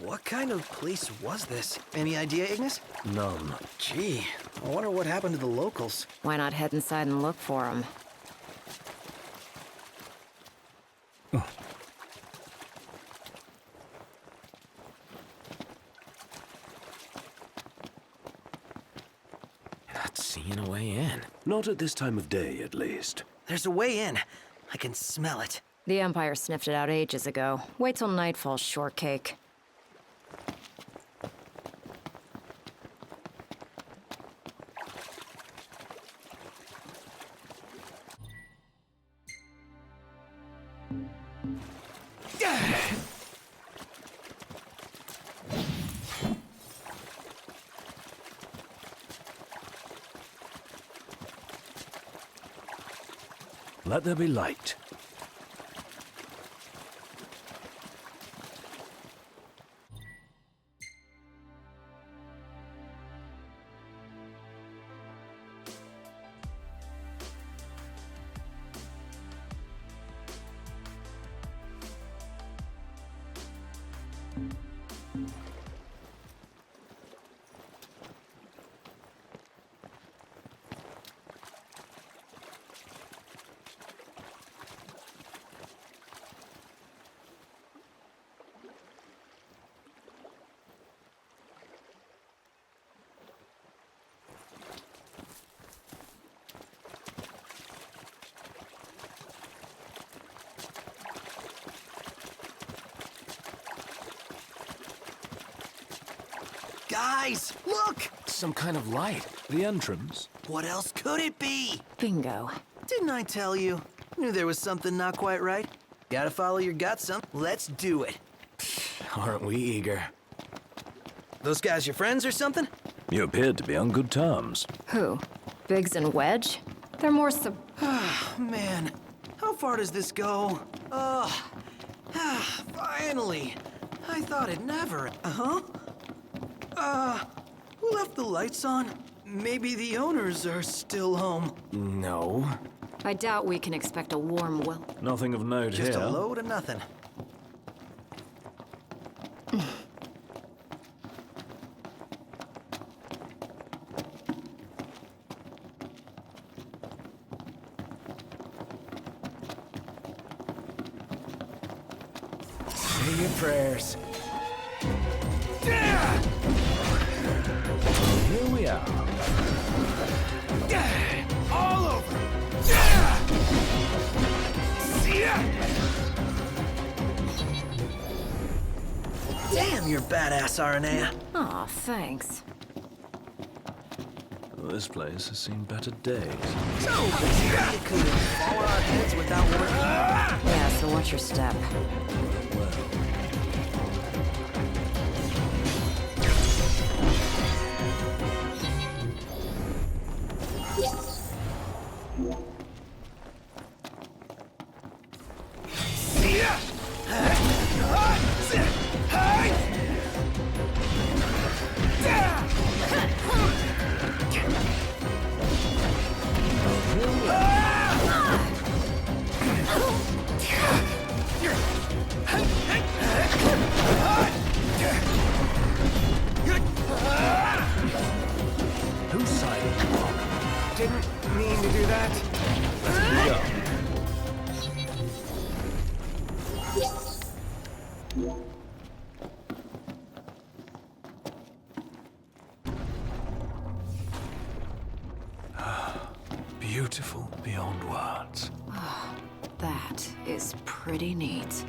What kind of place was this? Any idea, Ignis? None. Gee, I wonder what happened to the locals. Why not head inside and look for them? Not seeing a way in. Not at this time of day, at least. There's a way in. I can smell it. The Empire sniffed it out ages ago. Wait till nightfall, shortcake. Let there be light. Guys, look! Some kind of light. The entrance. What else could it be? Bingo. Didn't I tell you? Knew there was something not quite right. Gotta follow your gut, son. Let's do it. Aren't we eager? Those guys your friends or something? You appeared to be on good terms. Who? Biggs and Wedge? They're more Man, how far does this go? Finally. I thought it never. Who left the lights on? Maybe the owners are still home. No. I doubt we can expect a warm well. Nothing of note Just here. a load of nothing. Say your prayers. Here we are. All over. Damn, you're badass, Aranea. Aw, thanks. This place has seen better days. So, you could fall on our heads without working. Yeah, so watch your step. Well, whose side are you on? Didn't mean to do that. Yeah. Beautiful beyond words. That is pretty neat.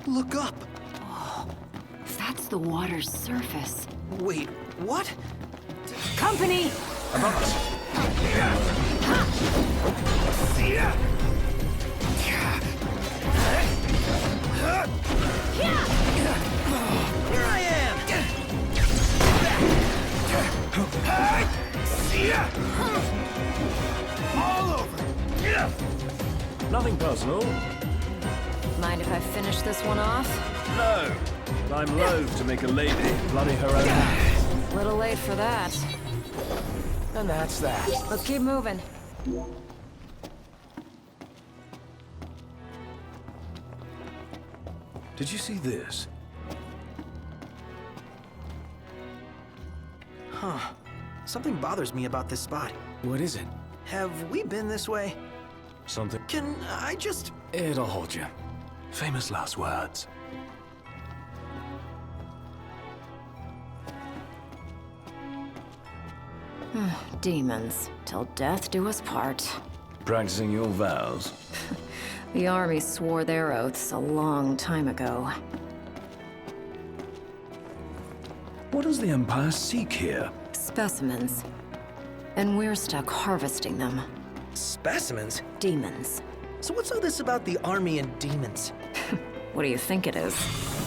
Look up. If that's the water's surface. Wait, what? Company! Here I am! All over! Nothing personal. Mind if I finish this one off? No. I'm loath to make a lady bloody her own hands. Little late for that. And that's that. Let's keep moving. Did you see this? Huh. Something bothers me about this spot. What is it? Have we been this way? Something. Can I just... It'll hold you. Famous last words. Demons. Till death do us part. Practicing your vows. The army swore their oaths a long time ago. What does the Empire seek here? Specimens. And we're stuck harvesting them. Specimens? Demons. So what's all this about the army and demons? What do you think it is?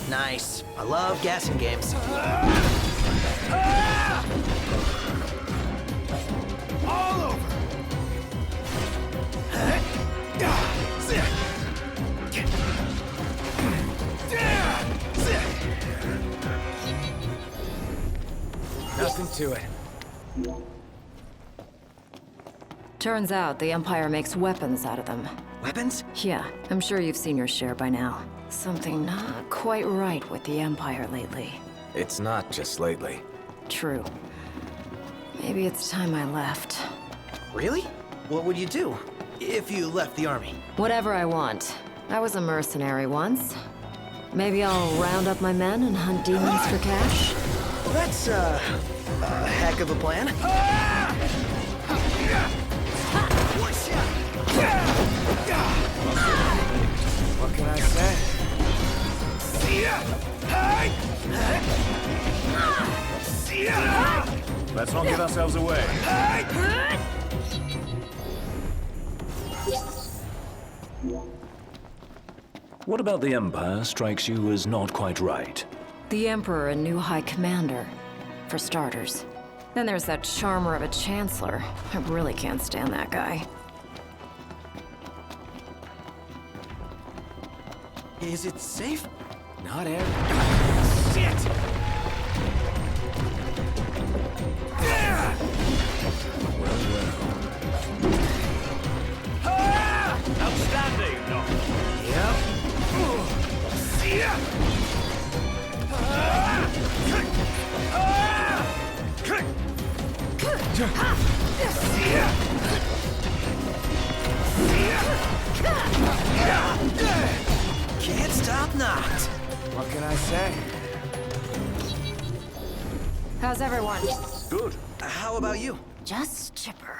Nice. I love gassing games. All over! Nothing to it. Turns out the Empire makes weapons out of them. Weapons? Yeah, I'm sure you've seen your share by now. Something not quite right with the Empire lately. It's not just lately. True. Maybe it's time I left. Really? What would you do if you left the army? Whatever I want. I was a mercenary once. Maybe I'll round up my men and hunt demons for cash? Well, that's, a heck of a plan. What can I say? Let's not give ourselves away. What about the Empire strikes you as not quite right? The Emperor and new High Commander, for starters. Then there's that charmer of a Chancellor. I really can't stand that guy. Is it safe? Not every... Shit! Outstanding! Can't stop knocked. What can I say? How's everyone? Good. How about you? Just chipper.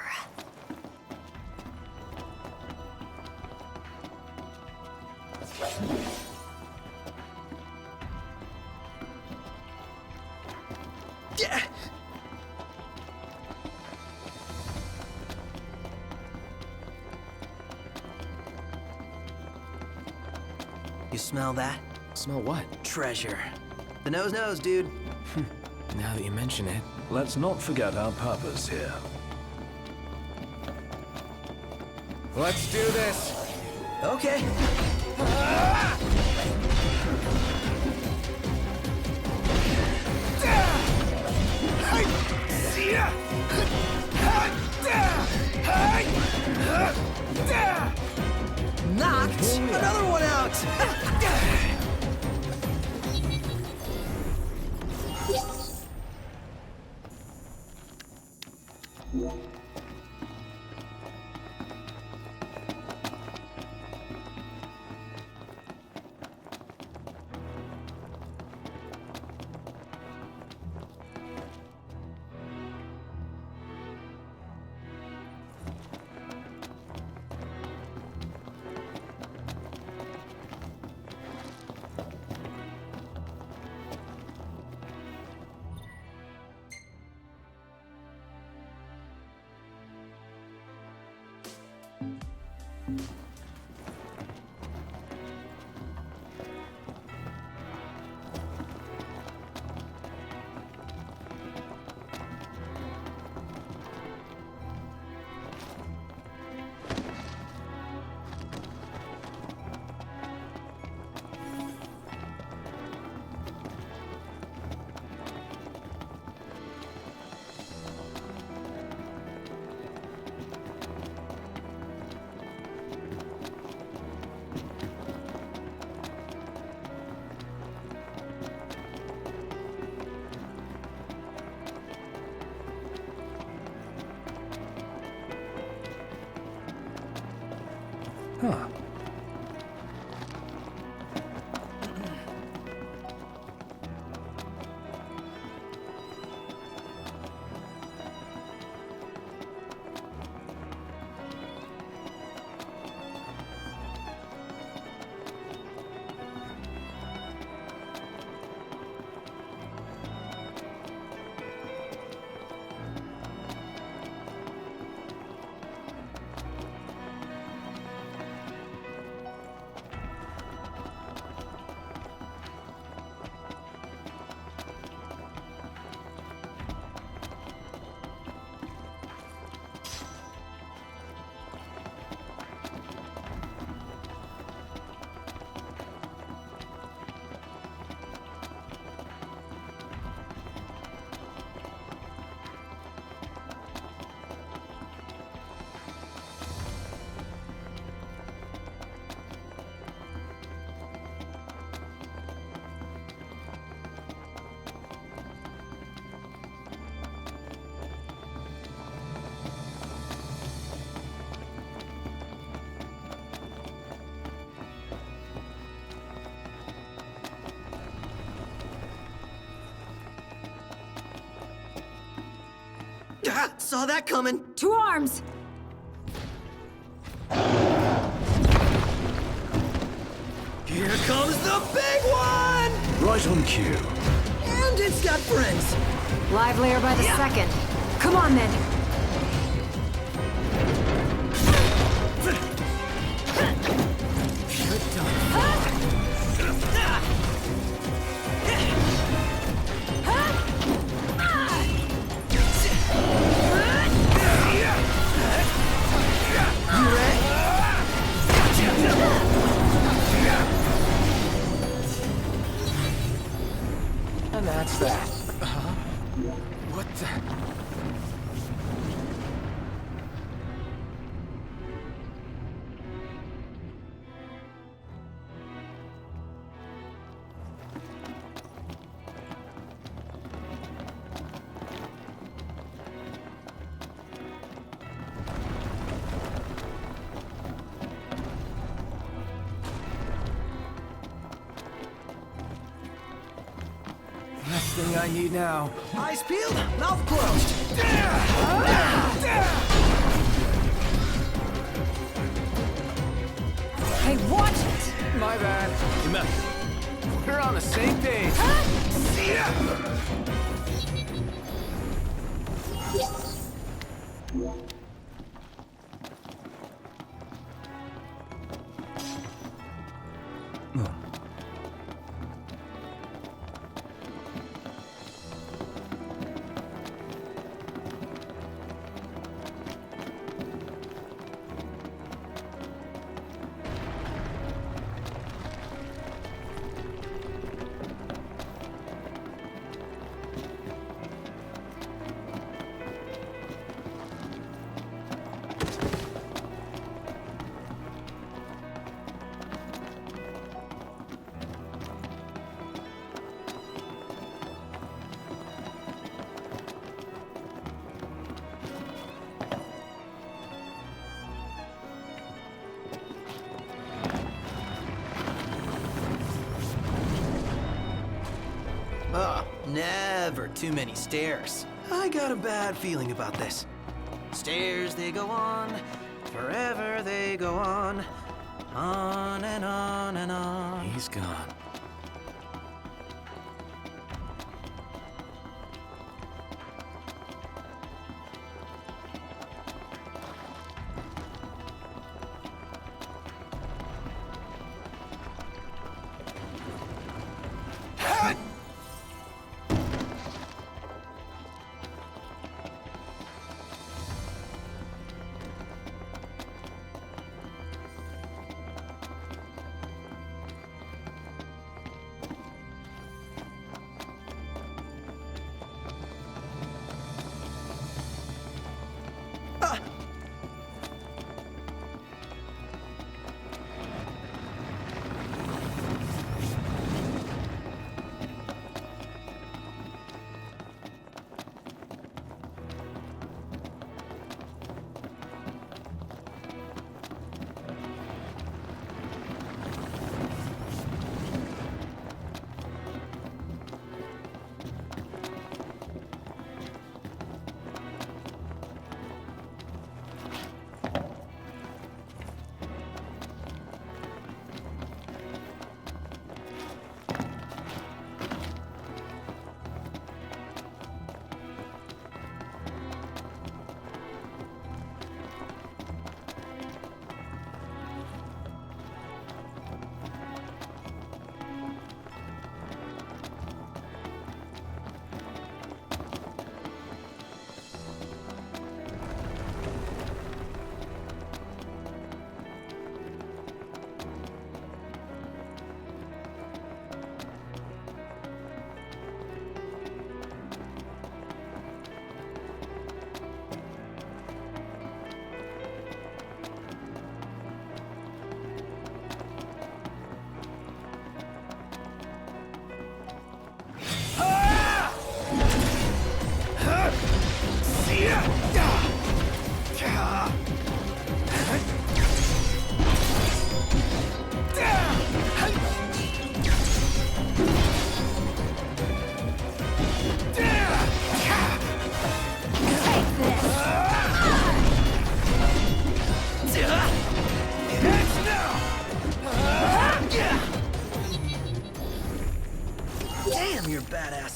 Yeah. You smell that? Smell what? Treasure. The nose knows, dude. Now that you mention it. Let's not forget our purpose here. Let's do this. Okay. Knocked another one out. Huh. Ah, saw that coming. To arms! Here comes the big one! Right on cue. And it's got friends. Livelier by the second. Come on, then. And that's that. What the? Last thing I need now. Eyes peeled, mouth closed. Hey, watch it! My bad. We're on the same page. Oh, never too many stairs. I got a bad feeling about this. Stairs, they go on, forever they go on and on and on. He's gone.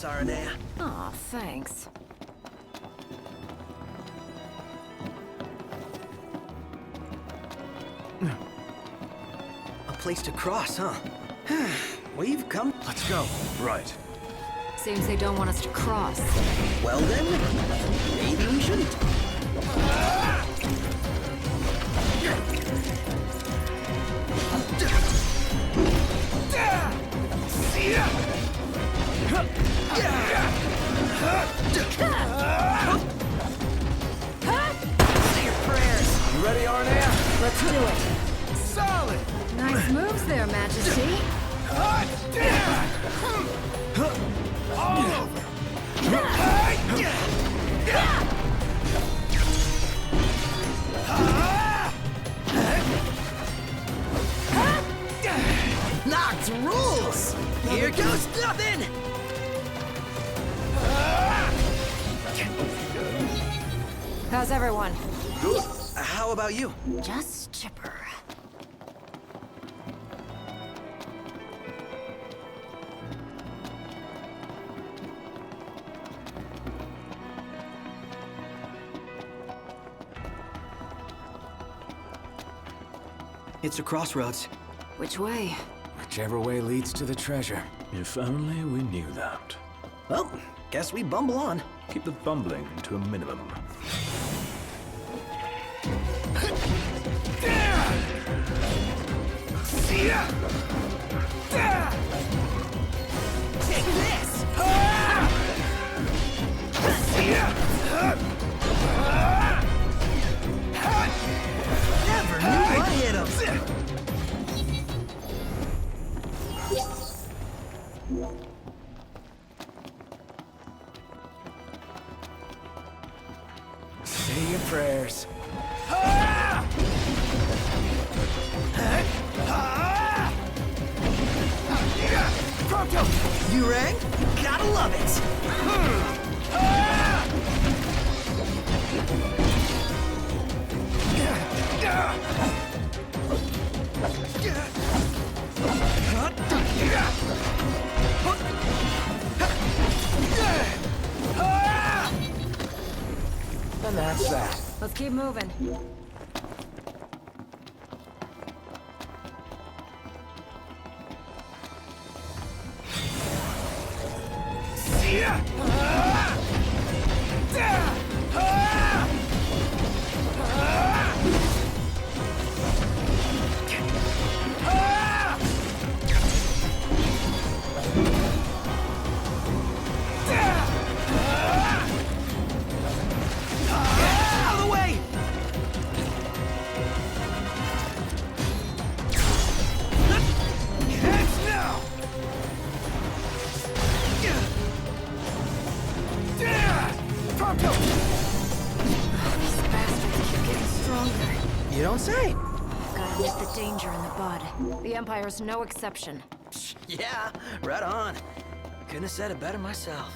this, Aranea. Aw, thanks. A place to cross, huh? We've come. Let's go. Right. Seems they don't want us to cross. Well then, maybe we shouldn't. Say your prayers. You ready, Arnea? Let's do it. Solid! Nice moves there, Majesty. All over! Knocked rules! Here goes nothing! How's everyone? Good. How about you? Just chipper. It's a crossroads. Which way? Whichever way leads to the treasure. If only we knew that. Well, guess we bumble on. Keep the bumbling to a minimum. Take this! Never knew I hit him! Say your prayers. Prompto! You rang? Gotta love it! And that's that. Let's keep moving. Out of the way! Heads now! Prompto! These bastards keep getting stronger. You don't say. Gotta nip the danger in the bud. The Empire's no exception. Yeah, right on. Couldn't have said it better myself.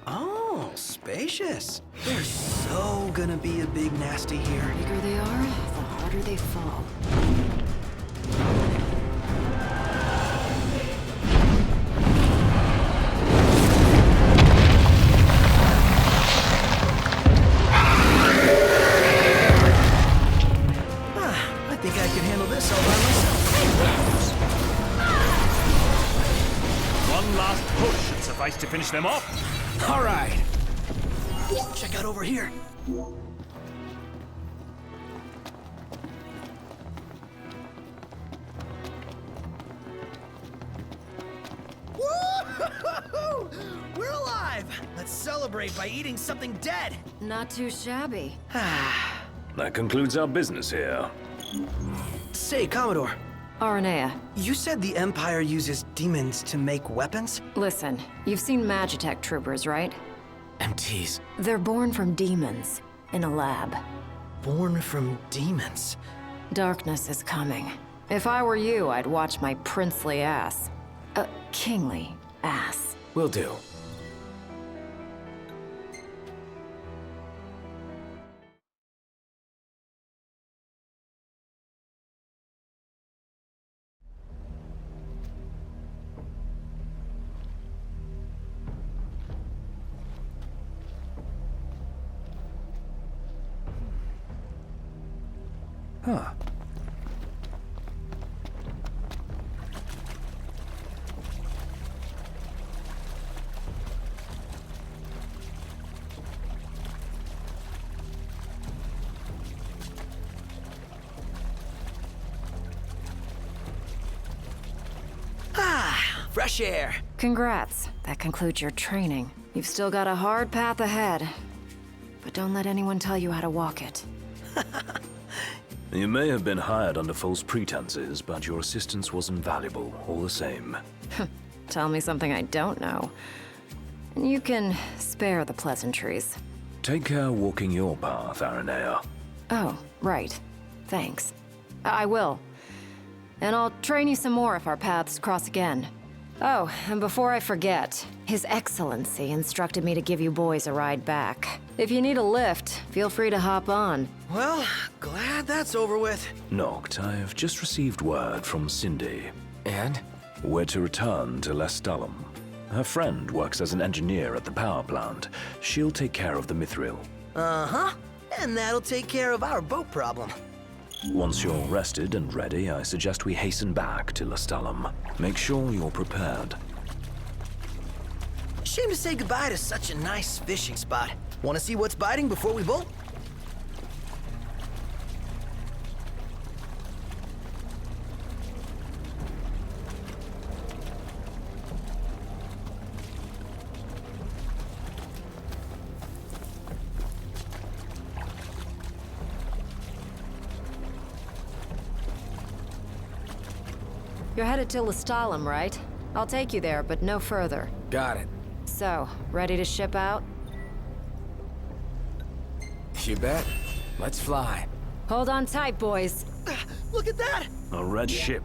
Oh, spacious. There's so gonna be a big nasty here. The bigger they are, the harder they fall. I think I can handle this all by myself. One last push should suffice to finish them off. All right. Check out over here. Woo! We're alive! Let's celebrate by eating something dead. Not too shabby. That concludes our business here. Say, Commodore, Aranea, you said the Empire uses demons to make weapons? listen. You've seen Magitech troopers, right? MTs. They're born from demons, in a lab. Born from demons. Darkness is coming. If I were you, I'd watch my princely ass. Kingly ass. Will do. Huh. Ah, fresh air. Congrats. That concludes your training. You've still got a hard path ahead. But don't let anyone tell you how to walk it. You may have been hired under false pretenses, but your assistance was invaluable, all the same. Tell me something I don't know. And you can spare the pleasantries. Take care walking your path, Aranea. Oh, right. Thanks. I will. And I'll train you some more if our paths cross again. Oh, and before I forget, His Excellency instructed me to give you boys a ride back. If you need a lift, feel free to hop on. Well, glad that's over with. Noct, I've just received word from Cindy. And? We're to return to Lestalem. Her friend works as an engineer at the power plant. She'll take care of the mithril. Uh-huh. And that'll take care of our boat problem. Once you're rested and ready, I suggest we hasten back to Lestalem. Make sure you're prepared. Shame to say goodbye to such a nice fishing spot. Want to see what's biting before we bolt? You're headed to Lestalem, right? I'll take you there, but no further. Got it. So, ready to ship out? You bet. Let's fly. Hold on tight, boys. Look at that! A red ship.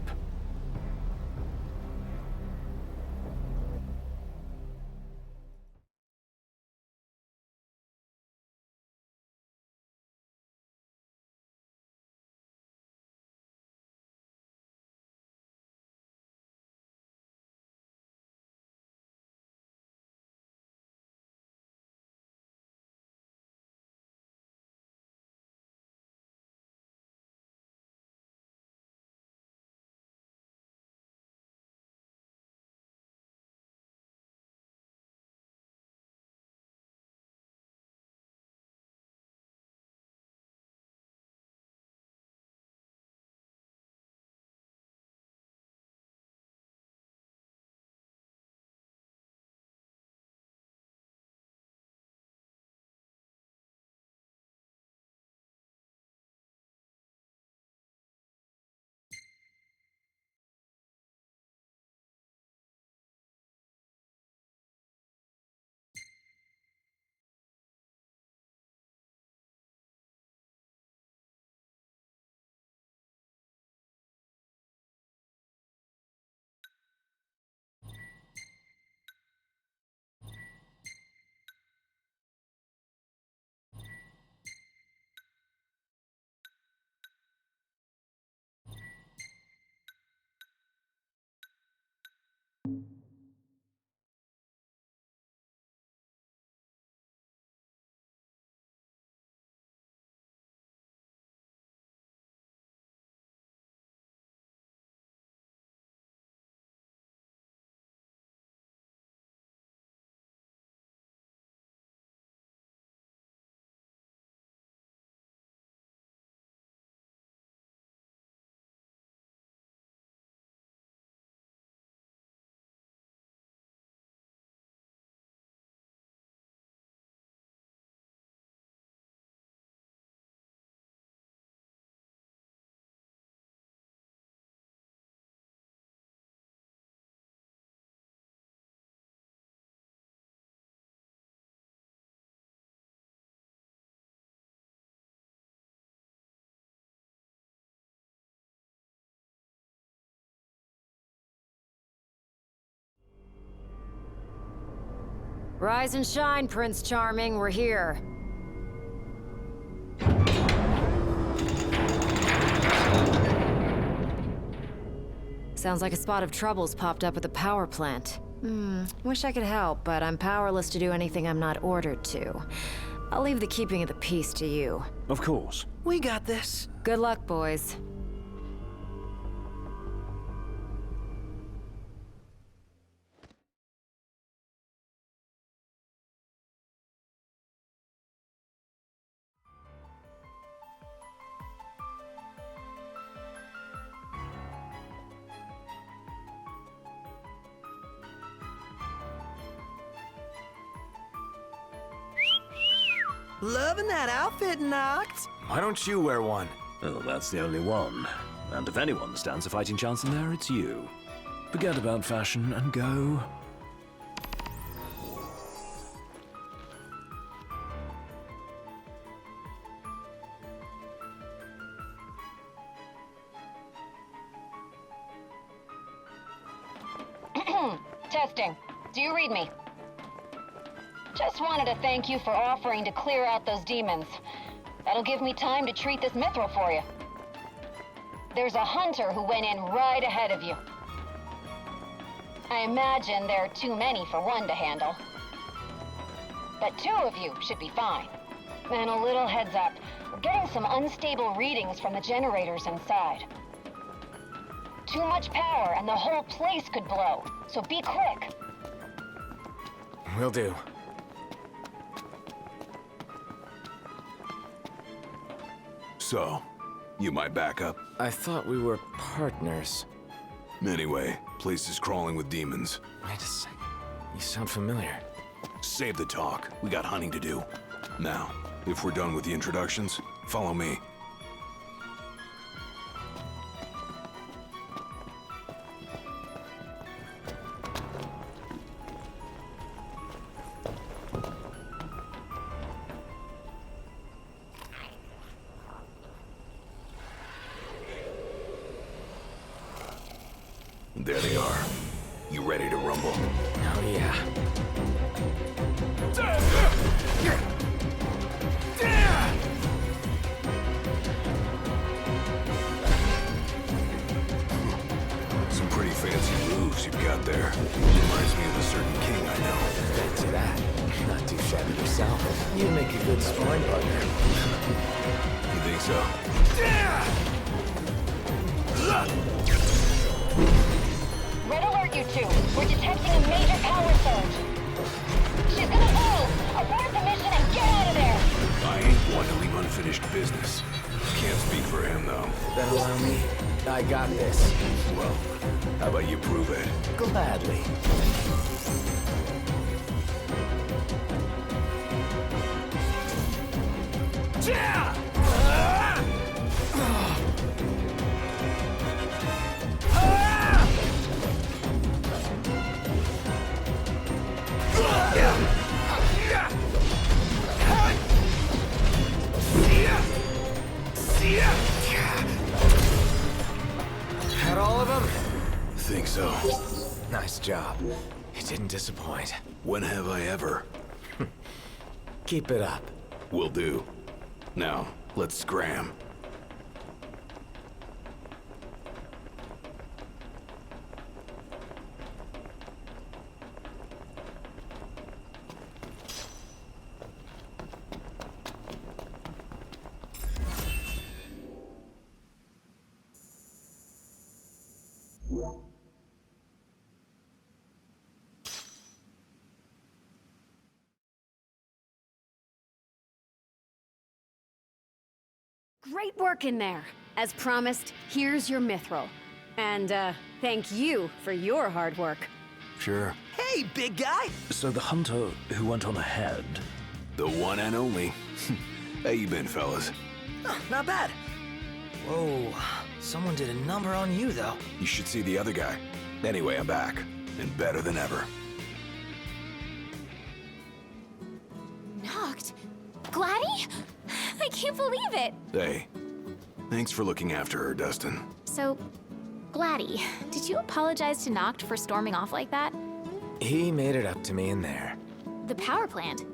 Rise and shine, Prince Charming. We're here. Sounds like a spot of trouble's popped up at the power plant. Wish I could help, but I'm powerless to do anything I'm not ordered to. I'll leave the keeping of the peace to you. Of course. We got this. Good luck, boys. Loving that outfit, Noct. Why don't you wear one? Well, that's the only one. And if anyone stands a fighting chance in there, it's you. Forget about fashion and go. Testing. Do you read me? Just wanted to thank you for offering to clear out those demons. That'll give me time to treat this mithril for you. There's a hunter who went in right ahead of you. I imagine there are too many for one to handle. But two of you should be fine. And a little heads up, we're getting some unstable readings from the generators inside. Too much power and the whole place could blow, so be quick. Will do. So, you my backup? I thought we were partners. Anyway, place is crawling with demons. Wait a second. You sound familiar. Save the talk. We got hunting to do. Now, if we're done with the introductions, follow me. There they are. You ready to rumble? Oh, yeah. Some pretty fancy moves you've got there. Reminds me of a certain king I know. Fancy that. Not too shabby yourself. You'd make a good sparring partner. You think so? Red alert, you two. We're detecting a major power surge. She's gonna blow! Abort the mission and get out of there! I ain't one to leave unfinished business. Can't speak for him, though. Then allow me. I got this. Well, how about you prove it? Gladly. Had all of them? Think so. Nice job. It didn't disappoint. When have I ever? Keep it up. Will do. Now, let's scram. Great work in there. As promised, here's your mithril. And, thank you for your hard work. Sure. Hey, big guy! So the hunter who went on ahead. The one and only. How you been, fellas? Oh, not bad. Whoa, someone did a number on you, though. You should see the other guy. Anyway, I'm back. And better than ever. Knocked? Gladdy? I can't believe it! Hey, thanks for looking after her, Dustin. So, Gladdy, did you apologize to Noct for storming off like that? He made it up to me in there. The power plant?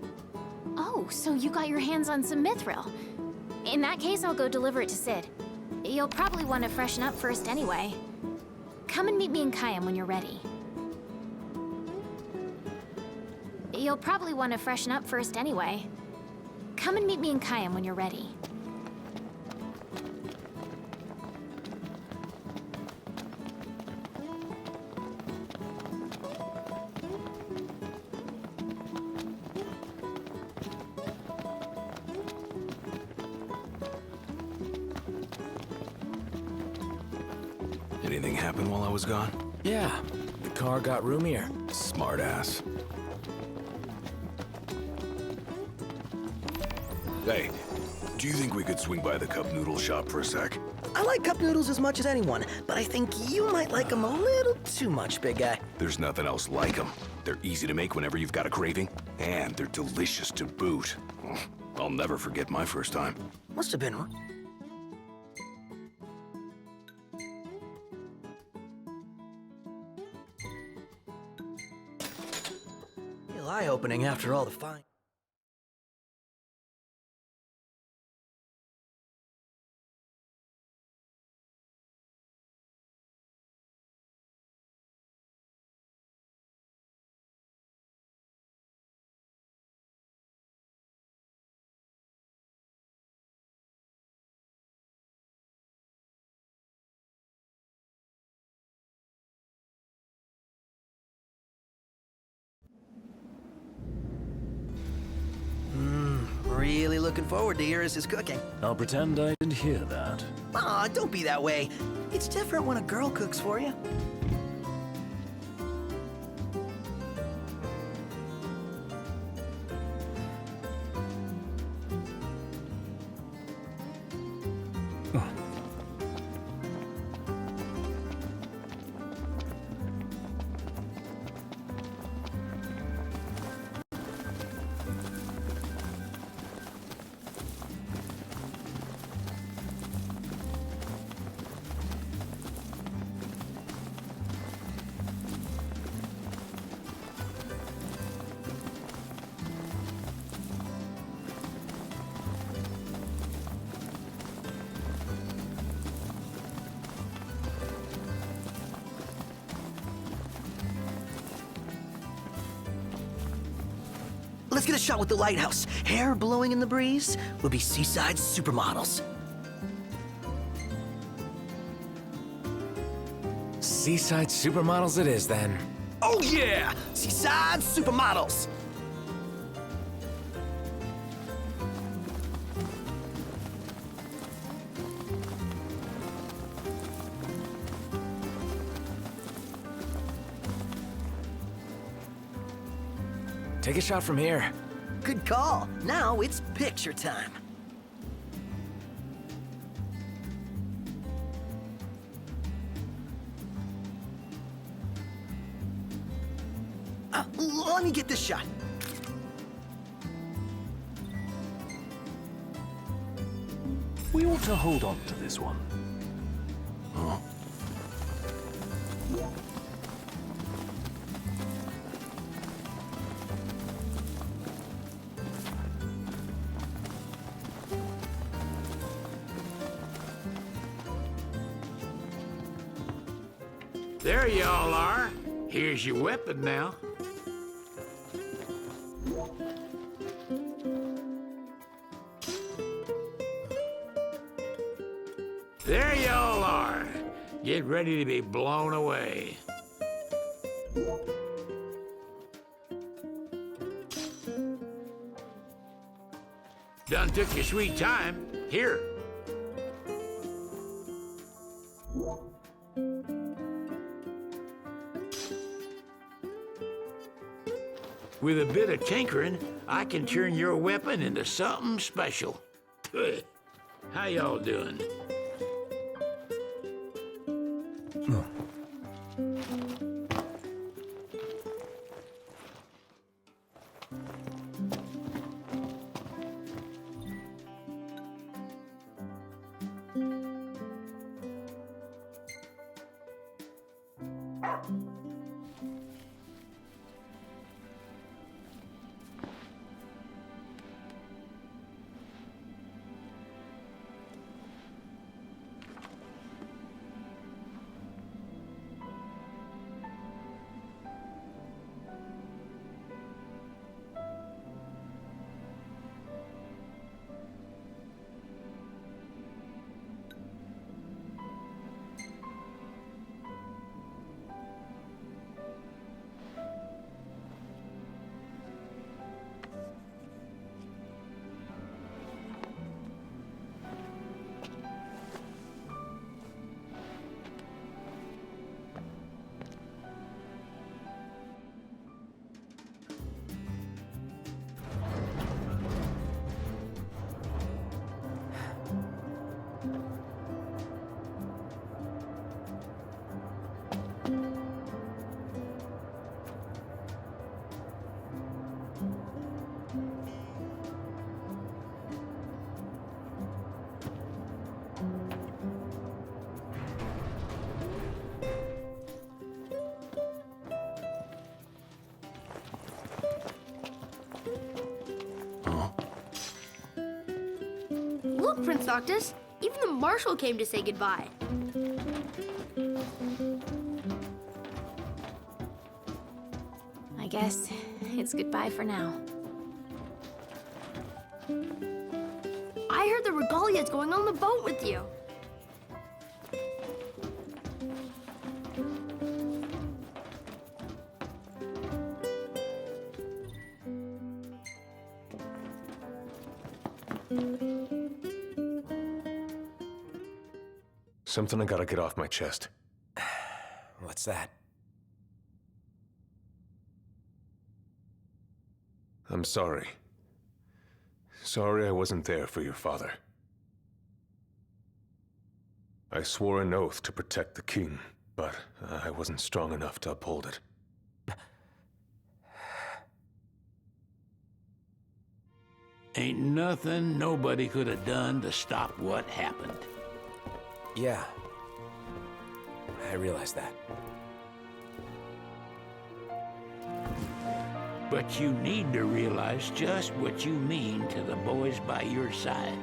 Oh, so you got your hands on some mithril. In that case, I'll go deliver it to Sid. You'll probably want to freshen up first anyway. Come and meet me in Kayam when you're ready. You'll probably want to freshen up first anyway. Come and meet me in Kayam when you're ready. Anything happen while I was gone? Yeah, the car got roomier. Smart ass. Hey, do you think we could swing by the cup noodle shop for a sec? I like cup noodles as much as anyone, but I think you might like them a little too much, big guy. There's nothing else like them. They're easy to make whenever you've got a craving, and they're delicious to boot. I'll never forget my first time. Must have been... real eye-opening after all the fine... Really looking forward to Iris' cooking. I'll pretend I didn't hear that. Aw, don't be that way. It's different when a girl cooks for you. Let's get a shot with the lighthouse. Hair blowing in the breeze would be seaside supermodels. Seaside supermodels it is, then. Oh yeah! Seaside supermodels! Take a shot from here. Good call. Now it's picture time. Let me get this shot. We ought to hold on to this one. Huh? There y'all are. Here's your weapon now. There y'all are. Get ready to be blown away. Done took your sweet time. Here. With a bit of tinkering, I can turn your weapon into something special. Good. How y'all doing? Look, Prince Noctis, even the Marshal came to say goodbye. I guess it's goodbye for now. I heard the Regalia's going on the boat with you. Something I gotta get off my chest. What's that? I'm sorry. Sorry I wasn't there for your father. I swore an oath to protect the king, but I wasn't strong enough to uphold it. Ain't nothing nobody could have done to stop what happened. Yeah. I realize that. But you need to realize just what you mean to the boys by your side.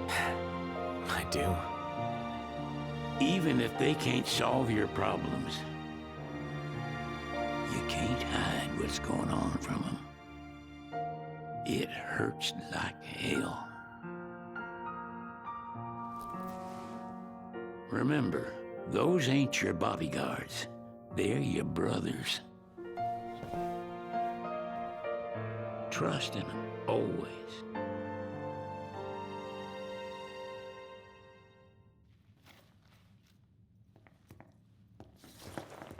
I do. Even if they can't solve your problems, you can't hide what's going on from them. It hurts like hell. Remember, those ain't your bodyguards. They're your brothers. Trust in them, always.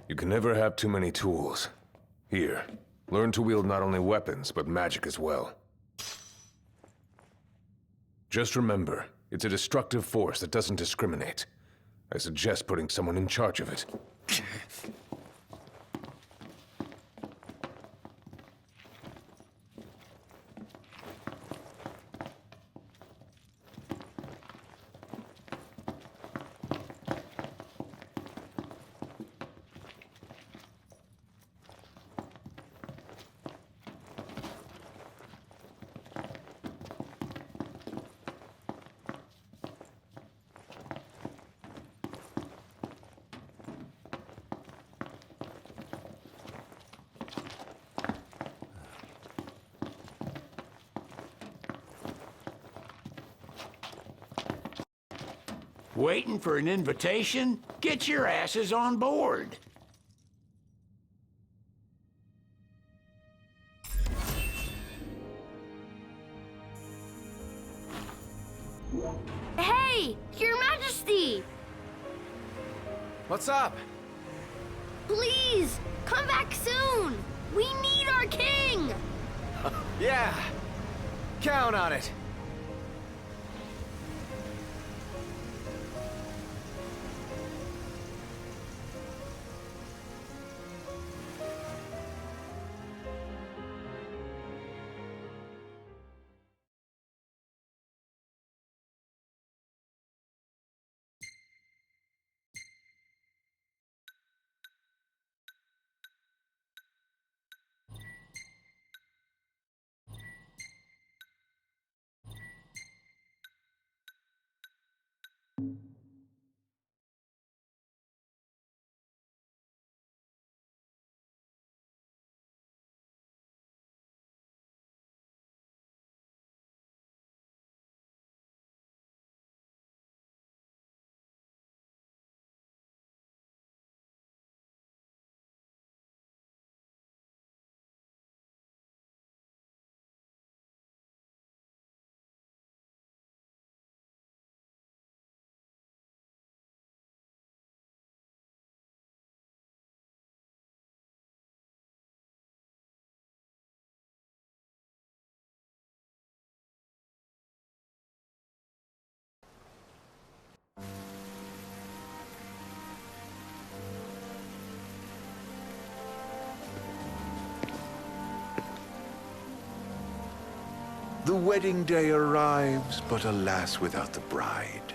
You can never have too many tools. Here, learn to wield not only weapons, but magic as well. Just remember, it's a destructive force that doesn't discriminate. I suggest putting someone in charge of it. Waiting for an invitation? Get your asses on board. Hey, Your Majesty! What's up? Please, come back soon! We need our king! Yeah! Count on it! The wedding day arrives, but alas, without the bride.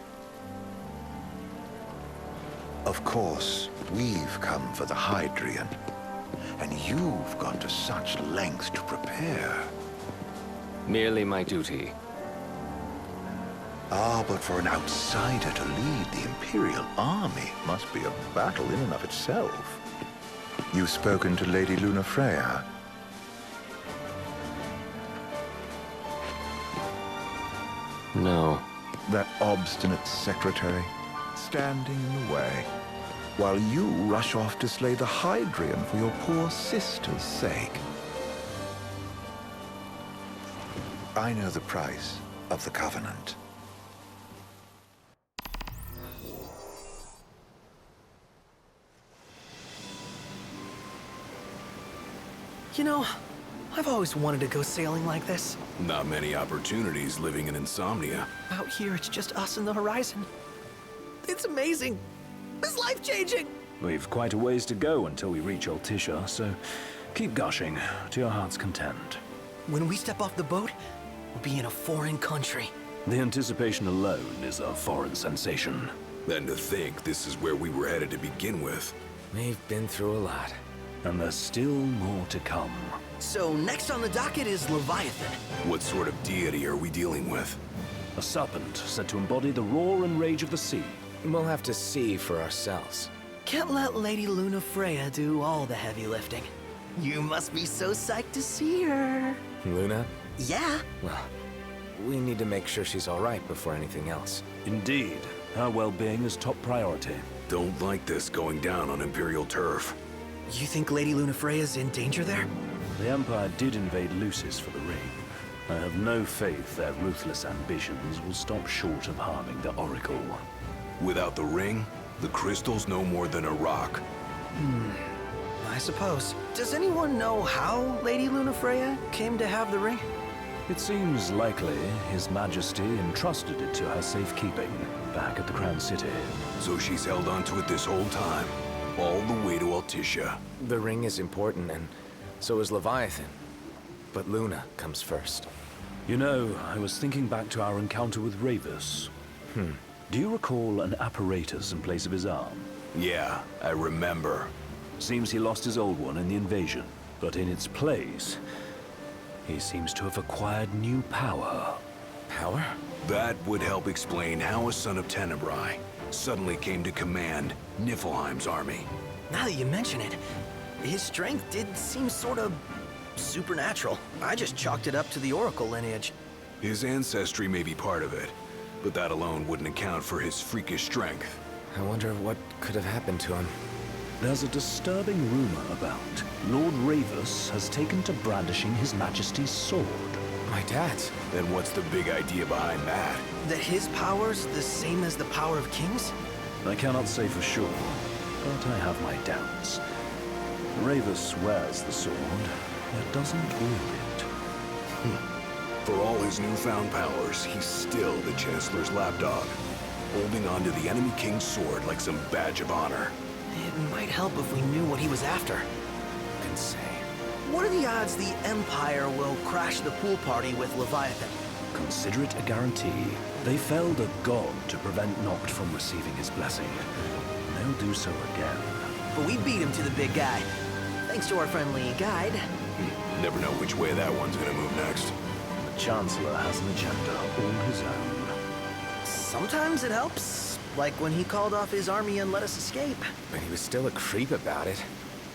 Of course, we've come for the Hydrian, and you've gone to such lengths to prepare. Merely my duty. Ah, but for an outsider to lead the Imperial army must be a battle in and of itself. You've spoken to Lady Lunafreya? No. That obstinate secretary, standing in the way, while you rush off to slay the Hydrian for your poor sister's sake. I know the price of the Covenant. You know, I've always wanted to go sailing like this. Not many opportunities living in insomnia. Out here, it's just us and the horizon. It's amazing. It's life-changing. We've quite a ways to go until we reach Altisha, so keep gushing to your heart's content. When we step off the boat, we'll be in a foreign country. The anticipation alone is a foreign sensation. Then to think this is where we were headed to begin with. We've been through a lot. And there's still more to come. So next on the docket is Leviathan. What sort of deity are we dealing with? A serpent said to embody the roar and rage of the sea. We'll have to see for ourselves. Can't let Lady Lunafreya do all the heavy lifting. You must be so psyched to see her. Luna? Yeah. Well, we need to make sure she's all right before anything else. Indeed. Her well-being is top priority. Don't like this going down on Imperial turf. You think Lady Lunafreya's in danger there? The Empire did invade Lucis for the ring. I have no faith their ruthless ambitions will stop short of harming the Oracle. Without the ring, the crystal's no more than a rock. I suppose. Does anyone know how Lady Lunafreya came to have the ring? It seems likely His Majesty entrusted it to her safekeeping back at the Crown City. So she's held onto it this whole time, all the way to Altisha. The ring is important, and so is Leviathan. But Luna comes first. You know, I was thinking back to our encounter with Ravus. Do you recall an apparatus in place of his arm? Yeah, I remember. Seems he lost his old one in the invasion, but in its place, he seems to have acquired new power. Power? That would help explain how a son of Tenebrae suddenly came to command Niflheim's army. Now that you mention it, his strength did seem sort of supernatural. I just chalked it up to the Oracle lineage. His ancestry may be part of it, but that alone wouldn't account for his freakish strength. I wonder what could have happened to him. There's a disturbing rumor about Lord Ravus has taken to brandishing His Majesty's sword. My dad's. Then what's the big idea behind that? That his power's the same as the power of kings? I cannot say for sure, but I have my doubts. Ravus wears the sword, yet doesn't wield it. For all his newfound powers, he's still the Chancellor's lapdog, holding on to the enemy king's sword like some badge of honor. It might help if we knew what he was after. Who can say? What are the odds the Empire will crash the pool party with Leviathan? Consider it a guarantee. They felled a god to prevent Noct from receiving his blessing. They'll do so again. But we beat him to the big guy, thanks to our friendly guide. Never know which way that one's gonna move next. The Chancellor has an agenda all his own. Sometimes it helps, like when he called off his army and let us escape. But he was still a creep about it.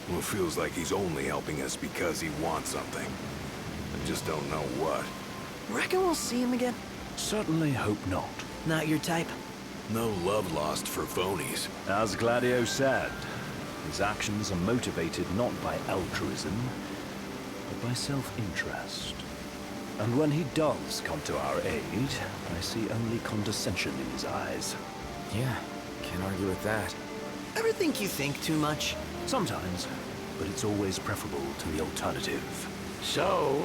Well, it feels like he's only helping us because he wants something. I just don't know what. Reckon we'll see him again? Certainly hope not. Not your type? No love lost for phonies. As Gladio said, his actions are motivated not by altruism, but by self-interest. And when he does come to our aid, I see only condescension in his eyes. Yeah, can't argue with that. Ever think you think too much? Sometimes, but it's always preferable to the alternative. So,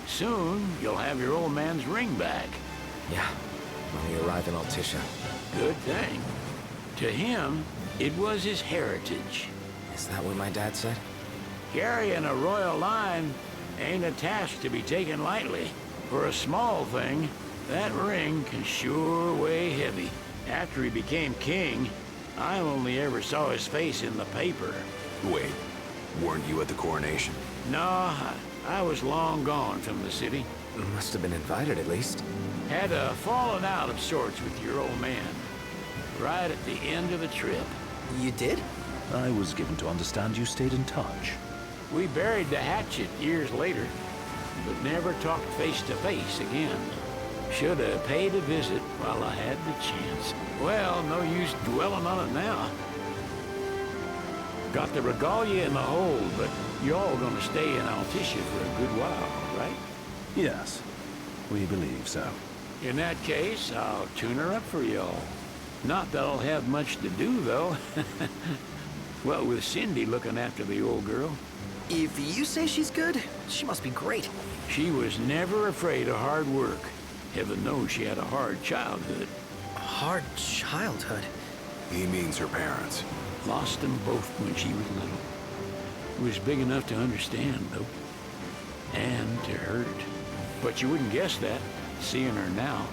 soon you'll have your old man's ring back. Yeah, when we arrive in Altisha. Good thing. To him, it was his heritage. Is that what my dad said? Carrying a royal line ain't a task to be taken lightly. For a small thing, that ring can sure weigh heavy. After he became king, I only ever saw his face in the paper. Wait, weren't you at the coronation? No, I was long gone from the city. Must have been invited at least. Had a falling out of sorts with your old man. Right at the end of the trip. You did? I was given to understand you stayed in touch. We buried the hatchet years later, but never talked face to face again. Should have paid a visit while I had the chance. Well, no use dwelling on it now. Got the regalia in the hold, but y'all gonna stay in Altissia for a good while, right? Yes, we believe so. In that case, I'll tune her up for y'all. Not that I'll have much to do, though. Well, with Cindy looking after the old girl. If you say she's good, she must be great. She was never afraid of hard work. Heaven knows she had a hard childhood. Hard childhood? He means her parents. Lost them both when she was little. Was big enough to understand, though. And to hurt. But you wouldn't guess that, seeing her now.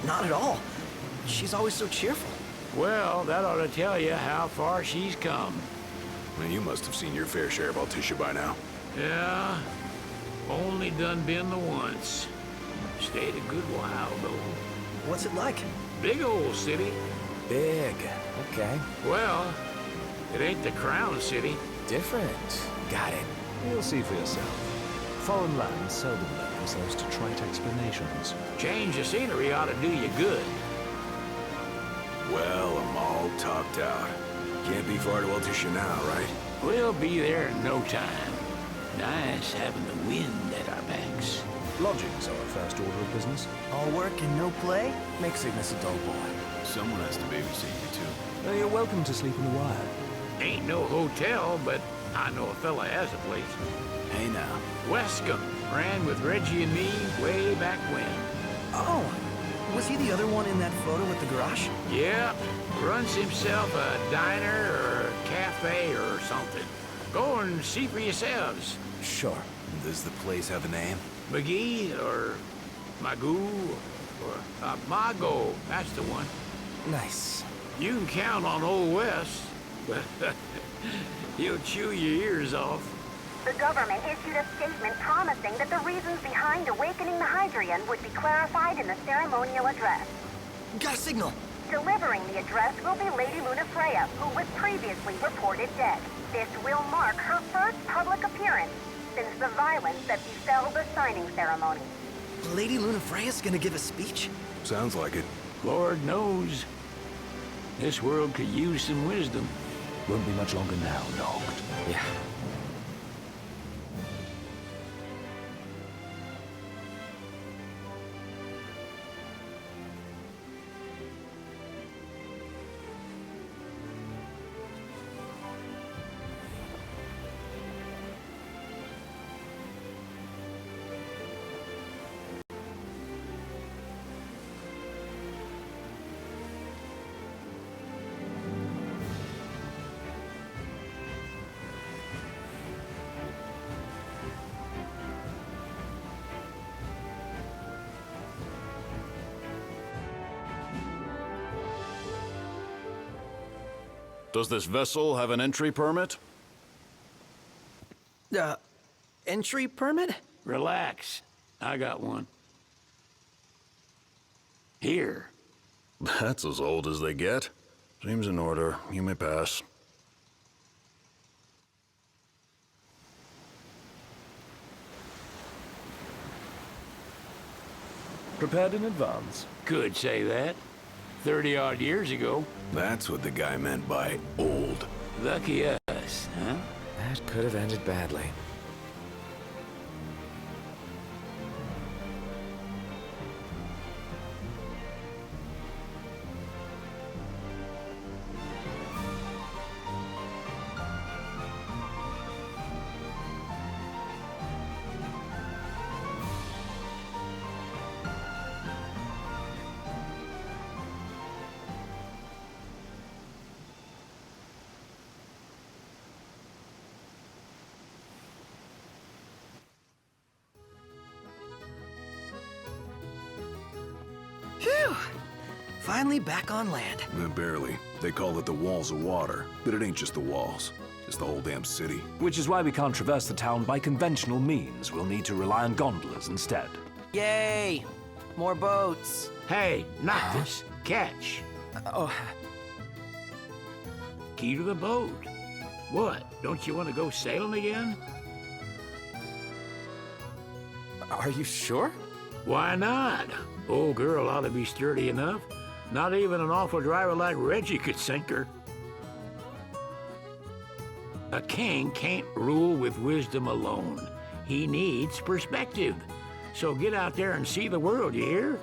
Not at all. She's always so cheerful. Well, that ought to tell you how far she's come. And you must have seen your fair share of Altissia by now. Yeah, only done been the once. Stayed a good while, though. What's it like? Big old city. Big. Okay. Well, it ain't the crown city. Different. Got it. You'll see for yourself. Foreign lands seldom lend themselves to trite explanations. Change of scenery ought to do you good. Well, I'm all talked out. Can't be far to Altissia now, right? We'll be there in no time. Nice having the wind at our backs. Lodgings are our first order of business. All work and no play? Makes Cygnus a dull boy. Someone has to babysit you, too. You're welcome to sleep in the wire. Ain't no hotel, but I know a fella has a place. Hey now. Wescombe ran with Reggie and me way back when. Oh, was he the other one in that photo with the garage? Yeah, runs himself a diner or a cafe or something. Go and see for yourselves. Sure. Does the place have a name? McGee or Magoo or Mago, that's the one. Nice. You can count on Old West, but he'll chew your ears off. The government issued a statement promising that the reasons behind awakening the Hydrian would be clarified in the ceremonial address. Got a signal. Delivering the address will be Lady Luna Freya, who was previously reported dead. This will mark her first public appearance since the violence that befell the signing ceremony. Lady Luna Freya's gonna give a speech? Sounds like it. Lord knows. This world could use some wisdom. Won't be much longer now, Noct. Yeah. Does this vessel have an entry permit? Entry permit? Relax. I got one. Here. That's as old as they get. Seems in order. You may pass. Prepared in advance. Could say that. 30-odd years ago. That's what the guy meant by old. Lucky us, huh? That could have ended badly. Phew! Finally back on land. Barely. They call it the Walls of Water, but it ain't just the walls. It's the whole damn city. Which is why we can't traverse the town by conventional means. We'll need to rely on gondolas instead. Yay! More boats. Hey, Noctis, catch. Oh, Key to the boat. What? Don't you want to go sailing again? are you sure? Why not? Old girl ought to be sturdy enough. Not even an awful driver like Reggie could sink her. A king can't rule with wisdom alone. He needs perspective. So get out there and see the world, you hear?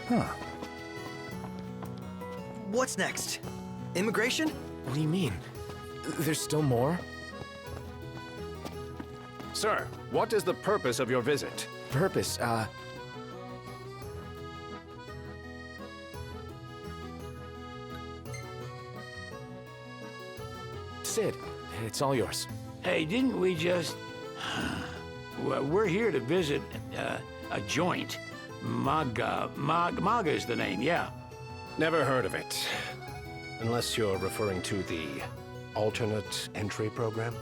Huh. What's next? Immigration? What do you mean? There's still more? Sir, what is the purpose of your visit? Purpose, Sid, it's all yours. Hey, didn't we just... Well, we're here to visit a joint. MAGA is the name, yeah. Never heard of it. Unless you're referring to the alternate entry program.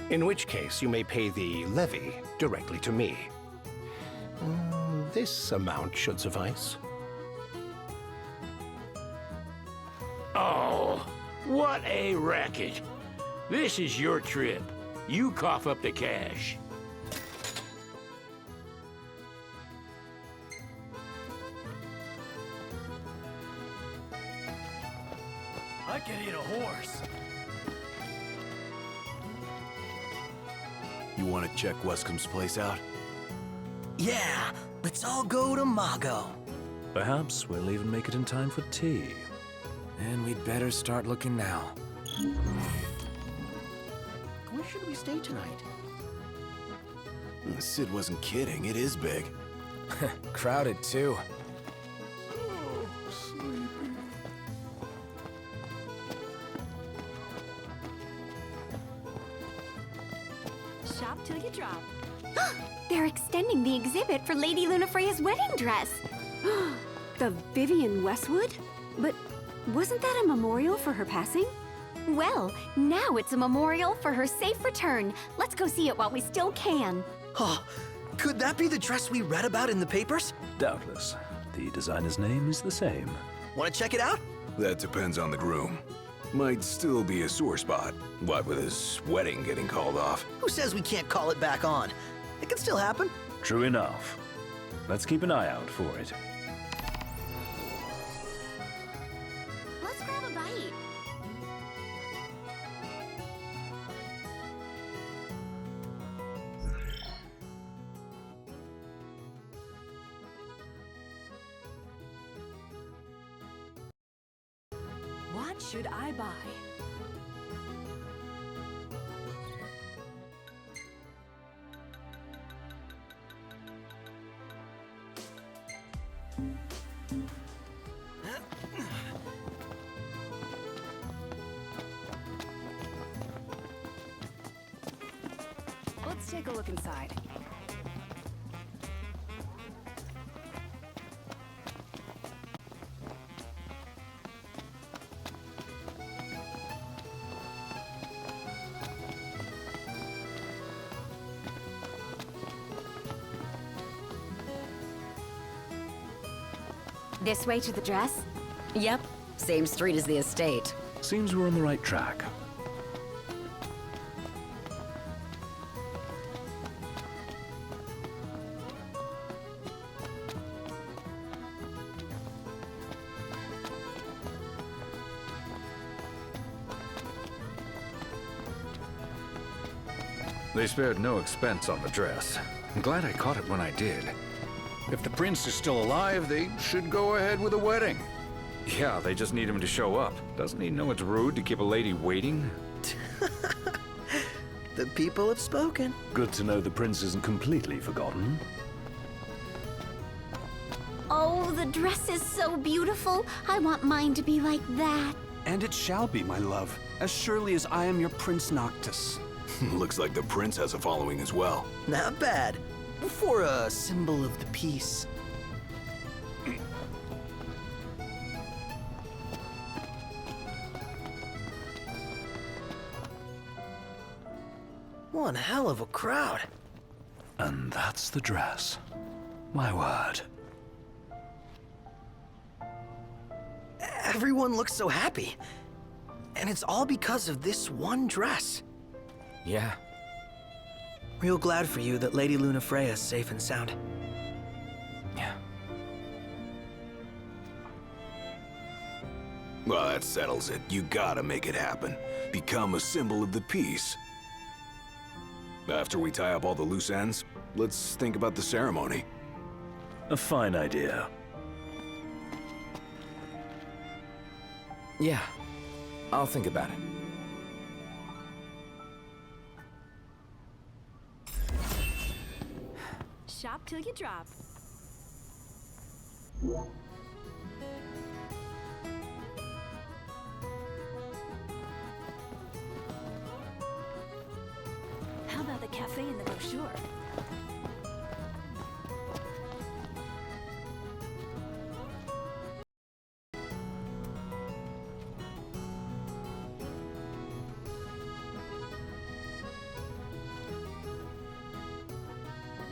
In which case, you may pay the levy directly to me. This amount should suffice. Oh, what a racket. This is your trip. You cough up the cash. I can eat a horse. You want to check Wescom's place out? Yeah, let's all go to Mago. Perhaps we'll even make it in time for tea. And we'd better start looking now. Where should we stay tonight? Sid wasn't kidding. It is big. Crowded, too. Shop till you drop. They're extending the exhibit for Lady Lunafreya's wedding dress. The Vivian Westwood? But wasn't that a memorial for her passing? Well, now it's a memorial for her safe return. Let's go see it while we still can. Oh, could that be the dress we read about in the papers? Doubtless. The designer's name is the same. Want to check it out? That depends on the groom. Might still be a sore spot. What with his wedding getting called off? Who says we can't call it back on? It can still happen. True enough. Let's keep an eye out for it. Let's grab a bite. What should I buy? Let's take a look inside. This way to the dress? Yep, same street as the estate. Seems we're on the right track. They spared no expense on the dress. I'm glad I caught it when I did. If the prince is still alive, they should go ahead with the wedding. Yeah, they just need him to show up. Doesn't he know it's rude to keep a lady waiting? The people have spoken. Good to know the prince isn't completely forgotten. Oh, the dress is so beautiful. I want mine to be like that. And it shall be, my love, as surely as I am your Prince Noctis. Looks like the prince has a following as well. Not bad. For a symbol of the peace. One hell of a crowd. And that's the dress. My word. Everyone looks so happy. And it's all because of this one dress. Yeah. Real glad for you that Lady Lunafreya is safe and sound. Yeah. Well, that settles it. You gotta make it happen. Become a symbol of the peace. After we tie up all the loose ends, let's think about the ceremony. A fine idea. Yeah. I'll think about it. Shop till you drop. How about the cafe in the brochure?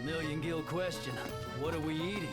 Million gill question. What are we eating?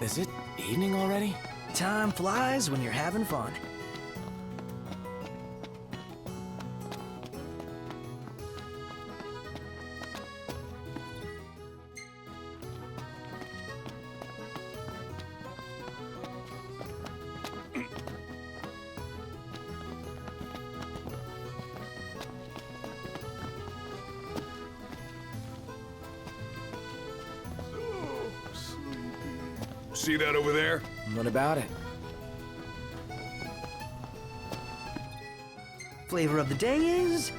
Is it evening already? Time flies when you're having fun. See that over there? What about it? Flavor of the day is...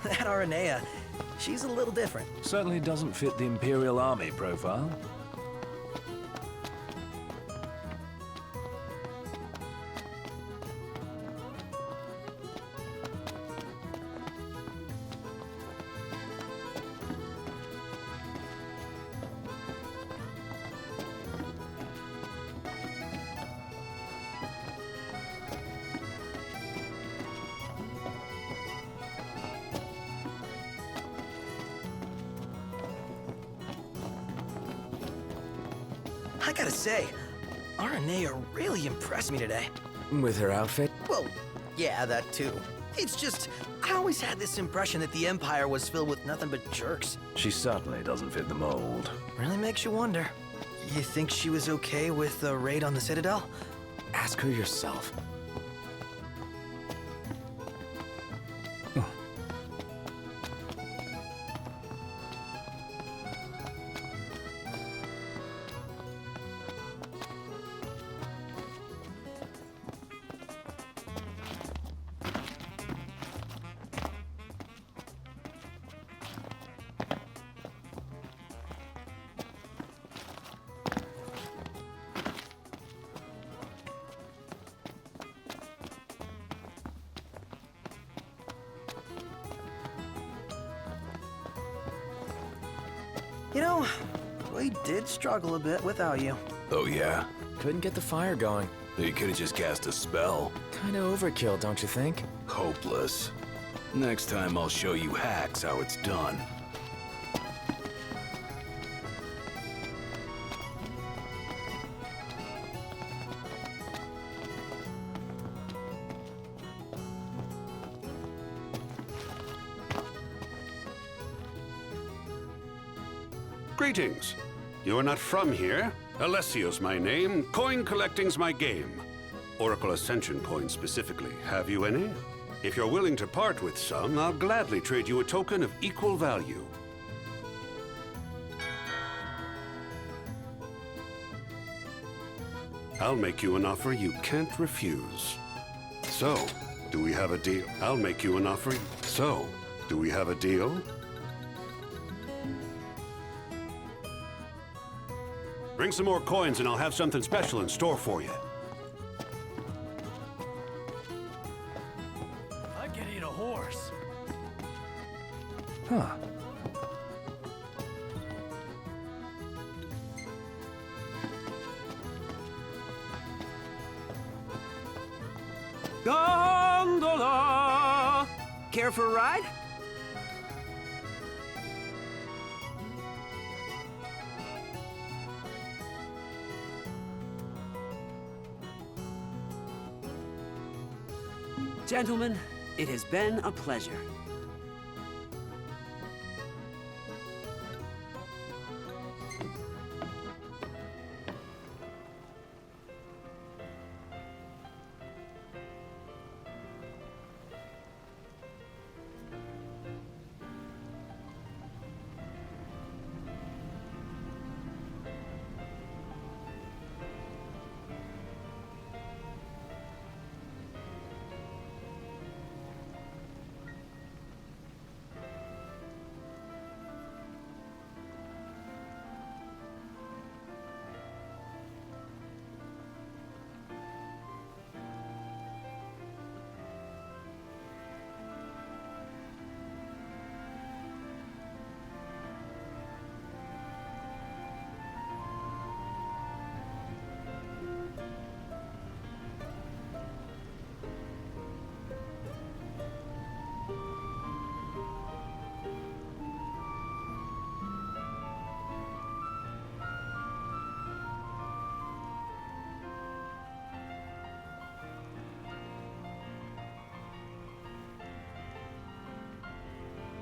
that Aranea, she's a little different. Certainly doesn't fit the Imperial Army profile. I gotta say, Aranea really impressed me today. With her outfit? Well, yeah, that too. It's just, I always had this impression that the Empire was filled with nothing but jerks. She certainly doesn't fit the mold. Really makes you wonder. You think she was okay with the raid on the Citadel? Ask her yourself. You know, we did struggle a bit without you. Oh yeah? Couldn't get the fire going. You could've just cast a spell. Kinda overkill, don't you think? Hopeless. Next time I'll show you hacks how it's done. Greetings. You are not from here. Alessio's my name. Coin collecting's my game. Oracle Ascension coins specifically. Have you any? If you're willing to part with some, I'll gladly trade you a token of equal value. I'll make you an offer you can't refuse. So, do we have a deal? I'll make you an offer. So, do we have a deal? Bring some more coins and I'll have something special in store for you. I can eat a horse. Huh. Gondola! Care for a ride? Gentlemen, it has been a pleasure.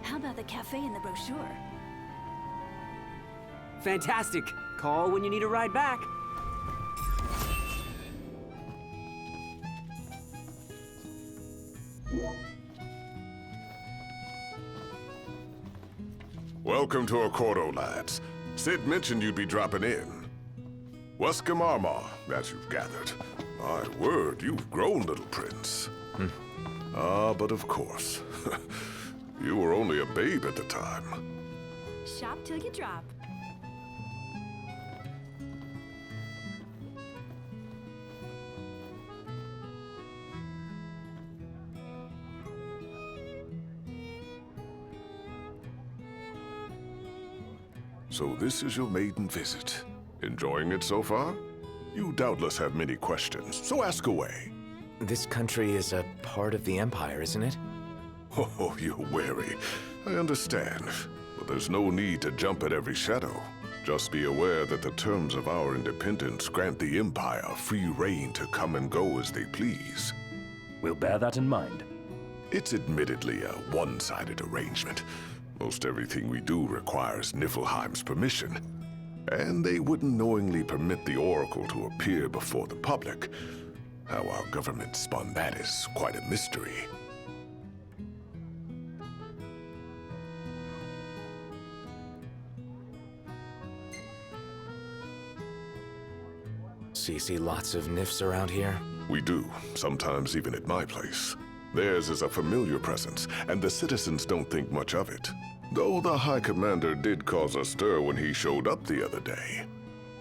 How about the cafe in the brochure? Fantastic. Call when you need a ride back. Welcome to Accordo, lads. Sid mentioned you'd be dropping in. Welcome, Armor, as you've gathered. My word, you've grown, little prince. Ah, but of course. You were only a babe at the time. Shop till you drop. So this is your maiden visit. Enjoying it so far? You doubtless have many questions, so ask away. This country is a part of the Empire, isn't it? Oh, you're wary. I understand. But there's no need to jump at every shadow. Just be aware that the terms of our independence grant the Empire free reign to come and go as they please. We'll bear that in mind. It's admittedly a one-sided arrangement. Most everything we do requires Niflheim's permission. And they wouldn't knowingly permit the Oracle to appear before the public. How our government spun that is quite a mystery. So you see lots of Nifs around here? We do, sometimes even at my place. Theirs is a familiar presence, and the citizens don't think much of it. Though the High Commander did cause a stir when he showed up the other day.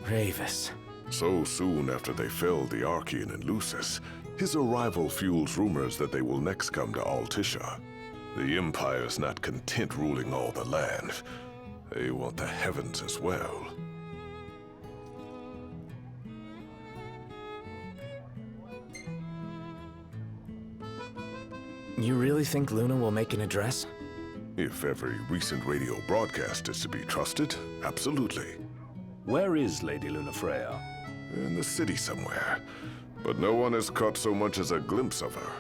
Ravis. So soon after they felled the Archean and Lucis, his arrival fuels rumors that they will next come to Altisha. The Empire's not content ruling all the land. They want the heavens as well. You really think Luna will make an address? If every recent radio broadcast is to be trusted, absolutely. Where is Lady Lunafreya? In the city somewhere. But no one has caught so much as a glimpse of her.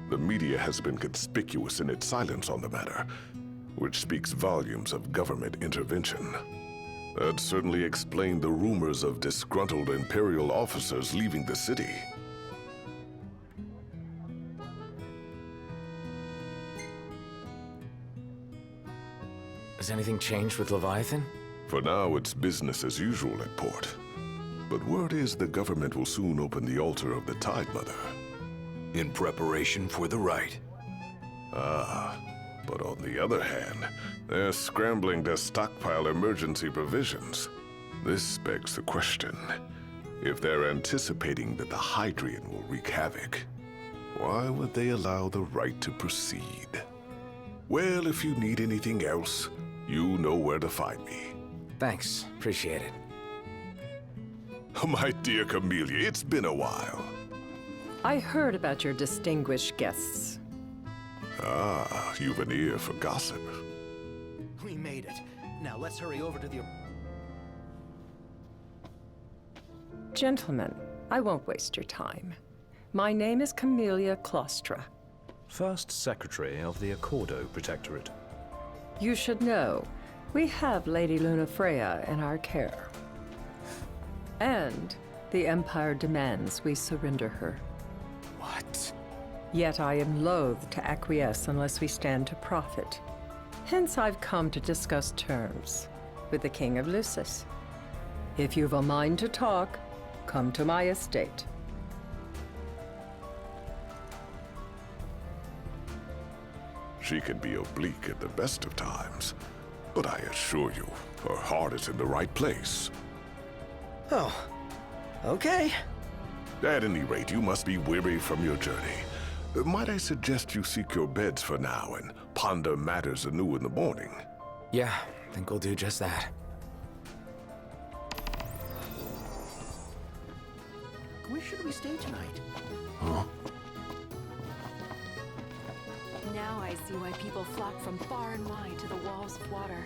The media has been conspicuous in its silence on the matter, which speaks volumes of government intervention. That certainly explained the rumors of disgruntled Imperial officers leaving the city. Has anything changed with Leviathan? For now, it's business as usual at port. But word is the government will soon open the altar of the Tide Mother. In preparation for the rite. Ah, but on the other hand, they're scrambling to stockpile emergency provisions. This begs the question, if they're anticipating that the Hydrian will wreak havoc, why would they allow the rite to proceed? Well, if you need anything else, you know where to find me. Thanks, appreciate it. My dear Camellia, it's been a while. I heard about your distinguished guests. Ah, you've an ear for gossip. We made it. Now let's hurry over to the... Gentlemen, I won't waste your time. My name is Camellia Claustra. First Secretary of the Accordo Protectorate. You should know, we have Lady Lunafreya in our care. And the Empire demands we surrender her. What? Yet I am loath to acquiesce unless we stand to profit. Hence I've come to discuss terms with the King of Lucis. If you've a mind to talk, come to my estate. She can be oblique at the best of times, but I assure you, her heart is in the right place. Oh, okay. At any rate, you must be weary from your journey. Might I suggest you seek your beds for now and ponder matters anew in the morning? Yeah, I think we'll do just that. Where should we stay tonight? Huh? Now I see why people flock from far and wide to the walls of water.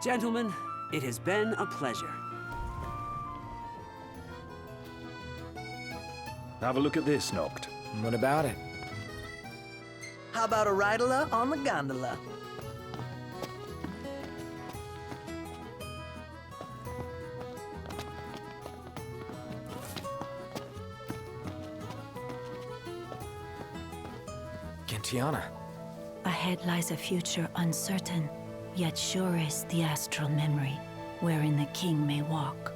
Gentlemen, it has been a pleasure. Have a look at this, Noct. What about it? How about a ridola on the gondola? Gentiana. Ahead lies a future uncertain, yet sure is the astral memory, wherein the king may walk.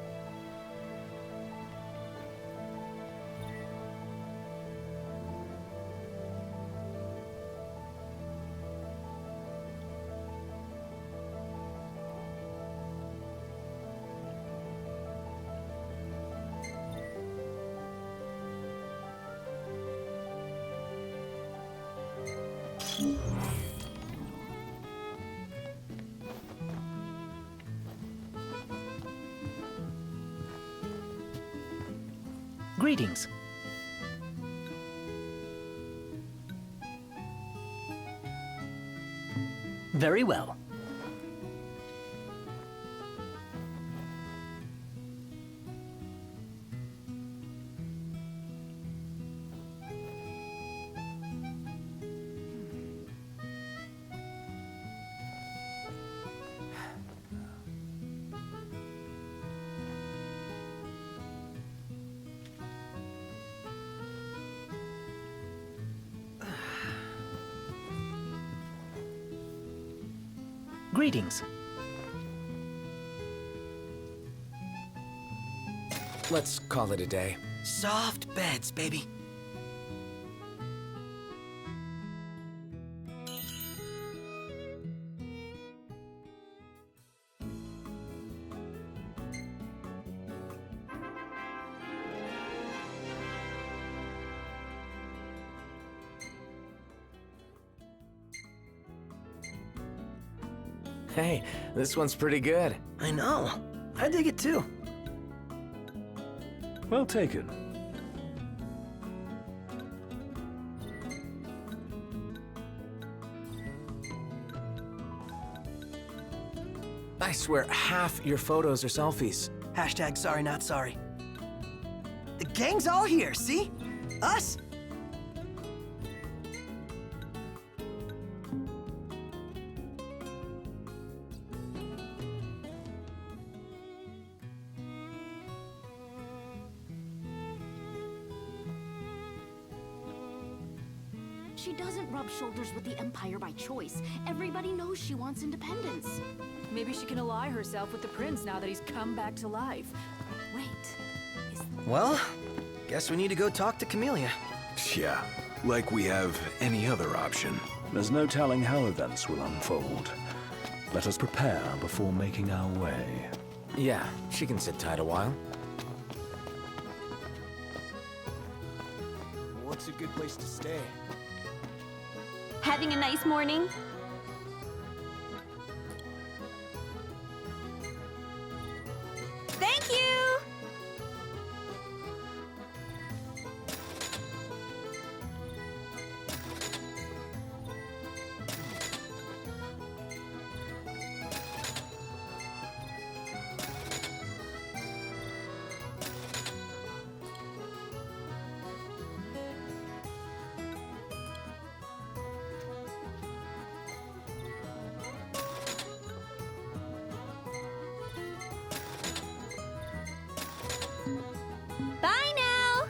Greetings. Very well. Greetings. Let's call it a day. Soft beds, baby. Hey, this one's pretty good. I know. I dig it too. Well taken. I swear, half your photos are selfies. Hashtag sorry not sorry. The gang's all here, see? Us? She doesn't rub shoulders with the Empire by choice. Everybody knows she wants independence. Maybe she can ally herself with the prince now that he's come back to life. Wait. Well, guess we need to go talk to Camellia. Yeah, like we have any other option. There's no telling how events will unfold. Let us prepare before making our way. Yeah, she can sit tight a while. What's a good place to stay? Having a nice morning? Thank you! Bye now!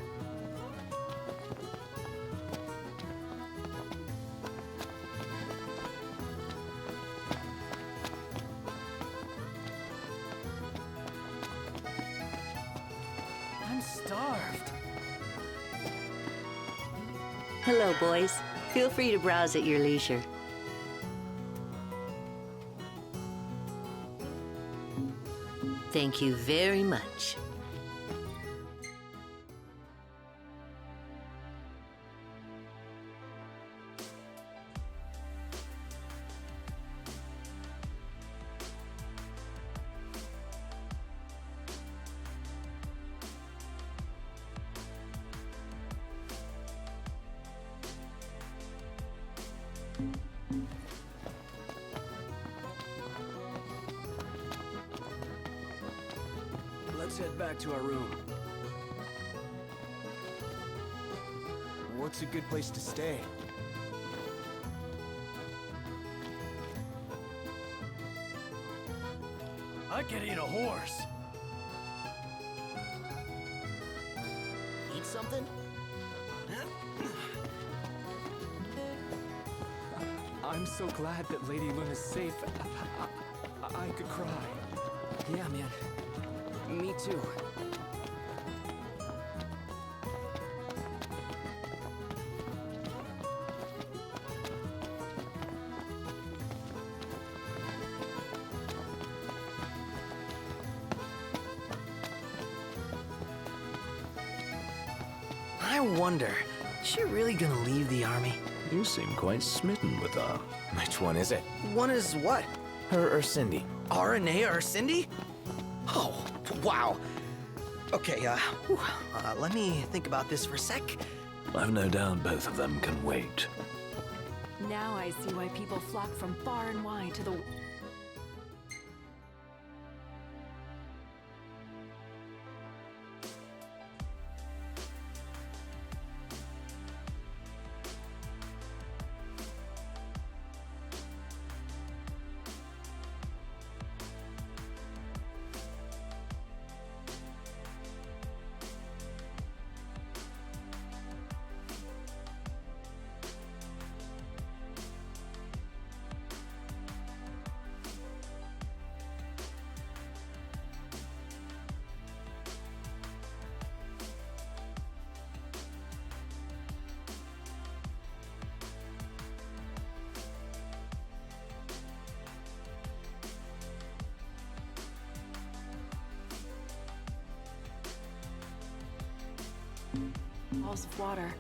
I'm starved. Hello, boys. Feel free to browse at your leisure. Thank you very much. Let's head back to our room. What's a good place to stay? I could eat a horse. Eat something? I'm so glad that Lady Luna's safe. I could cry. Yeah, man. Me too. I wonder, is she really gonna leave the army? You seem quite smitten with her. Which one is it? One is what? Her or Cindy? RNA or Cindy? Oh, wow. Okay, let me think about this for a sec. I've no doubt both of them can wait. Now I see why people flock from far and wide to the... Walls of water.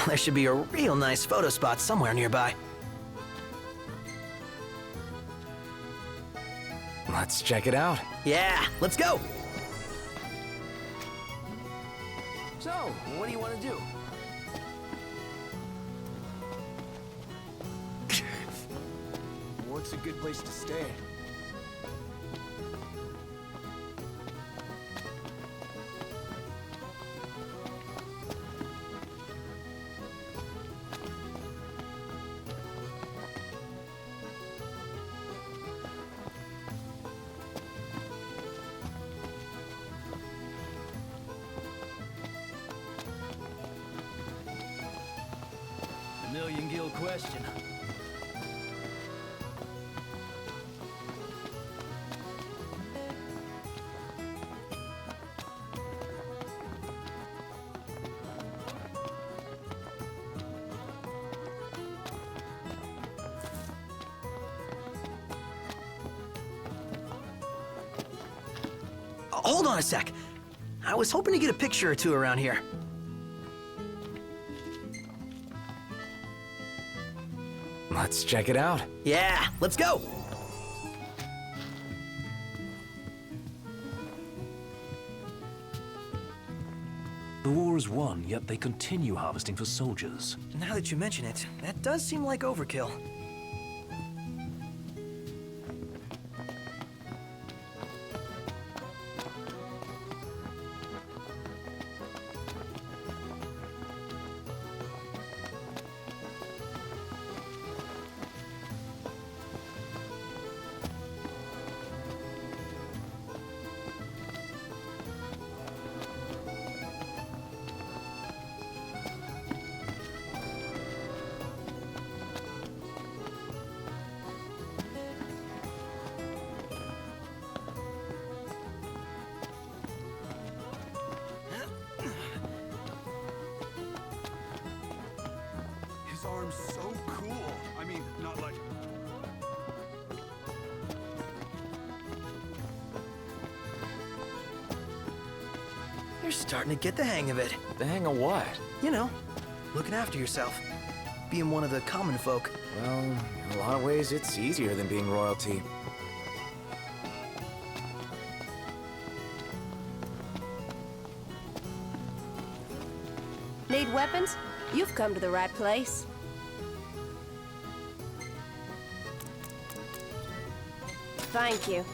There should be a real nice photo spot somewhere nearby. Let's check it out. Yeah, let's go! So, what do you want to do? What's a good place to stay? Million gill question. Hold on a sec. I was hoping to get a picture or two around here. Let's check it out. Yeah, let's go! The war is won, yet they continue harvesting for soldiers. Now that you mention it, that does seem like overkill. arm's so cool. I mean, not like... You're starting to get the hang of it. The hang of what? You know, looking after yourself. Being one of the common folk. Well, in a lot of ways, it's easier than being royalty. Need weapons? You've come to the right place. Thank you.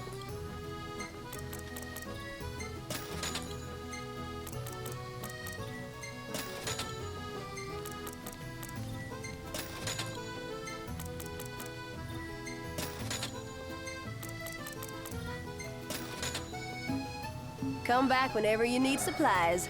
Come back whenever you need supplies.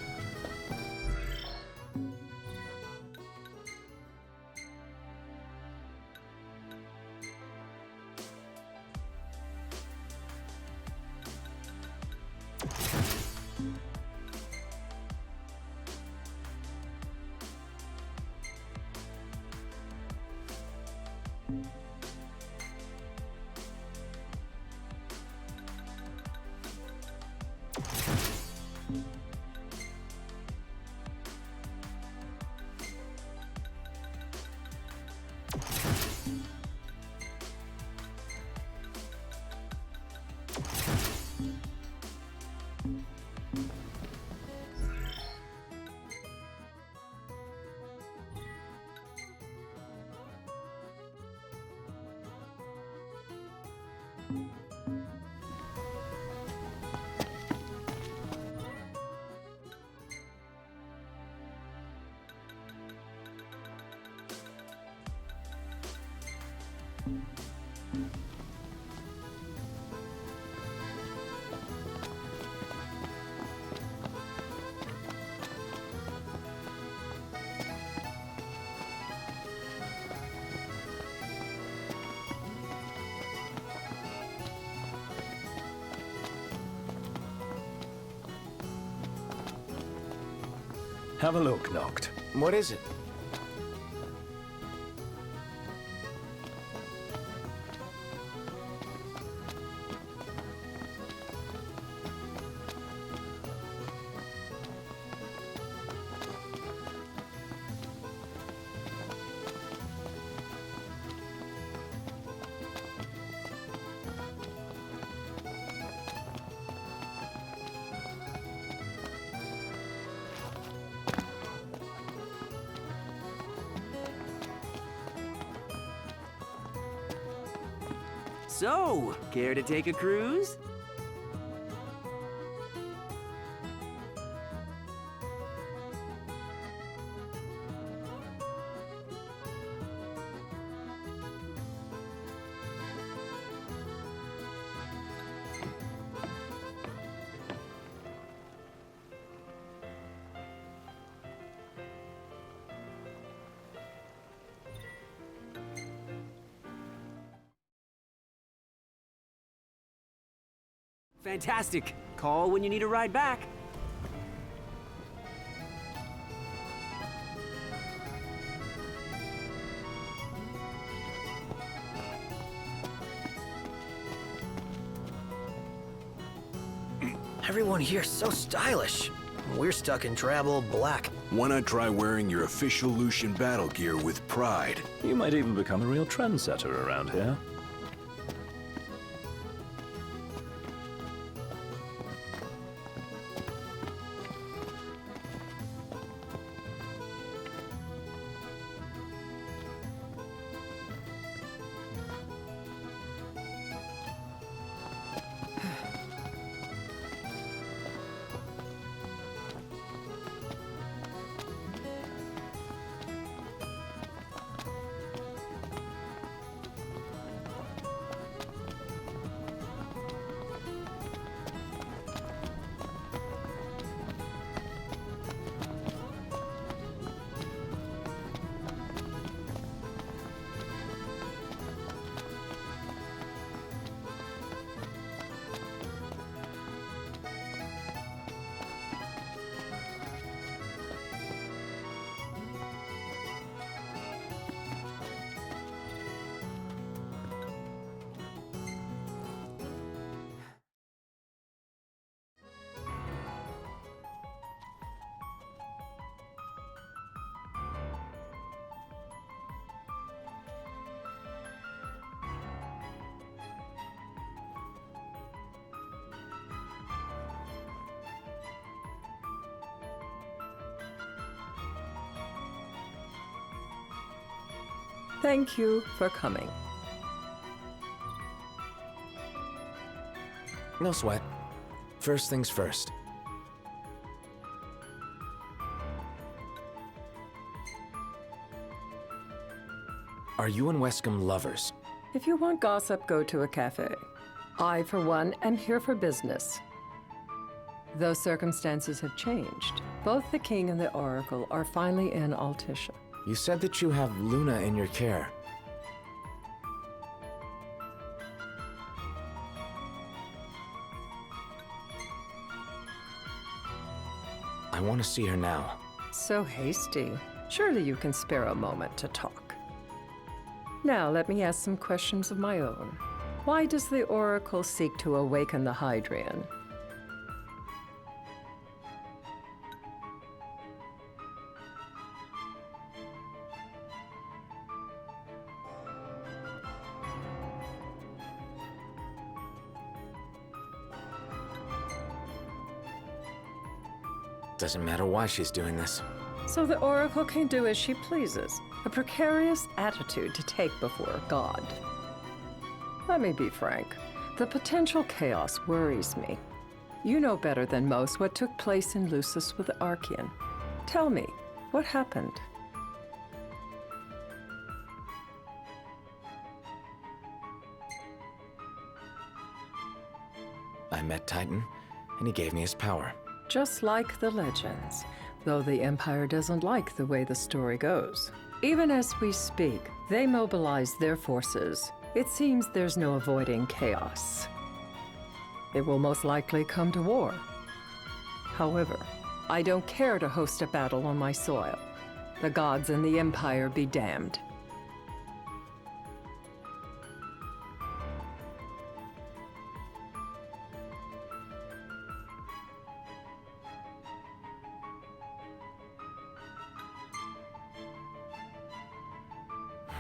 Have a look, Noct. What is it? So, care to take a cruise? Fantastic. Call when you need a ride back. Everyone here's so stylish. We're stuck in drab old black. Why not try wearing your official Lucian battle gear with pride? You might even become a real trendsetter around here. Thank you for coming. No sweat. First things first. Are you and Wescombe lovers? If you want gossip, go to a cafe. I, for one, am here for business. Though circumstances have changed, both the King and the Oracle are finally in Altisha. You said that you have Luna in your care. I want to see her now. So hasty. Surely you can spare a moment to talk. Now, let me ask some questions of my own. Why does the Oracle seek to awaken the Hydrian? Doesn't matter why she's doing this. So the Oracle can do as she pleases. A precarious attitude to take before God. Let me be frank. The potential chaos worries me. You know better than most what took place in Lucis with Archean. Tell me, what happened? I met Titan, and he gave me his power. Just like the legends, though the Empire doesn't like the way the story goes. Even as we speak, they mobilize their forces. It seems there's no avoiding chaos. It will most likely come to war. However, I don't care to host a battle on my soil. The gods and the Empire be damned.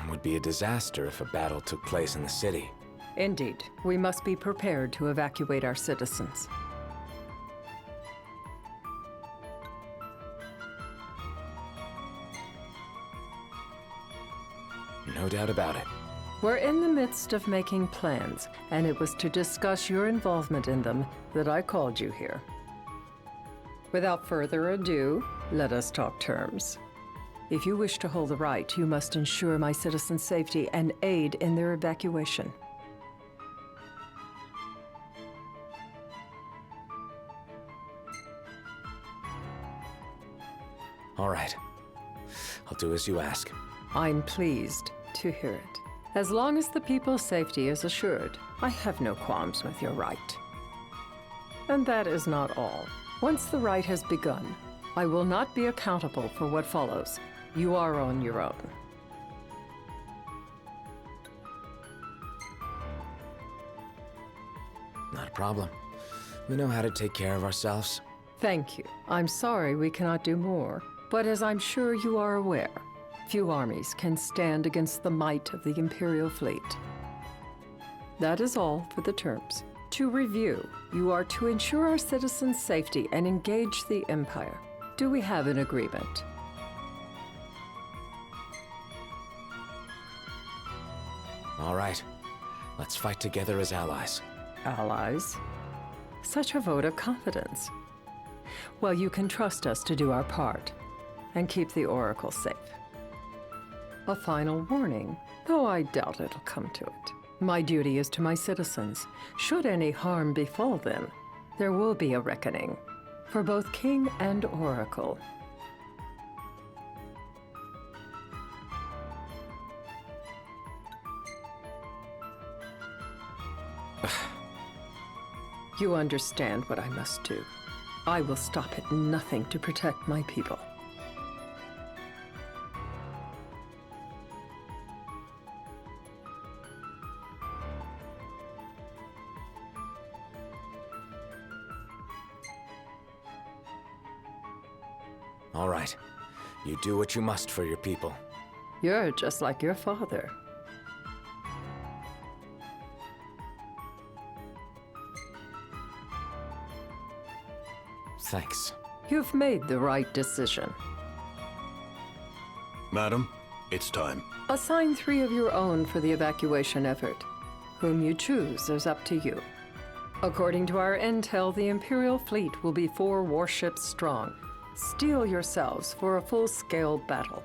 Would be a disaster if a battle took place in the city. Indeed, we must be prepared to evacuate our citizens. No doubt about it. We're in the midst of making plans, and it was to discuss your involvement in them that I called you here. Without further ado, let us talk terms. If you wish to hold the right, you must ensure my citizens' safety and aid in their evacuation. All right. I'll do as you ask. I'm pleased to hear it. As long as the people's safety is assured, I have no qualms with your right. And that is not all. Once the rite has begun, I will not be accountable for what follows. You are on your own. Not a problem. We know how to take care of ourselves. Thank you. I'm sorry we cannot do more, but as I'm sure you are aware, few armies can stand against the might of the Imperial fleet. That is all for the terms. To review, you are to ensure our citizens' safety and engage the Empire. Do we have an agreement? All right. Let's fight together as allies. Allies? Such a vote of confidence. Well, you can trust us to do our part and keep the Oracle safe. A final warning, though I doubt it'll come to it. My duty is to my citizens. Should any harm befall them, there will be a reckoning for both King and Oracle. You understand what I must do. I will stop at nothing to protect my people. All right. You do what you must for your people. You're just like your father. Thanks. You've made the right decision. Madam, It's time. Assign 3 of your own for the evacuation effort. Whom you choose is up to you. According to our intel, the Imperial fleet will be 4 warships strong. Steel yourselves for a full-scale battle.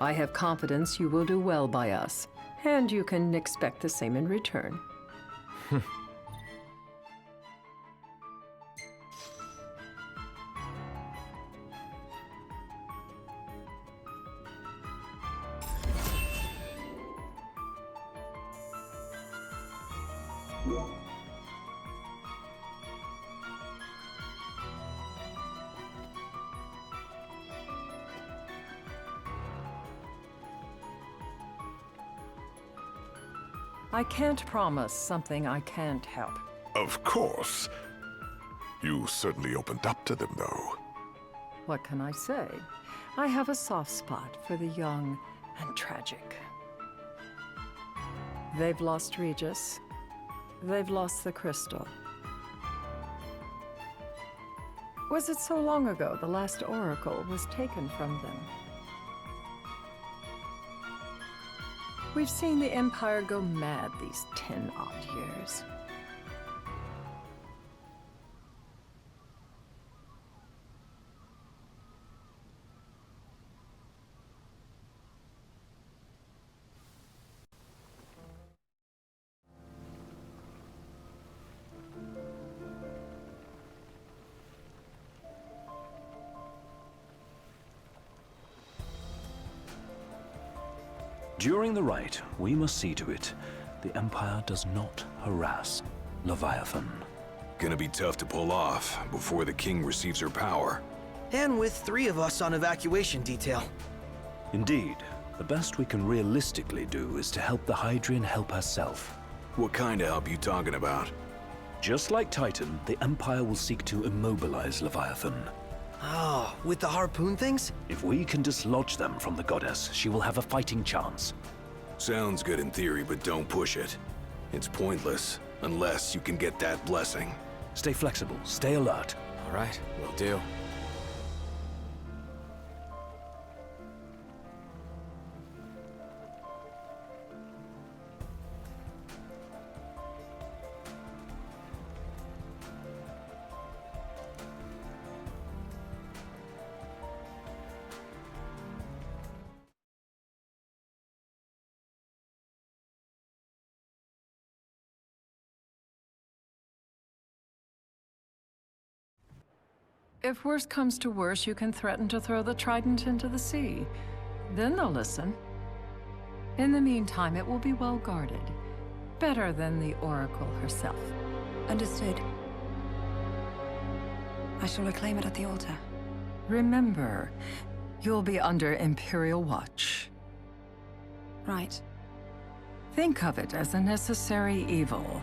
I have confidence you will do well by us, and you can expect the same in return. I can't promise something I can't help. Of course. You certainly opened up to them, though. What can I say? I have a soft spot for the young and tragic. They've lost Regis. They've lost the crystal. Was it so long ago the last oracle was taken from them? We've seen the Empire go mad these 10-odd years. During the rite, we must see to it the Empire does not harass Leviathan. Gonna be tough to pull off before the king receives her power. And with 3 of us on evacuation detail. Indeed, the best we can realistically do is to help the Hydrian help herself. What kind of help you talking about? Just like Titan, the Empire will seek to immobilize Leviathan. Oh, with the harpoon things? If we can dislodge them from the goddess, she will have a fighting chance. Sounds good in theory, but don't push it. It's pointless, unless you can get that blessing. Stay flexible, stay alert. All right, will do. If worse comes to worse, you can threaten to throw the trident into the sea. Then they'll listen. In the meantime, it will be well guarded. Better than the Oracle herself. Understood. I shall reclaim it at the altar. Remember, you'll be under Imperial watch. Right. Think of it as a necessary evil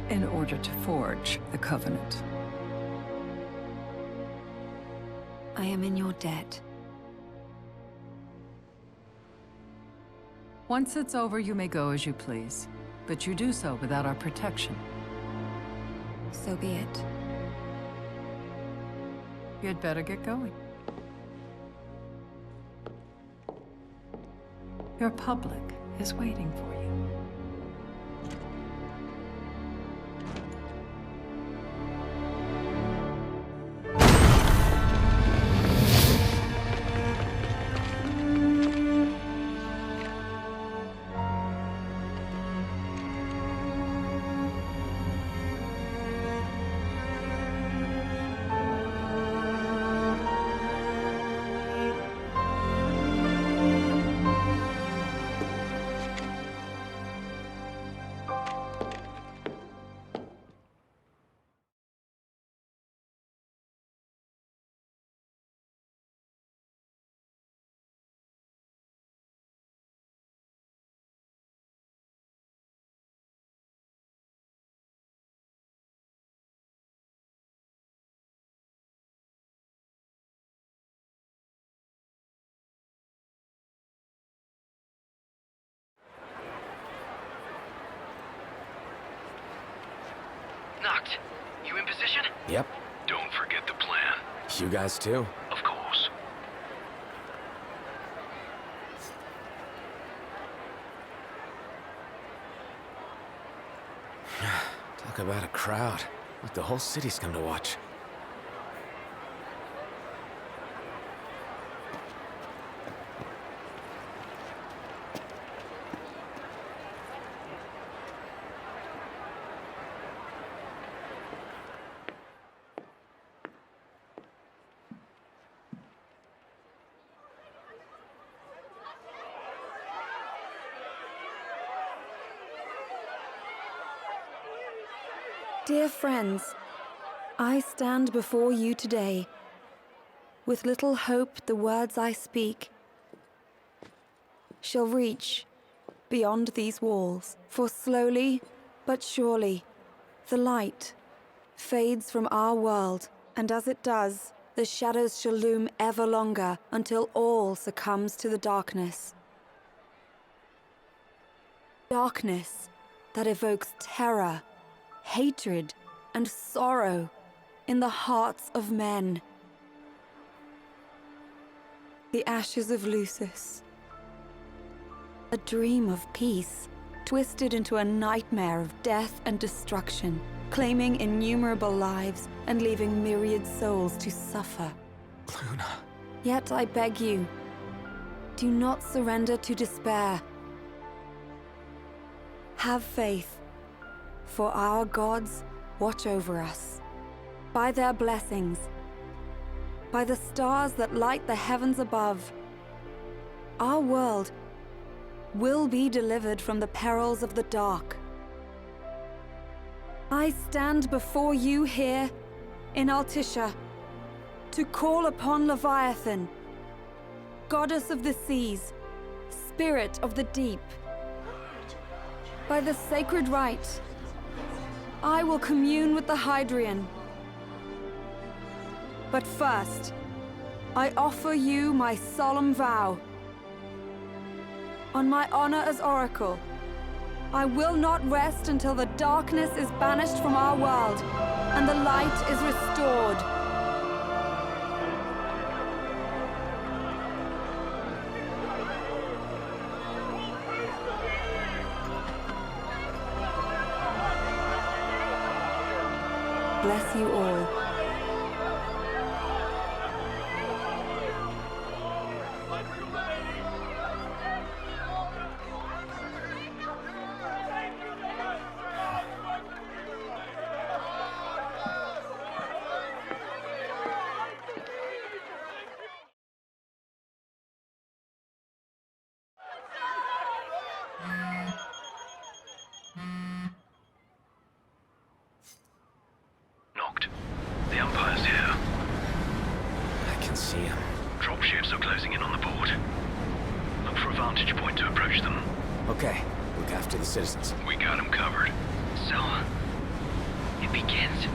in order to forge the Covenant. I am in your debt. Once it's over, you may go as you please, but you do so without our protection. So be it. You'd better get going. Your public is waiting for you. Noct, you in position? Yep. Don't forget the plan. You guys too? Of course. Talk about a crowd. Like the whole city's come to watch. Dear friends, I stand before you today. With little hope the words I speak shall reach beyond these walls. For slowly but surely the light fades from our world, and as it does, the shadows shall loom ever longer until all succumbs to the darkness. Darkness that evokes terror, hatred, and sorrow in the hearts of men. The ashes of Lucis. A dream of peace, twisted into a nightmare of death and destruction, claiming innumerable lives and leaving myriad souls to suffer. Luna. Yet I beg you, do not surrender to despair. Have faith. For our gods watch over us. By their blessings, by the stars that light the heavens above, our world will be delivered from the perils of the dark. I stand before you here in Altissia to call upon Leviathan, goddess of the seas, spirit of the deep. By the sacred rite, I will commune with the Hydrian. But first, I offer you my solemn vow. On my honor as Oracle, I will not rest until the darkness is banished from our world and the light is restored. Bless you all. The Empire's here. I can see him. Dropships are closing in on the port. Look for a vantage point to approach them. Okay, look after the citizens. We got them covered. So, it begins.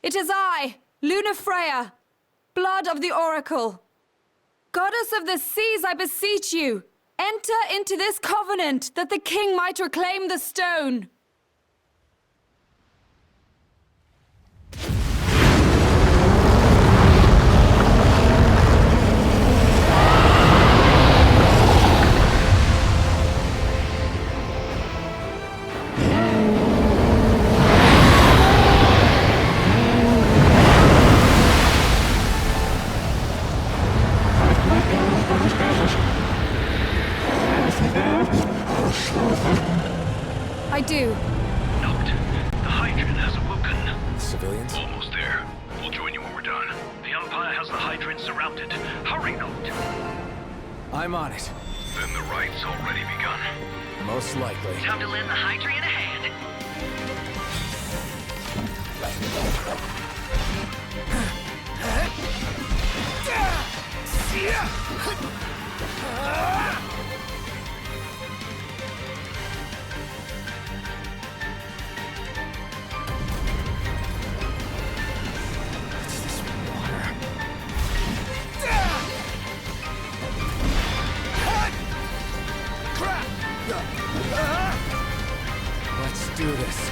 It is I, Luna Freya, blood of the Oracle. Goddess of the seas, I beseech you, enter into this covenant that the king might reclaim the stone. I do. Noct. The Hydrian has awoken. Civilians? Almost there. We'll join you when we're done. The Empire has the Hydrian surrounded. Hurry, Noct. I'm on it. Then the right's already begun. Most likely. Time to lend the Hydrant a hand. Let's do this.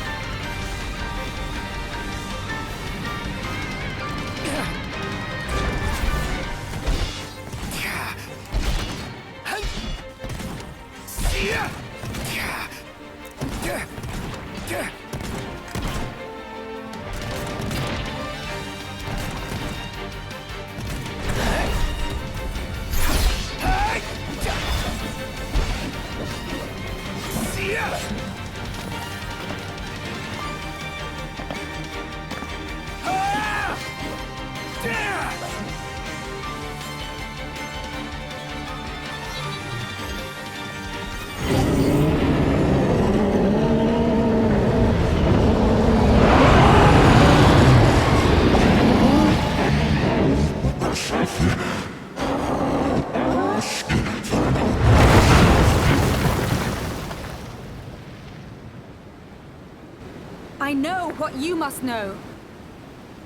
I know what you must know.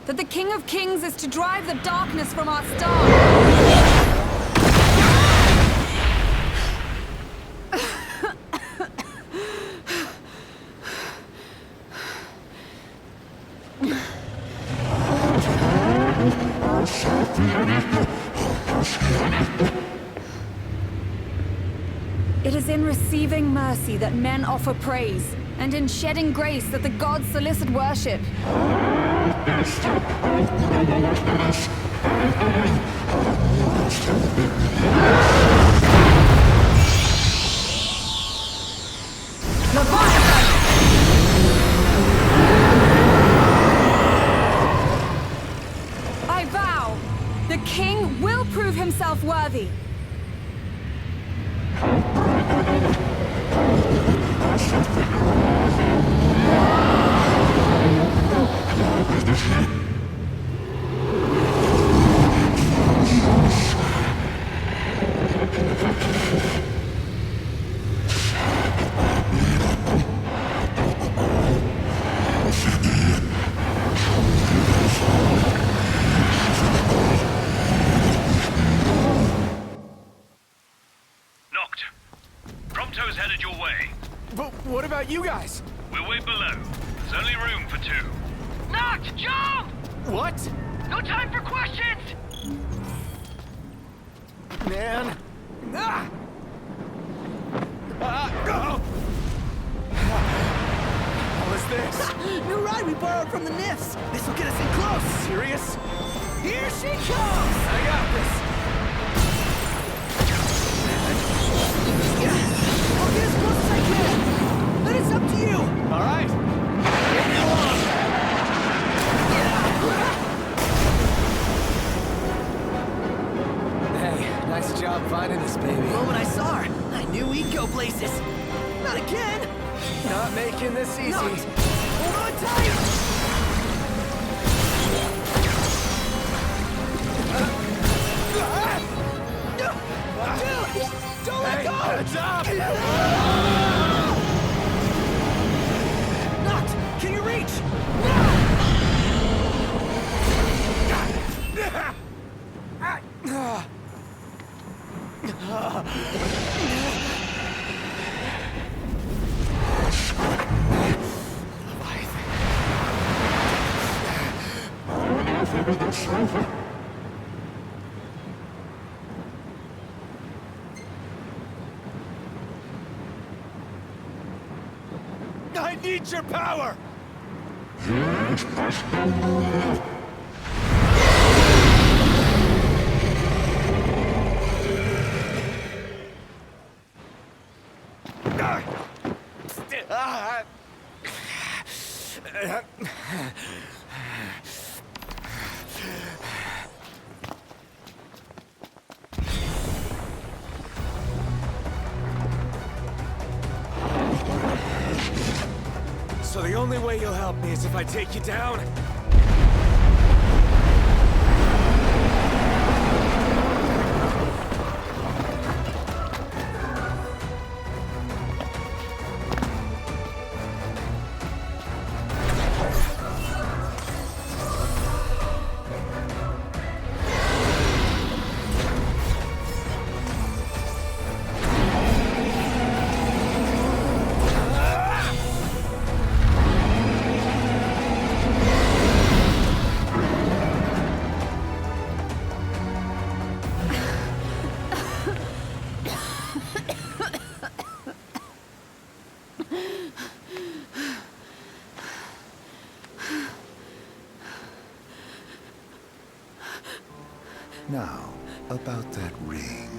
That the King of Kings is to drive the darkness from our star. It is in receiving mercy that men offer praise, and in shedding grace that the gods solicit worship. I vow, the king will prove himself worthy. Knocked. Prompto's headed your way. But what about you guys? We'll wait below. There's only room for two. Knocked! Jump! What? No time for questions! Man. Ah! What was this? New ride we borrowed from the Nifs. This will get us in close. Serious? Here she comes! I got this. I'll get as close as I can. Then it's up to you. All right. Bring me along. Hey, nice job finding this baby. The moment I saw her, I knew we'd go places. Not again. Not making this easy. Not. Hold on tight. Dude, don't let go. Heads up. Knocked. Can you reach? I need your power! only way you'll help me is if I take you down. Now, about that ring.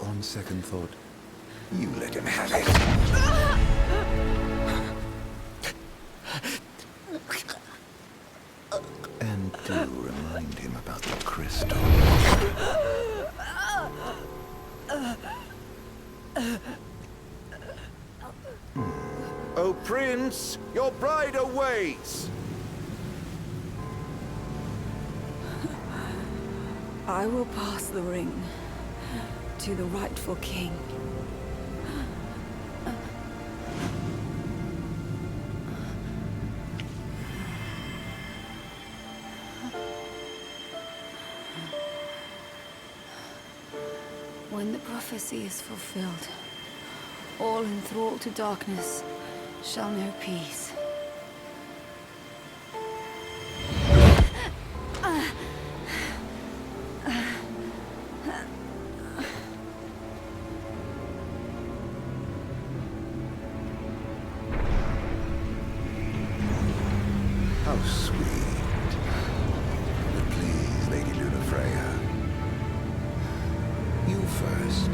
On second thought, you let him have it. And do remind him about the crystal. Oh, Prince, your bride awaits! I will pass the ring to the rightful king. When the prophecy is fulfilled, all enthralled to darkness shall know peace. How sweet. But please, Lady Lunafreya, you first.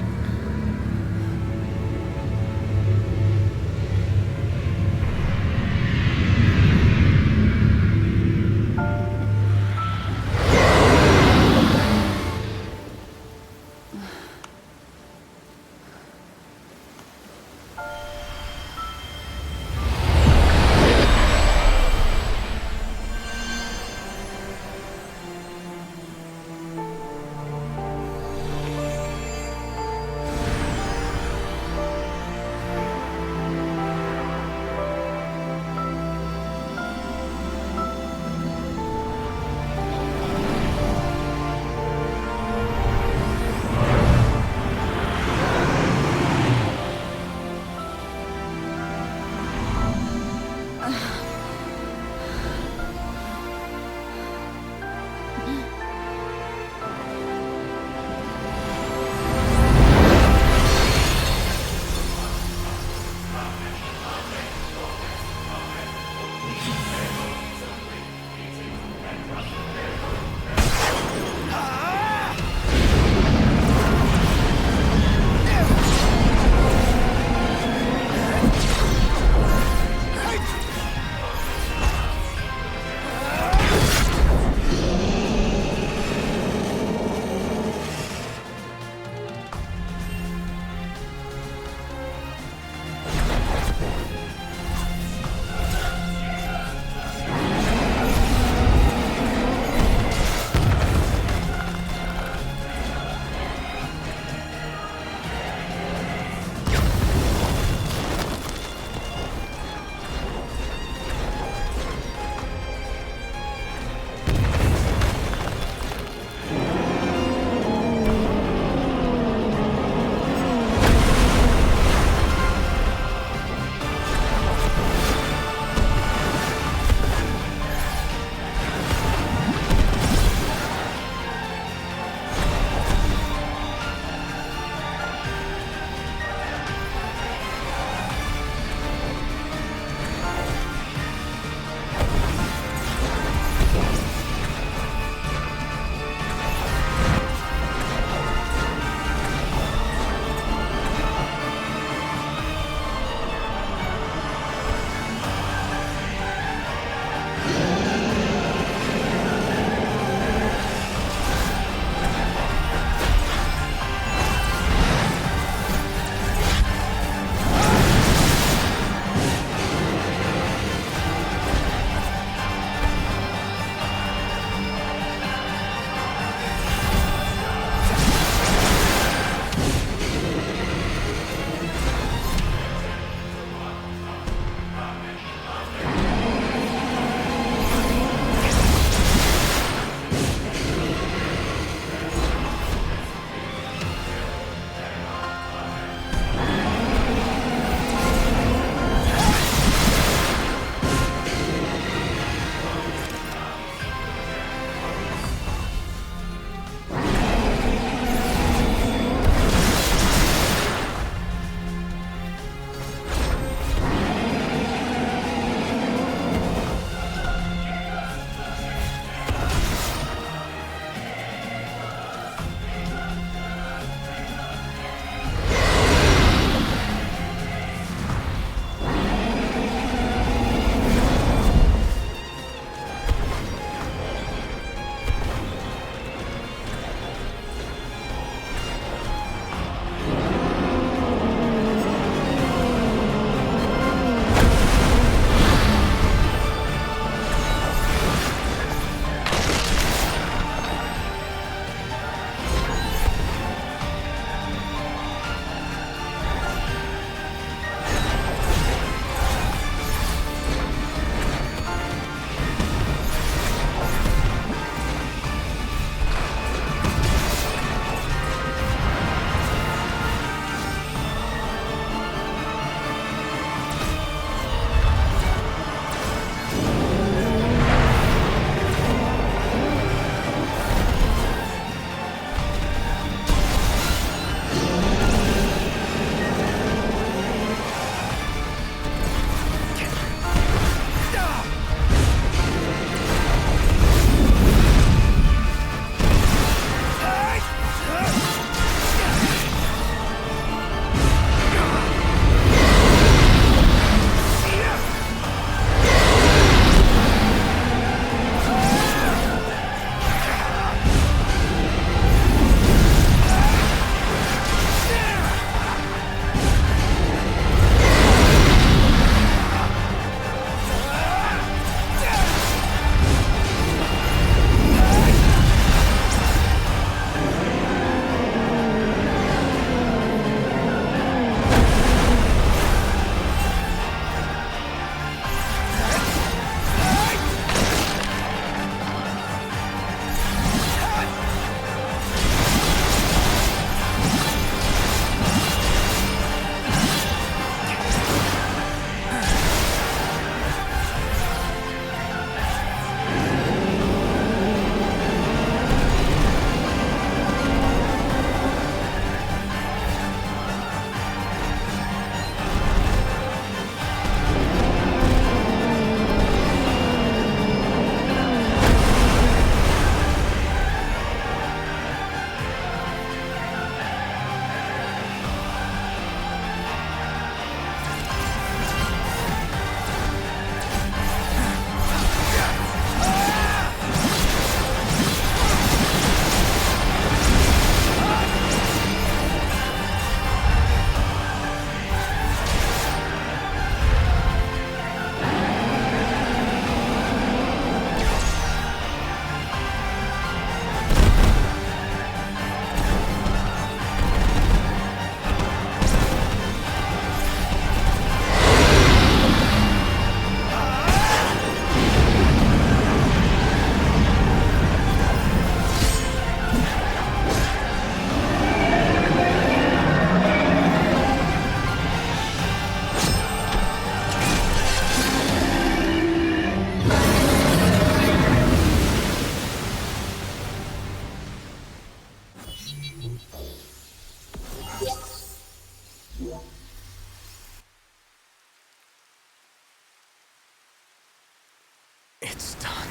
It's done.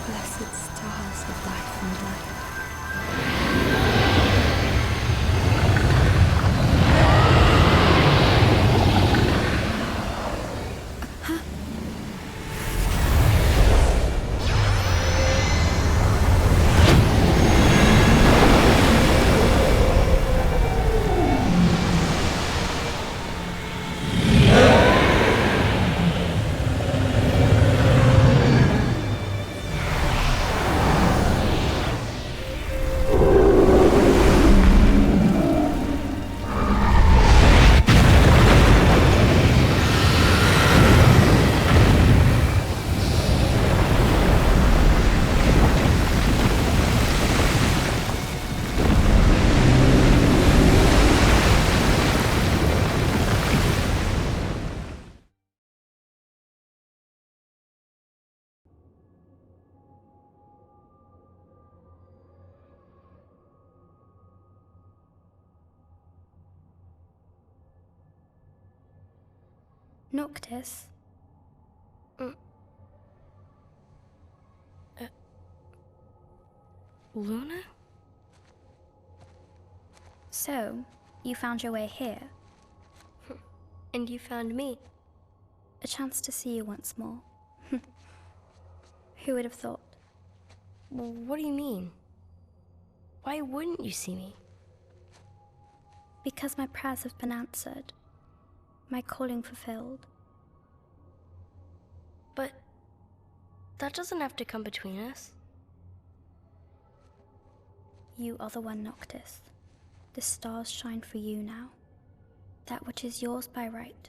Blessed stars of life and light. Noctis? Luna? So, you found your way here. And you found me. A chance to see you once more. Who would have thought? Well, what do you mean? Why wouldn't you see me? Because my prayers have been answered. My calling fulfilled. But that doesn't have to come between us. You are the one, Noctis. The stars shine for you now. That which is yours by right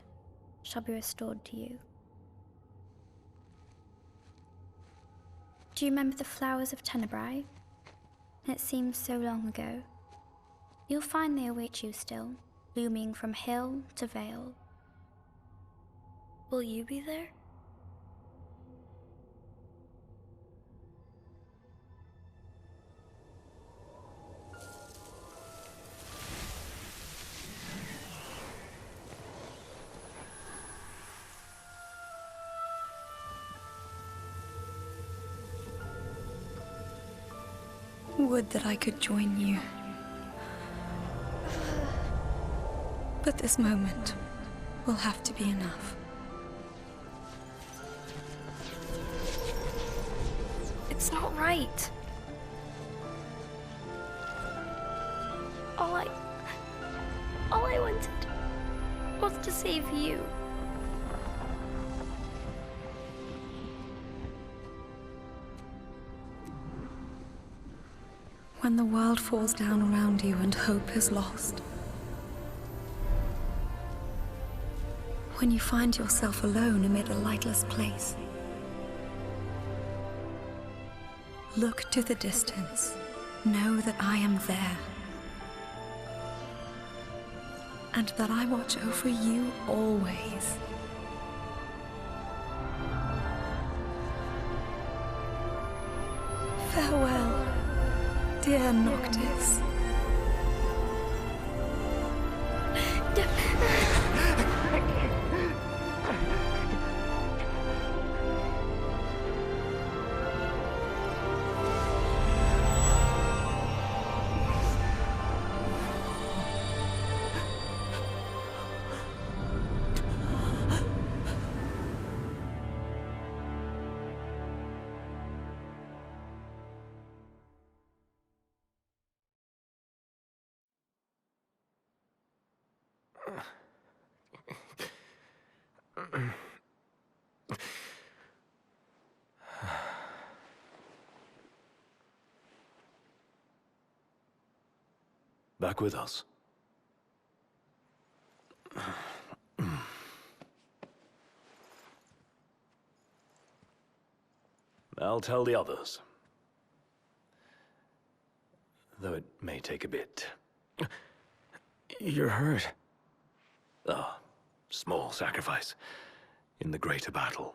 shall be restored to you. Do you remember the flowers of Tenebrae? It seems so long ago. You'll find they await you still, blooming from hill to vale. Will you be there? Would that I could join you. But this moment will have to be enough. It's not right. All I wanted was to save you. When the world falls down around you and hope is lost. When you find yourself alone amid a lightless place. Look to the distance. Know that I am there. And that I watch over you always. Farewell, dear Noctis. Back with us. I'll tell the others. Though it may take a bit. You're hurt. Ah, small sacrifice in the greater battle.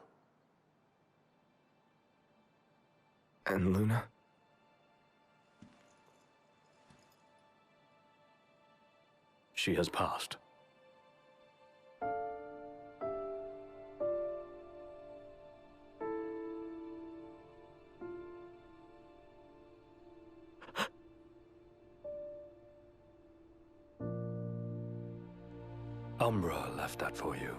And Luna? She has passed. Umbra left that for you.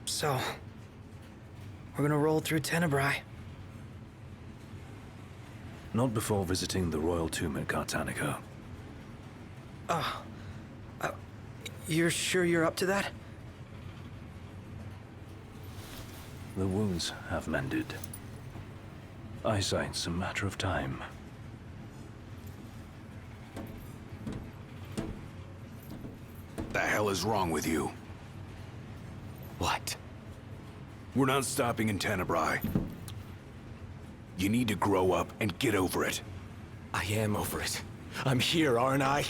So, we're gonna roll through Tenebrae. Not before visiting the royal tomb at Cartanica. You're sure you're up to that? The wounds have mended. Eyesight's a matter of time. the hell is wrong with you? What? We're not stopping in Tenebrae. You need to grow up and get over it. I am over it. I'm here, aren't I?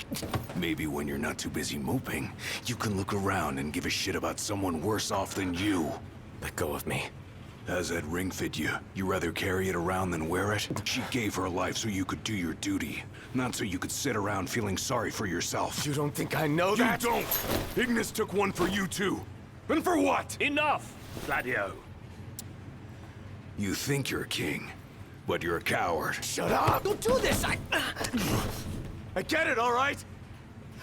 Maybe when you're not too busy moping, you can look around and give a shit about someone worse off than you. Let go of me. How's that ring fit you? You rather carry it around than wear it? She gave her life so you could do your duty, not so you could sit around feeling sorry for yourself. You don't think I know that? You don't! Ignis took one for you too. And for what? Enough, Gladio. You think you're a king, but you're a coward. Shut up! Don't do this! I get it, all right?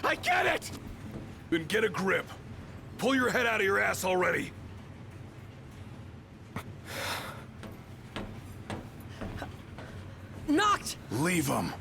I get it! Then get a grip. Pull your head out of your ass already. Knocked! Leave him.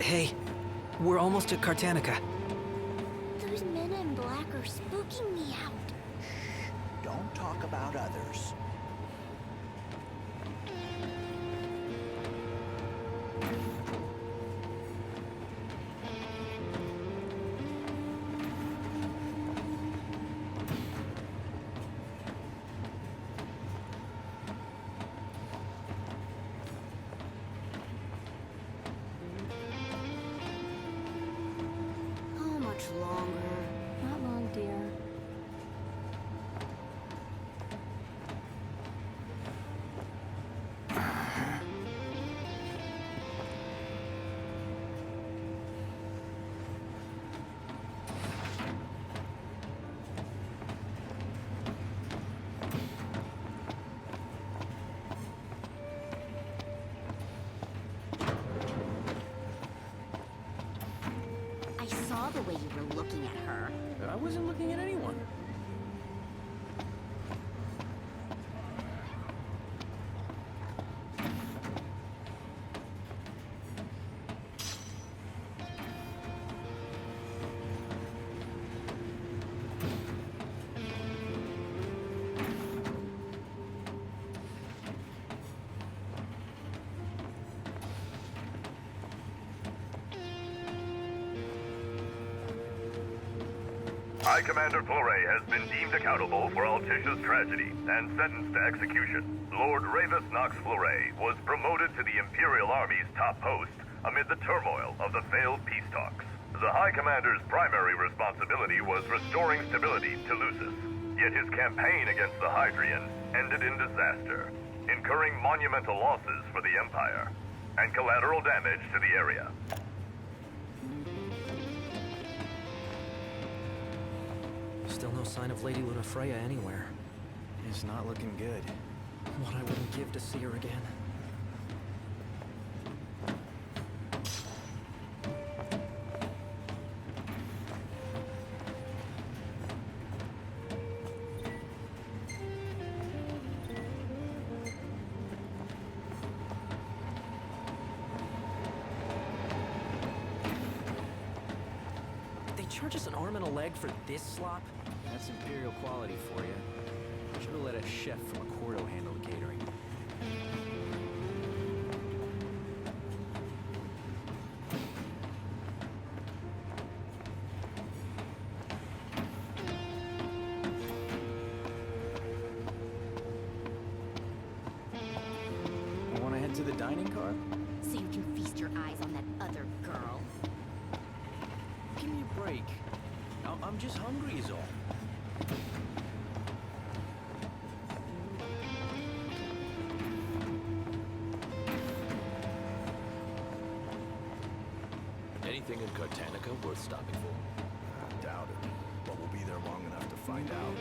Hey, we're almost at Cartanica. Those men in black are spooking me out. Don't talk about others. The way you were looking at her. I wasn't looking at anyone. High Commander Fleury has been deemed accountable for Altisha's tragedy and sentenced to execution. Lord Ravis Knox Fleury was promoted to the Imperial Army's top post amid the turmoil of the failed peace talks. The High Commander's primary responsibility was restoring stability to Lucis, yet his campaign against the Hydrian ended in disaster, incurring monumental losses for the Empire and collateral damage to the area. Still no sign of Lady Lunafreya anywhere. It's not looking good. What I wouldn't give to see her again. They charge us an arm and a leg for this slop? That's Imperial quality for you. Should have let a chef from a Cordo handle the catering. Want to head to the dining car? So you can feast your eyes on that other girl. break. I'm just hungry is all. Anything in Cartanica worth stopping for? I doubt it, but we'll be there long enough to find out.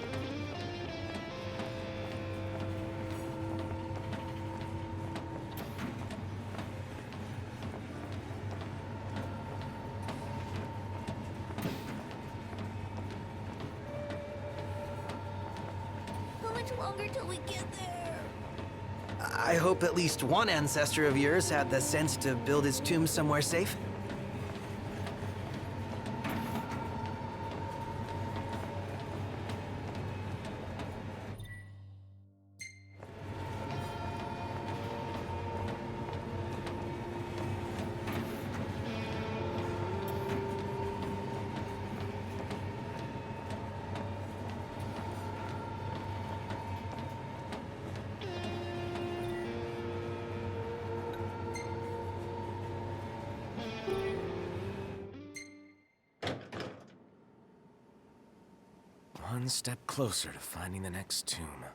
How much longer till we get there? I hope at least one ancestor of yours had the sense to build his tomb somewhere safe. One step closer to finding the next tomb.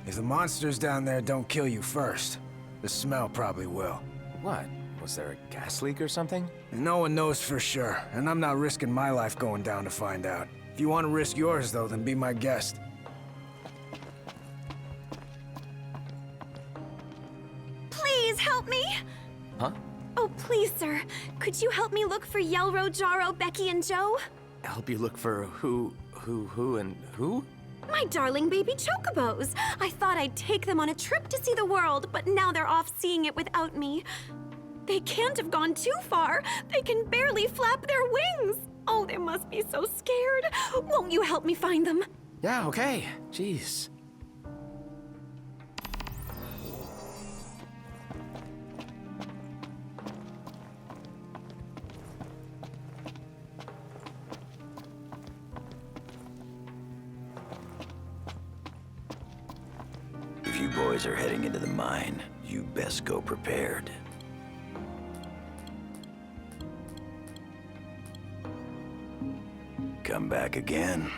If the monsters down there don't kill you first, the smell probably will. What? Was there a gas leak or something? No one knows for sure, and I'm not risking my life going down to find out. If you want to risk yours, though, then be my guest. Please help me! Huh? Oh, please, sir. Could you help me look for Yelro, Jaro, Becky, and Joe? Help you look for who, and who? My darling baby chocobos! I thought I'd take them on a trip to see the world, but now they're off seeing it without me. They can't have gone too far. They can barely flap their wings. Oh, they must be so scared. Won't you help me find them? Yeah, okay. Jeez. If you boys are heading into the mine, you best go prepared. Come back again.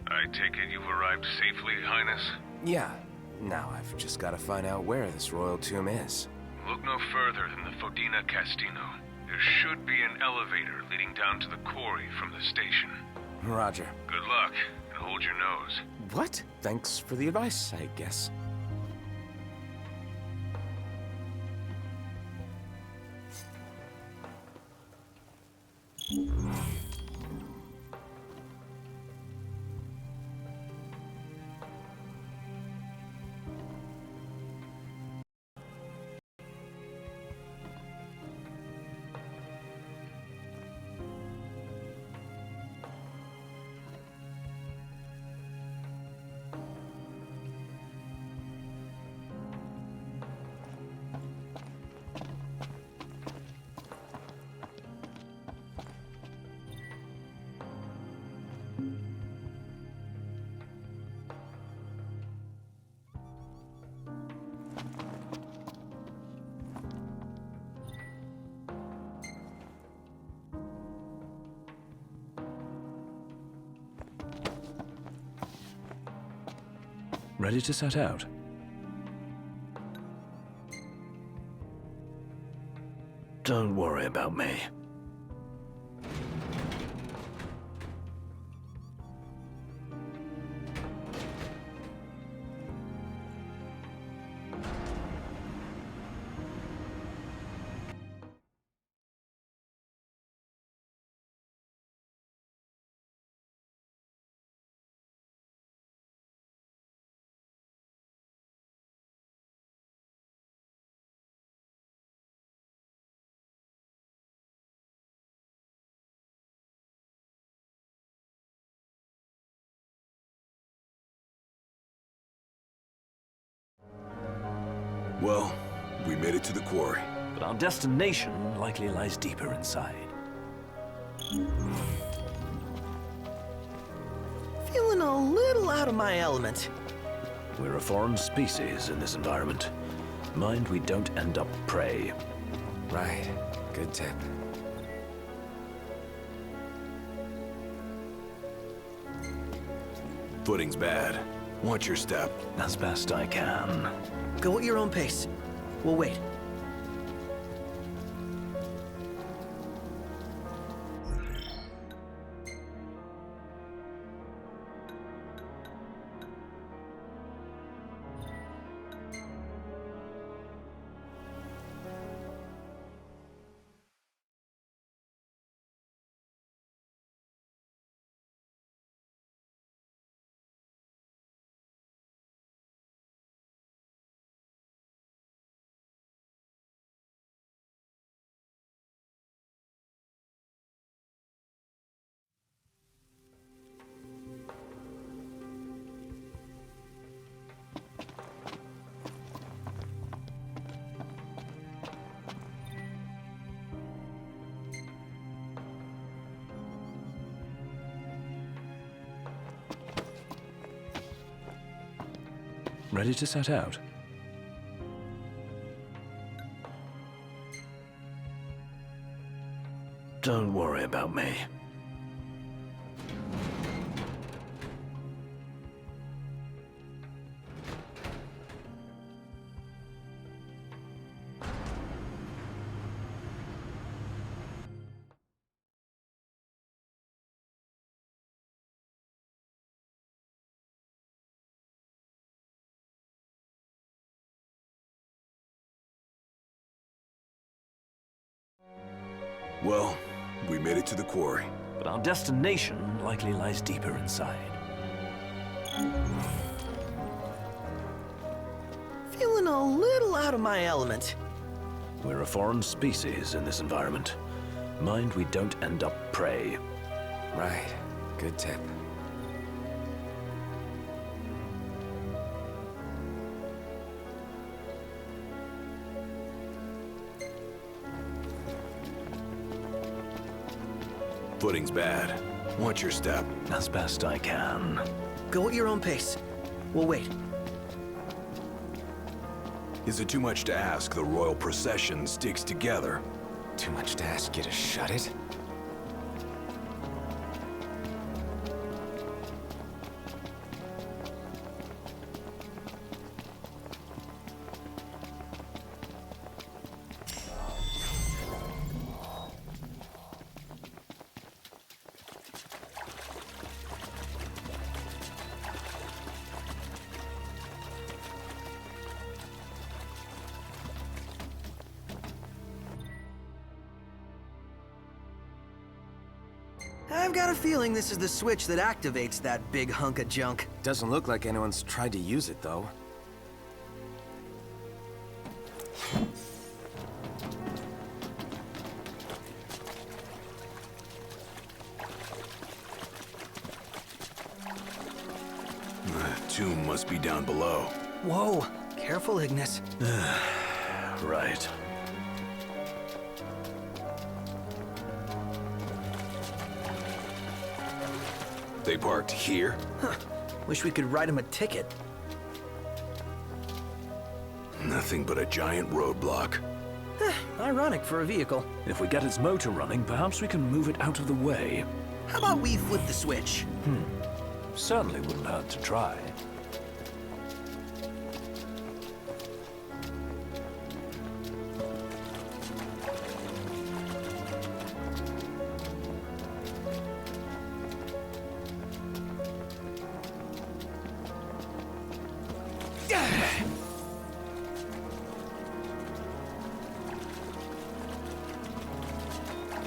I take it you've arrived safely, Highness? Yeah. Now I've just got to find out where this royal tomb is. Look no further than the Fodina Castino. There should be an elevator leading down to the quarry from the station. Roger. Good luck, and hold your nose. What? Thanks for the advice, I guess. Ready to set out? Don't worry about me. Well, we made it to the quarry. But our destination likely lies deeper inside. Feeling a little out of my element. We're a foreign species in this environment. Mind we don't end up prey. Right. Good tip. Footing's bad. Watch your step. As best I can. Go at your own pace. We'll wait. Ready to set out? Don't worry about me. Well, we made it to the quarry. But our destination likely lies deeper inside. Feeling a little out of my element. We're a foreign species in this environment. Mind we don't end up prey. Right. Good tip. Footing's bad. Watch your step. As best I can. Go at your own pace. We'll wait. Is it too much to ask the royal procession sticks together? Too much to ask you to shut it? I've got a feeling this is the switch that activates that big hunk of junk. Doesn't look like anyone's tried to use it, though. The tomb must be down below. Whoa, careful, Ignis. Right. They parked here? Huh. Wish we could write him a ticket. Nothing but a giant roadblock. Ironic for a vehicle. If we get its motor running, perhaps we can move it out of the way. How about we flip the switch? Certainly wouldn't hurt to try.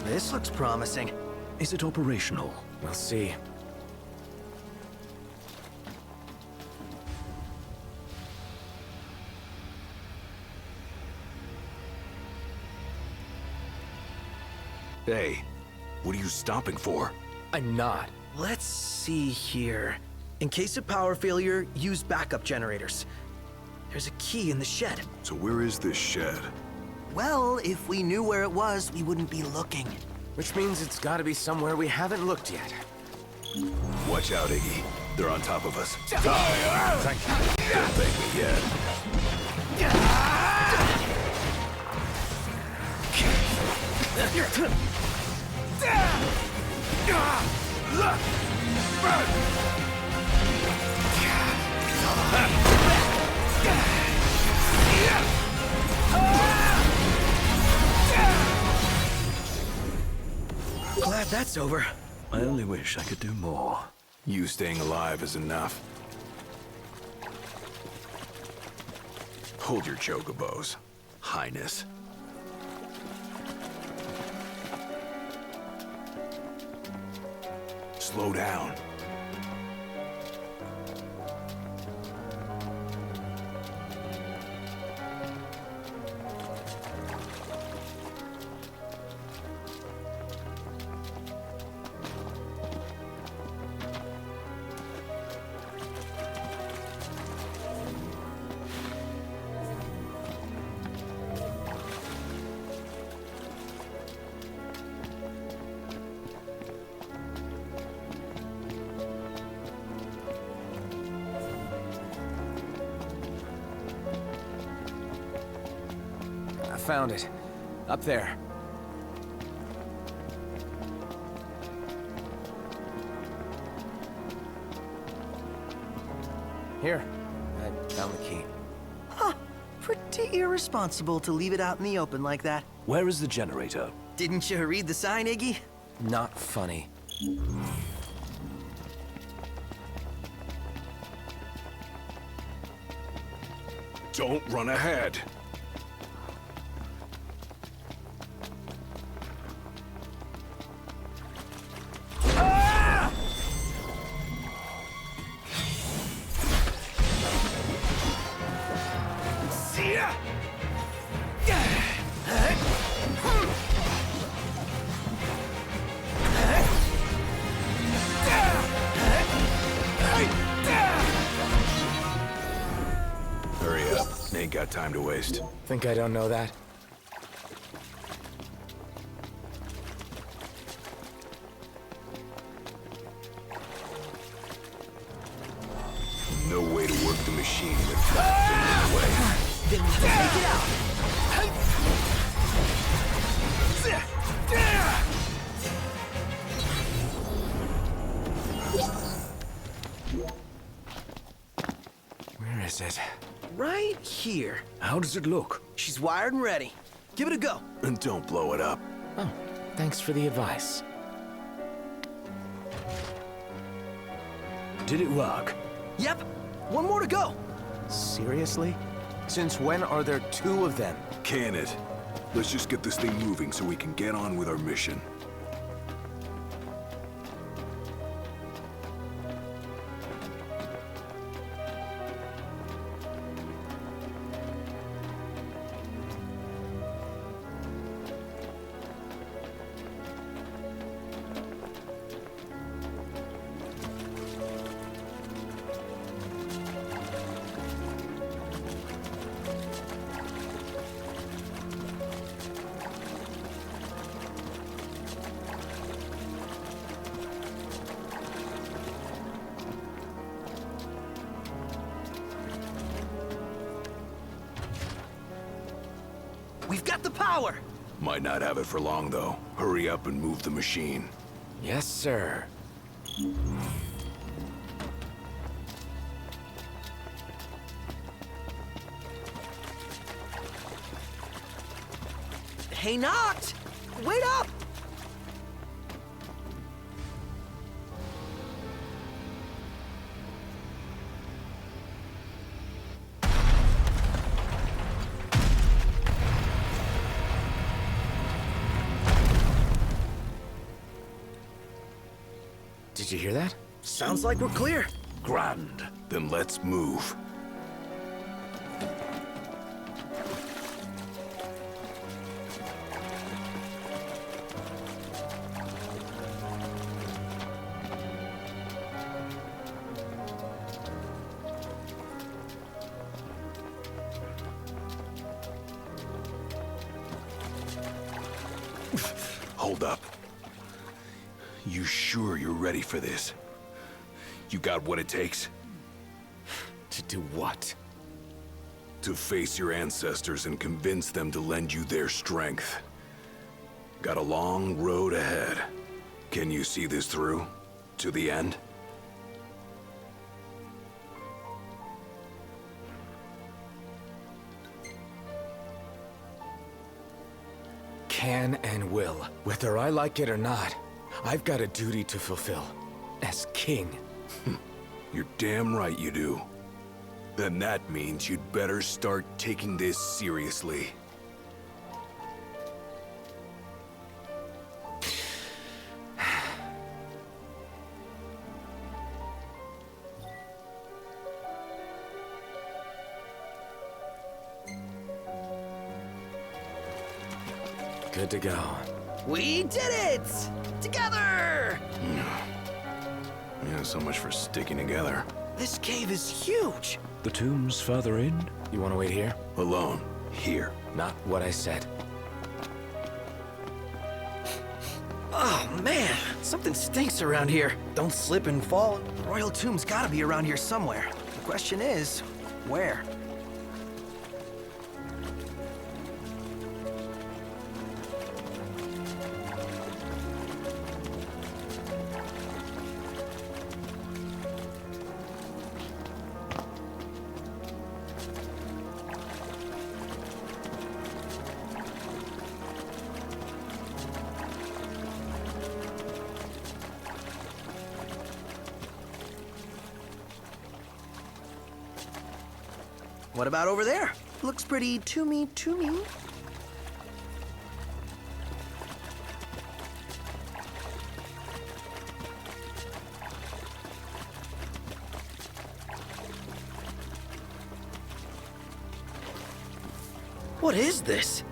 This looks promising. Is it operational? We'll see. Hey, what are you stopping for? I'm not. Let's see here. In case of power failure, use backup generators. There's a key in the shed. So where is this shed? Well, if we knew where it was, we wouldn't be looking. Which means it's gotta be somewhere we haven't looked yet. Watch out, Iggy. They're on top of us. Thank you. Don't thank me yet. Glad that's over. I only wish I could do more. You staying alive is enough. Hold your chocobos, Highness. Slow down. I found it. Up there. Here. I found the key. Huh. Pretty irresponsible to leave it out in the open like that. Where is the generator? Didn't you read the sign, Iggy? Not funny. Don't run ahead. Hurry up. Ain't got time to waste. Think I don't know that? No way to work the machine with that way. Then take it out. Where is it? Right here. How does it look? She's wired and ready. Give it a go. And don't blow it up. Oh, thanks for the advice. Did it work? Yep. One more to go. Seriously? Since when are there two of them? Can it? Let's just get this thing moving so we can get on with our mission. We've got the power! Might not have it for long, though. Hurry up and move the machine. Yes, sir. Hey, Noct! Wait up! Did you hear that? Sounds like we're clear. Grand. Then let's move. Hold up. You sure you're ready for this? You got what it takes? To do what? To face your ancestors and convince them to lend you their strength. Got a long road ahead. Can you see this through? To the end? Can and will. Whether I like it or not, I've got a duty to fulfill. As king. You're damn right you do. Then that means you'd better start taking this seriously. Good to go. We did it! Together! Yeah, so much for sticking together. This cave is huge! The tomb's further in. You want to wait here? Alone. Here. Not what I said. Oh, man! Something stinks around here. Don't slip and fall. Royal Tomb's gotta be around here somewhere. The question is, where? What about over there? Looks pretty tomby. What is this?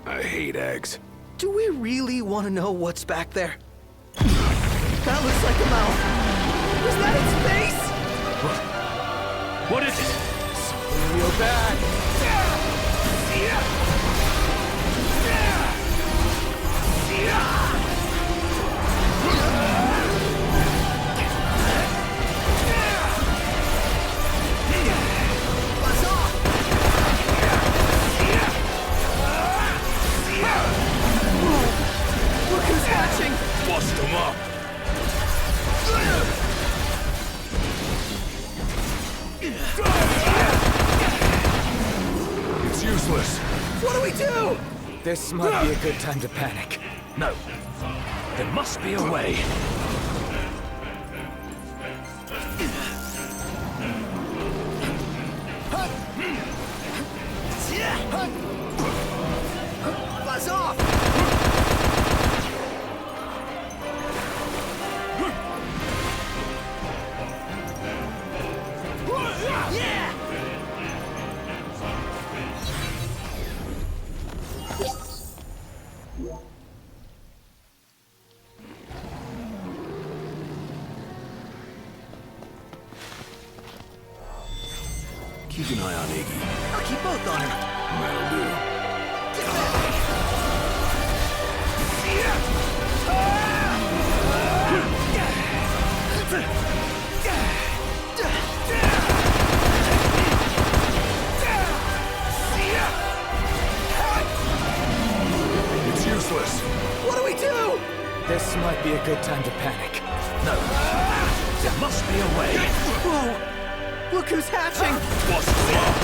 I hate eggs. Do we really want to know what's back there? That looks like a mouth. Was that its face? What is it? Real bad. Buzz off! Look who's hatching! Bust him up! It's useless. What do we do? This might be a good time to panic. No. There must be a way. Buzz off! Yeah! Keep an eye on Iggy. I'll keep both on him. That'll do. It's useless. What do we do? This might be a good time to panic. No. There must be a way. Whoa! Look who's hatching! Bust him up!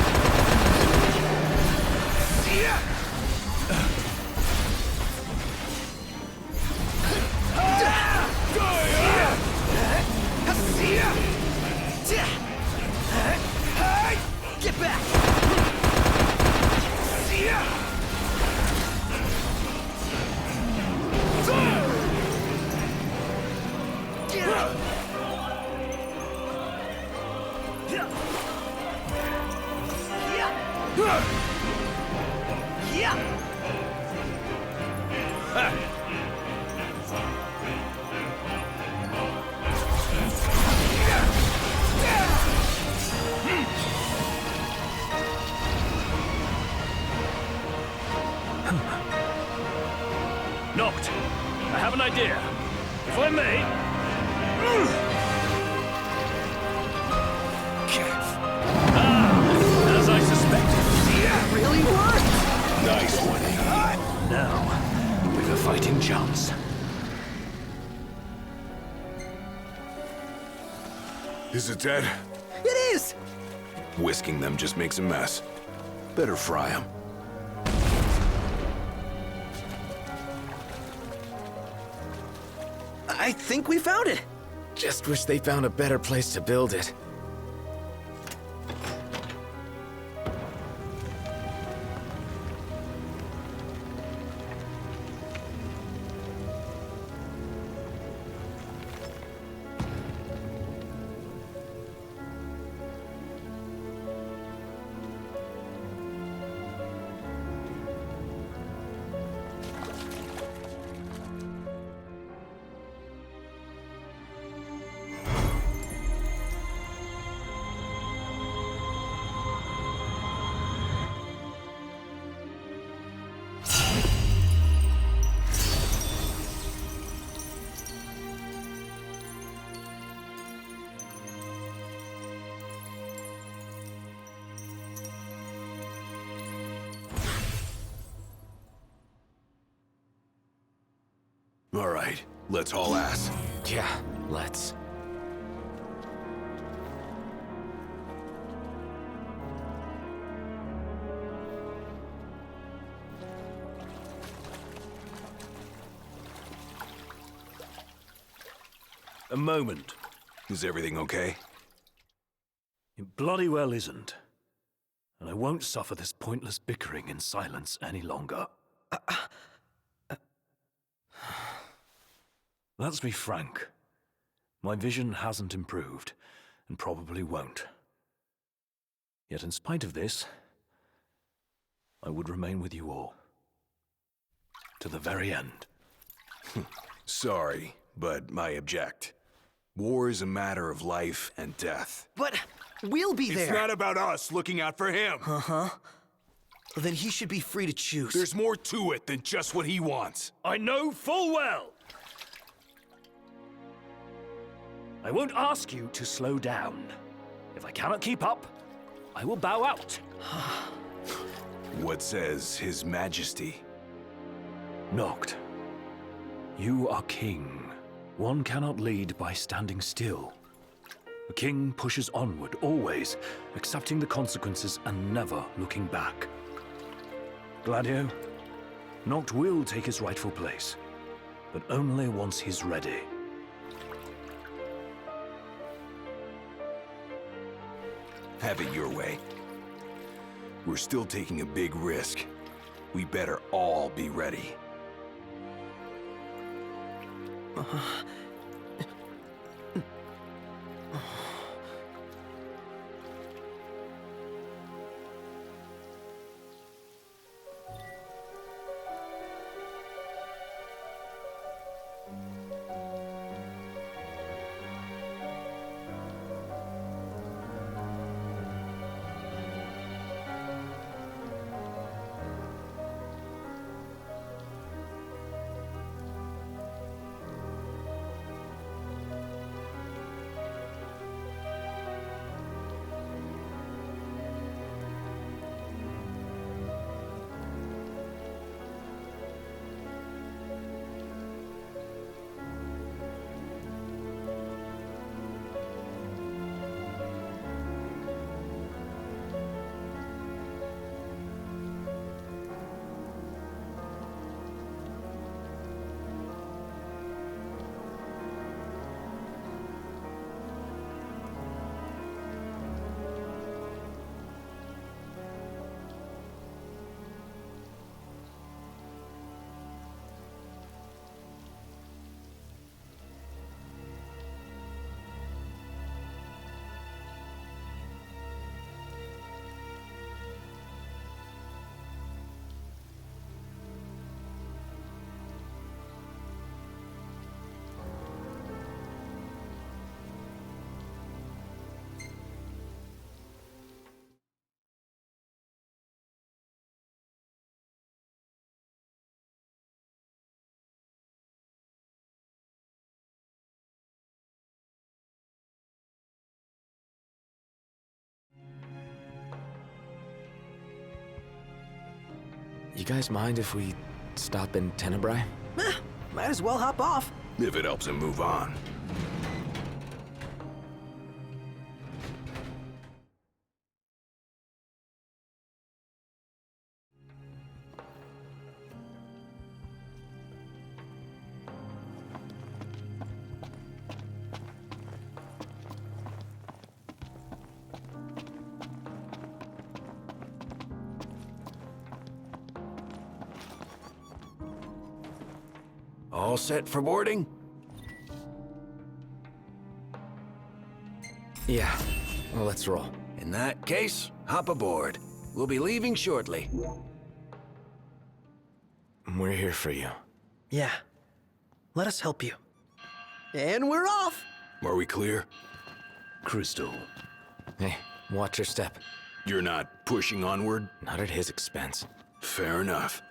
Get back! Knocked. an idea. If I may... As I suspected. That really worked! Nice one. Now, we've a fighting chance. Is it dead? It is! Whisking them just makes a mess. Better fry them. I think we found it. Just wish they found a better place to build it. All right, let's haul ass. Yeah, let's. A moment. Is everything okay? It bloody well isn't. And I won't suffer this pointless bickering in silence any longer. Let's be frank. My vision hasn't improved, and probably won't. Yet in spite of this, I would remain with you all. To the very end. Sorry, but I object. War is a matter of life and death. But we'll be there. It's not about us looking out for him. Uh-huh. Well, then he should be free to choose. There's more to it than just what he wants. I know full well. I won't ask you to slow down. If I cannot keep up, I will bow out. What says His Majesty? Noct, you are king. One cannot lead by standing still. A king pushes onward, always, accepting the consequences and never looking back. Gladio, Noct will take his rightful place, but only once he's ready. Have it your way. We're still taking a big risk. We better all be ready. You guys mind if we stop in Tenebrae? Might as well hop off. If it helps him move on. All set for boarding? Yeah, well, let's roll. In that case, hop aboard. We'll be leaving shortly. We're here for you. Yeah. Let us help you. And we're off! Are we clear? Crystal. Hey, watch your step. You're not pushing onward? Not at his expense. Fair enough.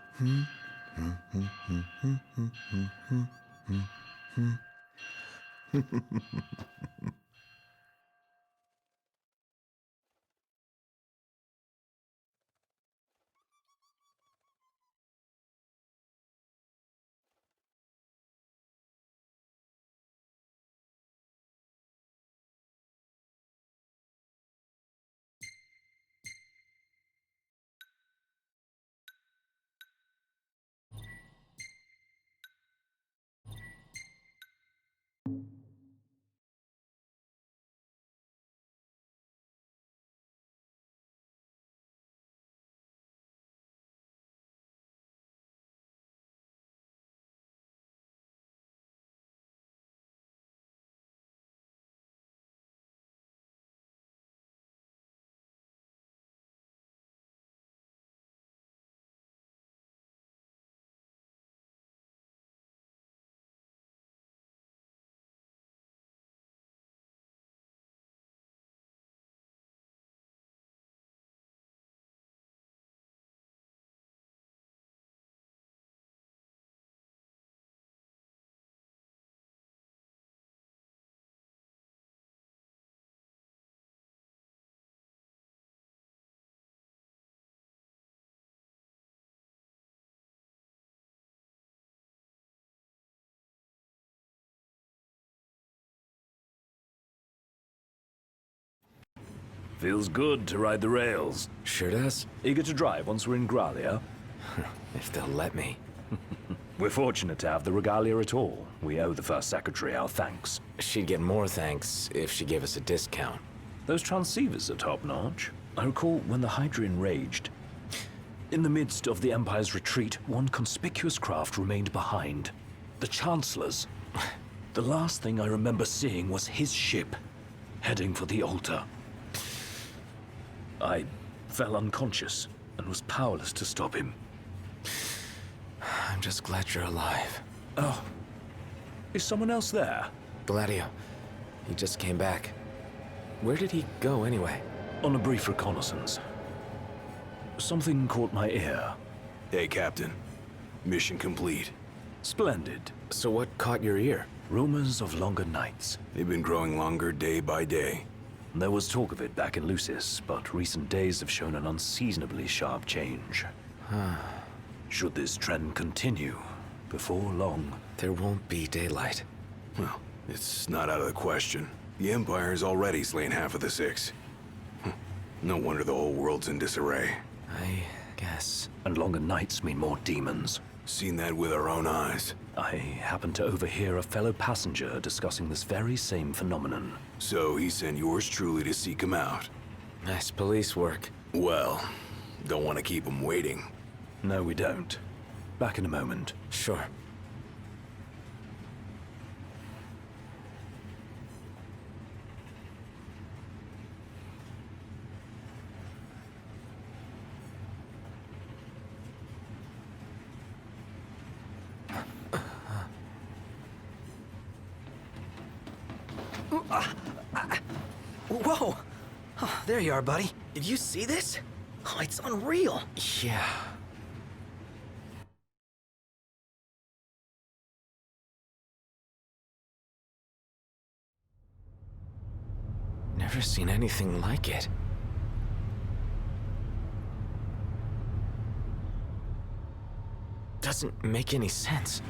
Feels good to ride the rails. Sure does. Eager to drive once we're in Gralia? If they'll let me. We're fortunate to have the regalia at all. We owe the First Secretary our thanks. She'd get more thanks if she gave us a discount. Those transceivers are top-notch. I recall when the Hydrian raged. In the midst of the Empire's retreat, one conspicuous craft remained behind. The Chancellor's. The last thing I remember seeing was his ship, heading for the altar. I fell unconscious and was powerless to stop him. I'm just glad you're alive. Oh. Is someone else there? Gladio. He just came back. Where did he go anyway? On a brief reconnaissance. Something caught my ear. Hey, Captain. Mission complete. Splendid. So what caught your ear? Rumors of longer nights. They've been growing longer day by day. There was talk of it back in Lucis, but recent days have shown an unseasonably sharp change. Should this trend continue, before long... There won't be daylight. Well, it's not out of the question. The Empire's already slain half of the Six. No wonder the whole world's in disarray. I guess. And longer nights mean more demons. Seen that with our own eyes. I happened to overhear a fellow passenger discussing this very same phenomenon. So he sent yours truly to seek him out. Nice police work. Well, don't want to keep him waiting. No, we don't. Back in a moment. Sure. Whoa! Oh, there you are, buddy. Did you see this? Oh, it's unreal. Yeah. Never seen anything like it. doesn't make any sense.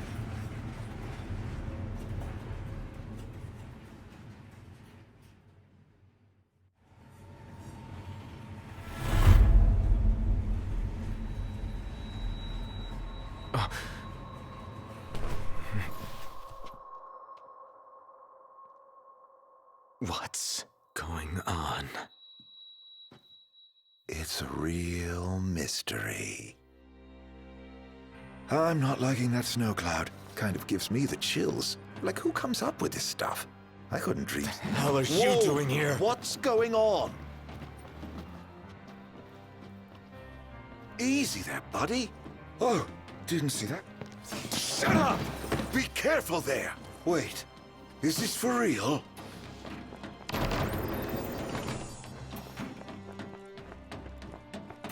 What's going on? It's a real mystery. I'm not liking that snow cloud. Kind of gives me the chills. Like, who comes up with this stuff? I couldn't dream. What the hell are you doing here? What's going on? Easy there, buddy. Oh, didn't see that. Shut up! Be careful there. Wait, is this for real?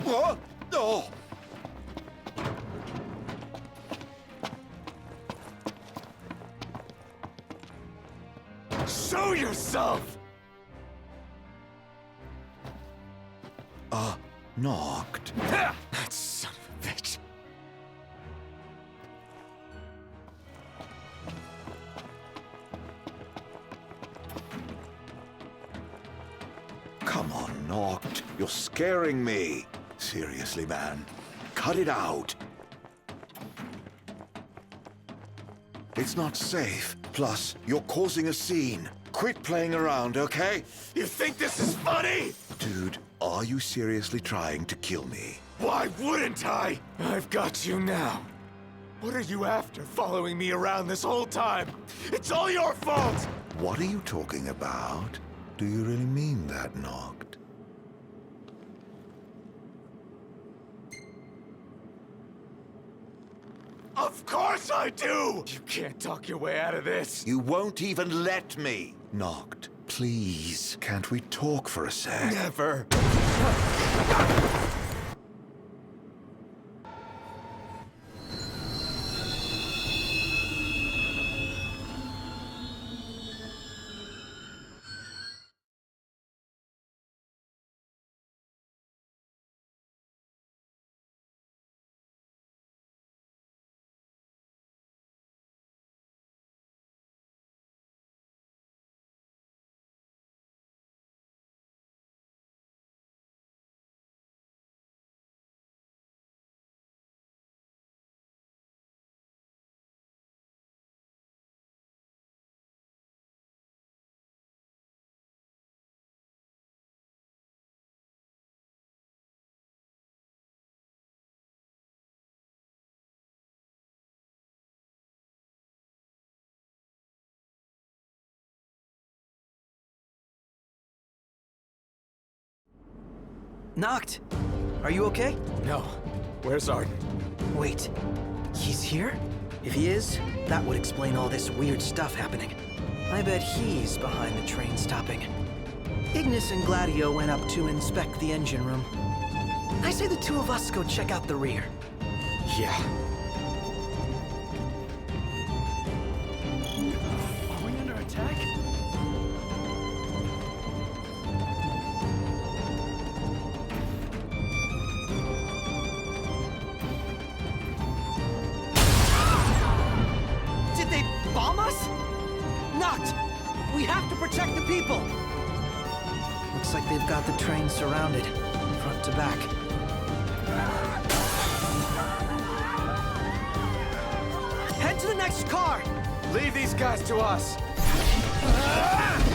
What? Oh! Show yourself! Knocked. That son of a bitch. Come on, Knocked. You're scaring me. Seriously, man. Cut it out. It's not safe. Plus, you're causing a scene. Quit playing around, okay? You think this is funny? Dude, are you seriously trying to kill me? Why wouldn't I? I've got you now. What are you after, following me around this whole time? It's all your fault! What are you talking about? Do you really mean that, Knocked? Of course I do! You can't talk your way out of this. You won't even let me. Knocked, please. Can't we talk for a sec? Never. Knocked! Are you okay? No. Where's Arden? Wait, he's here? If he is, that would explain all this weird stuff happening. I bet he's behind the train stopping. Ignis and Gladio went up to inspect the engine room. I say the two of us go check out the rear. Yeah. Are we under attack? Did they bomb us? Knocked! We have to protect the people! Looks like they've got the train surrounded, front to back. Head to the next car! Leave these guys to us.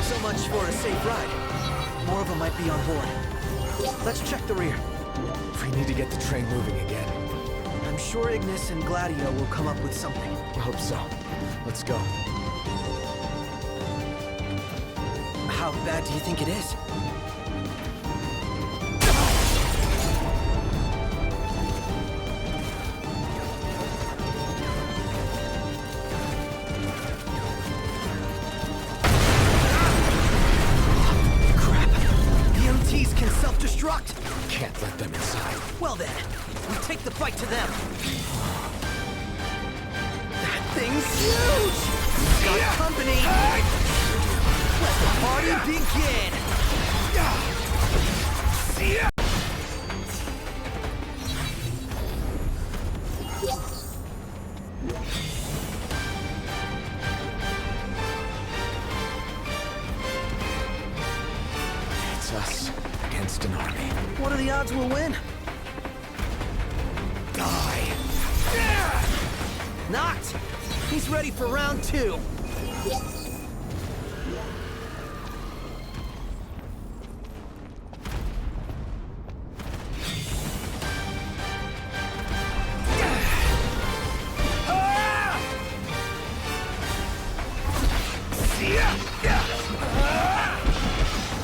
So much for a safe ride. More of them might be on board. Let's check the rear. We need to get the train moving again. I'm sure Ignis and Gladio will come up with something. I hope so. Let's go. How bad do you think it is? Can't let them inside. Well then, we take the fight to them. That thing's huge! We've got company! Let the party begin! army. What are the odds we'll win? Die. Knocked! He's ready for round 2.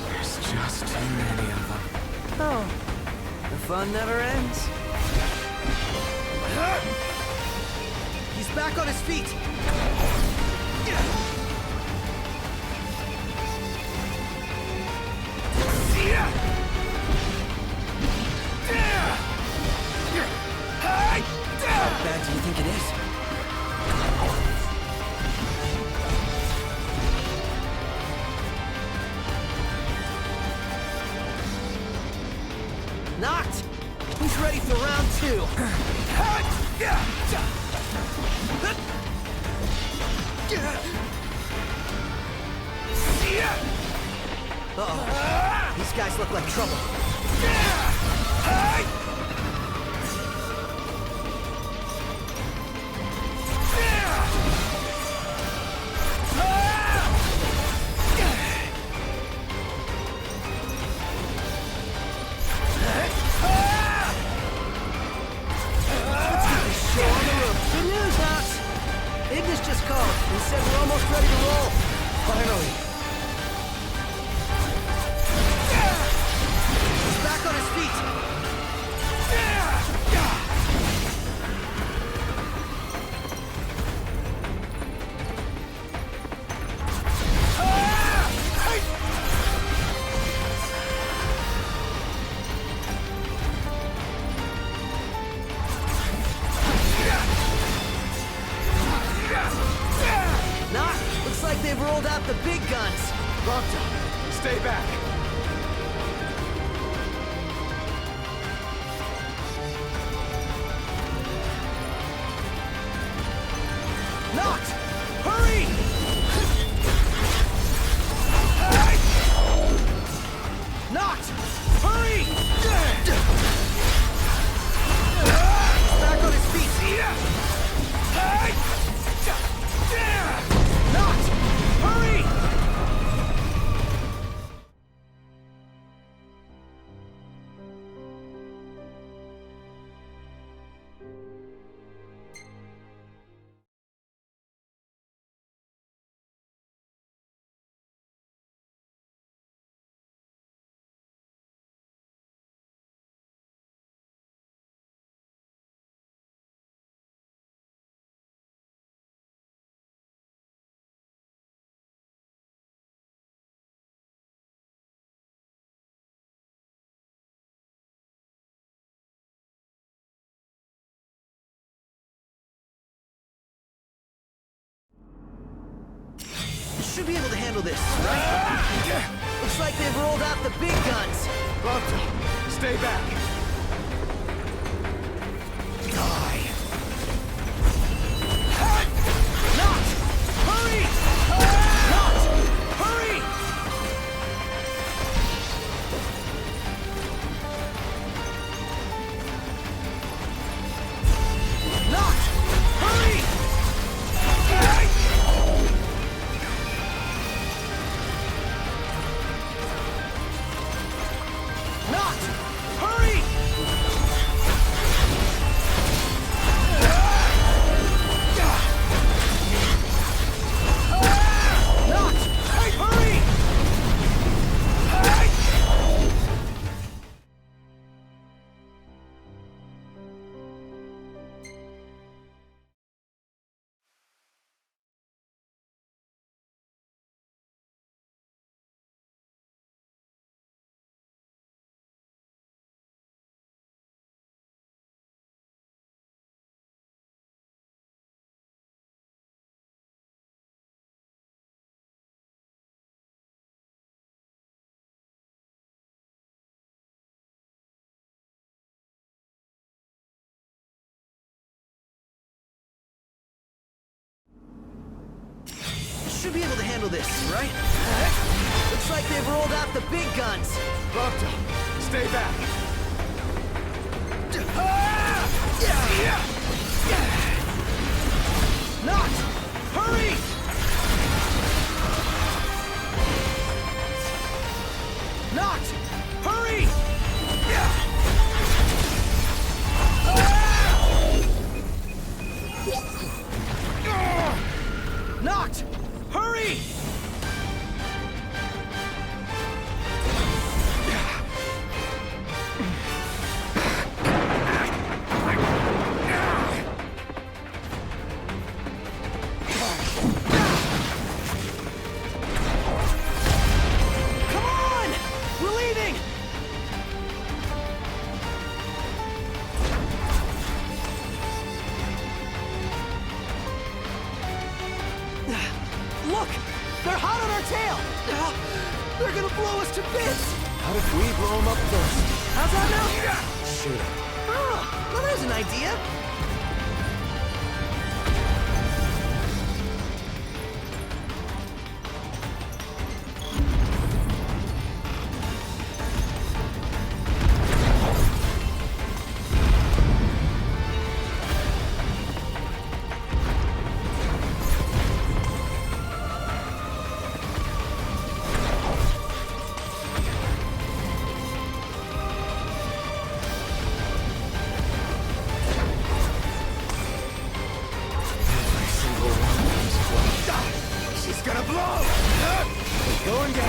There's just too many of them. Oh, the fun never ends. He's back on his feet. How bad do you think it is? Knocked! He's ready for round 2. Uh-oh. These guys look like trouble. Good news, Knox. Ignis just called. He said we're almost ready to roll. Finally. He's back on his feet. Knock! Looks like they've rolled out the big guns. Prompto, stay back. Knocked! Hurry! Knocked! Hurry! Back on his feet. Knocked! Hurry! Should be able to handle this, right? Looks like they've rolled out the big guns. Prompto, stay back. Die. Knocked! Hurry! Knocked! Hurry! Knocked! Hurry! Knocked! Hurry! Knocked! Hurry! Should be able to handle this, right? Looks like they've rolled out the big guns. Prompto, Stay back! Not! Hurry! Not! Hurry! Not! Hurry! Look! They're hot on our tail! They're gonna blow us to bits! How if we blow them up first? How's that now? Shoot 'em. Oh, well, there's an idea. Going down.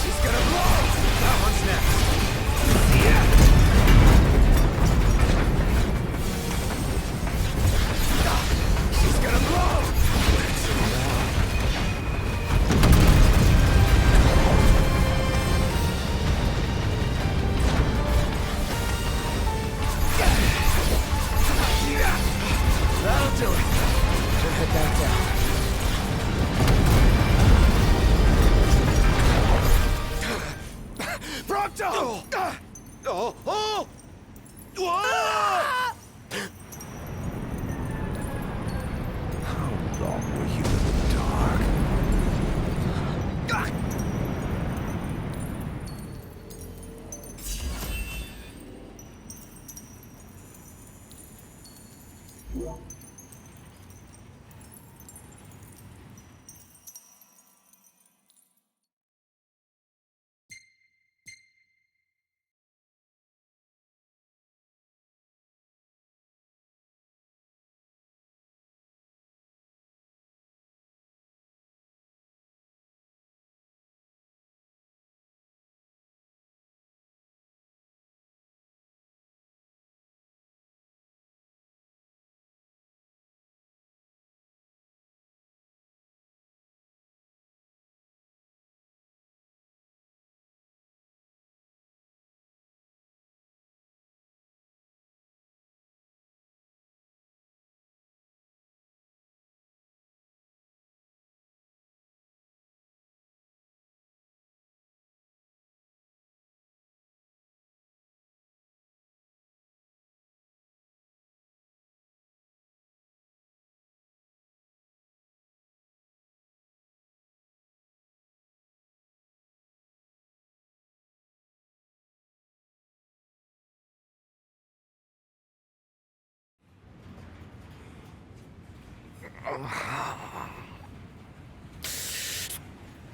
She's gonna blow. That one's next. She's gonna blow. That'll do it. Should head back down. Prompto! Oh! Oh! Whoa! How long were you in the dark?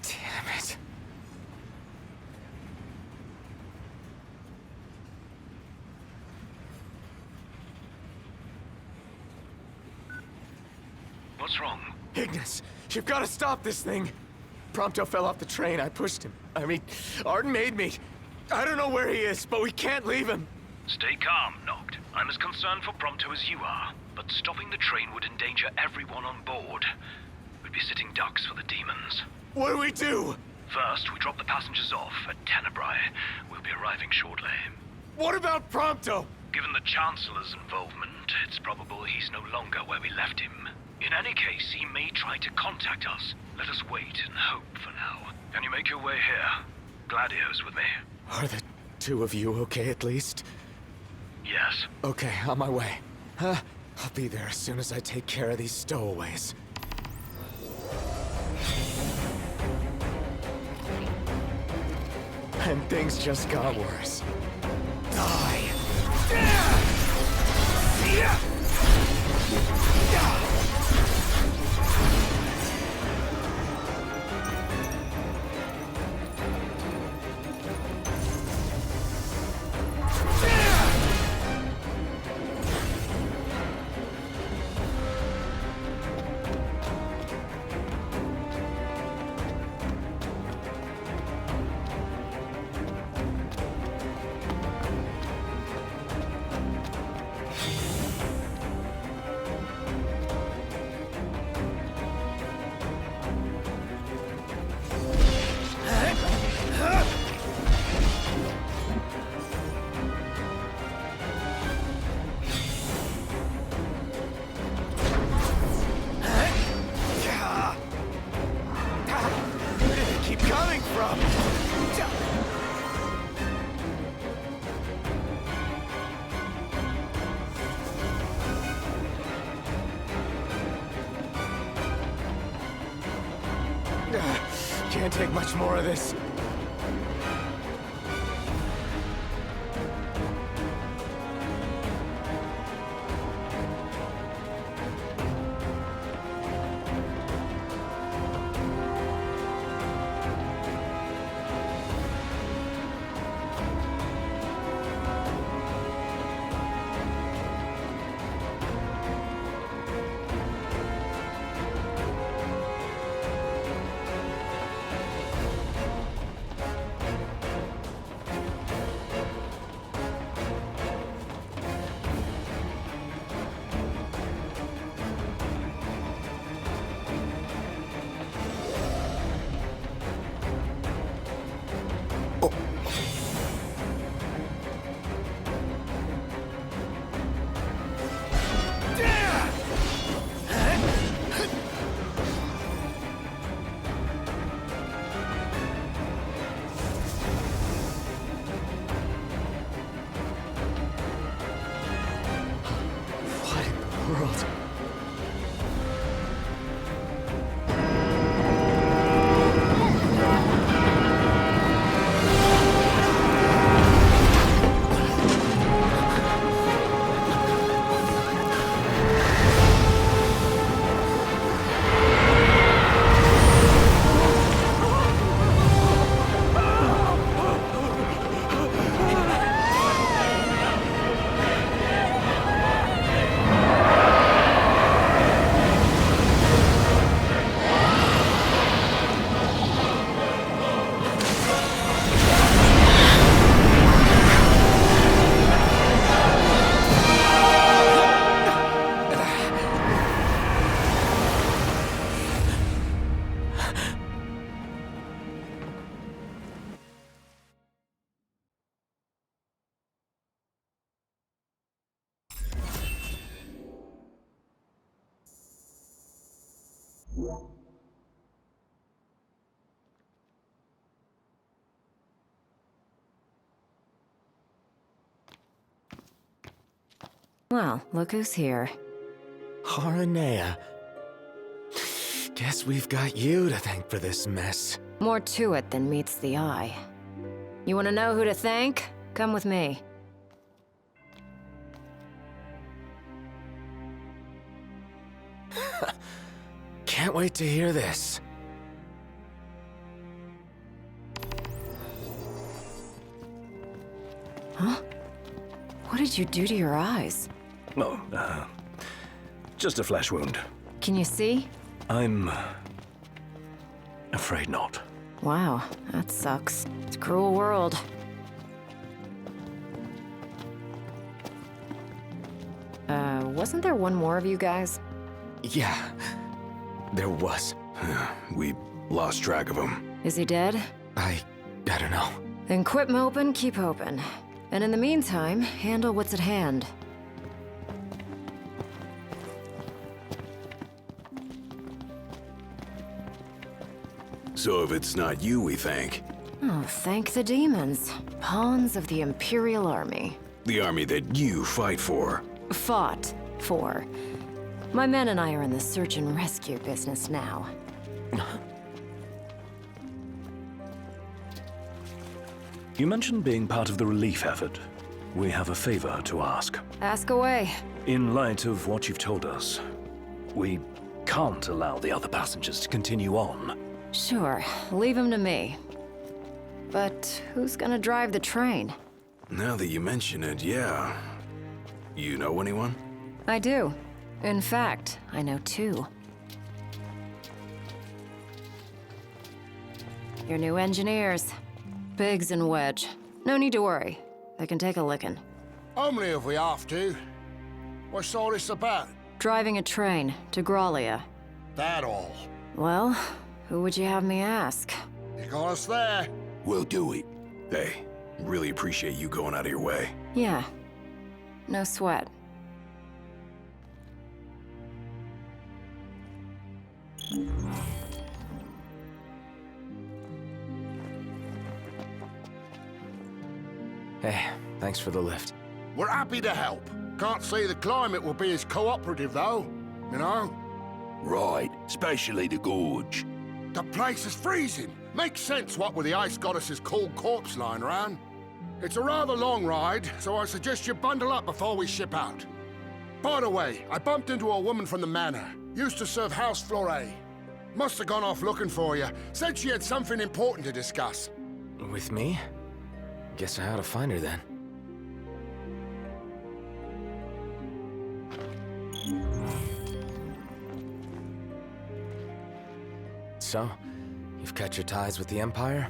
Damn it. What's wrong? Ignis, you've got to stop this thing. Prompto fell off the train. I pushed him. I mean, Arden made me. I don't know where he is, but we can't leave him. Stay calm, Noct. I'm as concerned for Prompto as you are. But stopping the train would endanger everyone on board. We'd be sitting ducks for the demons. What do we do? First, we drop the passengers off at Tenebrae. We'll be arriving shortly. What about Prompto? Given the Chancellor's involvement, it's probable he's no longer where we left him. In any case, he may try to contact us. Let us wait and hope for now. Can you make your way here? Gladio's with me. Are the two of you okay at least? Yes. Okay, on my way. I'll be there as soon as I take care of these stowaways. And things just got worse. Die! Can't take much more of this. Well, look who's here. Haranea. Guess we've got you to thank for this mess. More to it than meets the eye. You want to know who to thank? Come with me. Can't wait to hear this. Huh? What did you do to your eyes? Oh, just a flesh wound. Can you see? I'm afraid not. Wow, that sucks. It's a cruel world. Wasn't there one more of you guys? Yeah, there was. We lost track of him. Is he dead? I don't know. Then quit moping, keep hoping. And in the meantime, handle what's at hand. So if it's not you we thank... Oh, thank the demons. Pawns of the Imperial Army. The army that you fight for. Fought. 4. My men and I are in the search and rescue business now. You mentioned being part of the relief effort. We have a favor to ask. Ask away. In light of what you've told us, we can't allow the other passengers to continue on. Sure, leave him to me. But who's gonna drive the train? Now that you mention it, yeah. You know anyone? I do. In fact, I know 2. Your new engineers. Biggs and Wedge. No need to worry. They can take a licking. Only if we have to. What's all this about? Driving a train to Graulia. That all? Well, who would you have me ask? You got us there. We'll do it. Hey, really appreciate you going out of your way. Yeah. No sweat. Hey, thanks for the lift. We're happy to help. Can't say the climate will be as cooperative, though. You know? Right, especially the gorge. The place is freezing. Makes sense what with the ice goddess's cold corpse lying around. It's a rather long ride, so I suggest you bundle up before we ship out. By the way, I bumped into a woman from the manor. Used to serve House Fleuret. Must have gone off looking for you. Said she had something important to discuss. With me? Guess I ought to find her then. So, you've cut your ties with the Empire?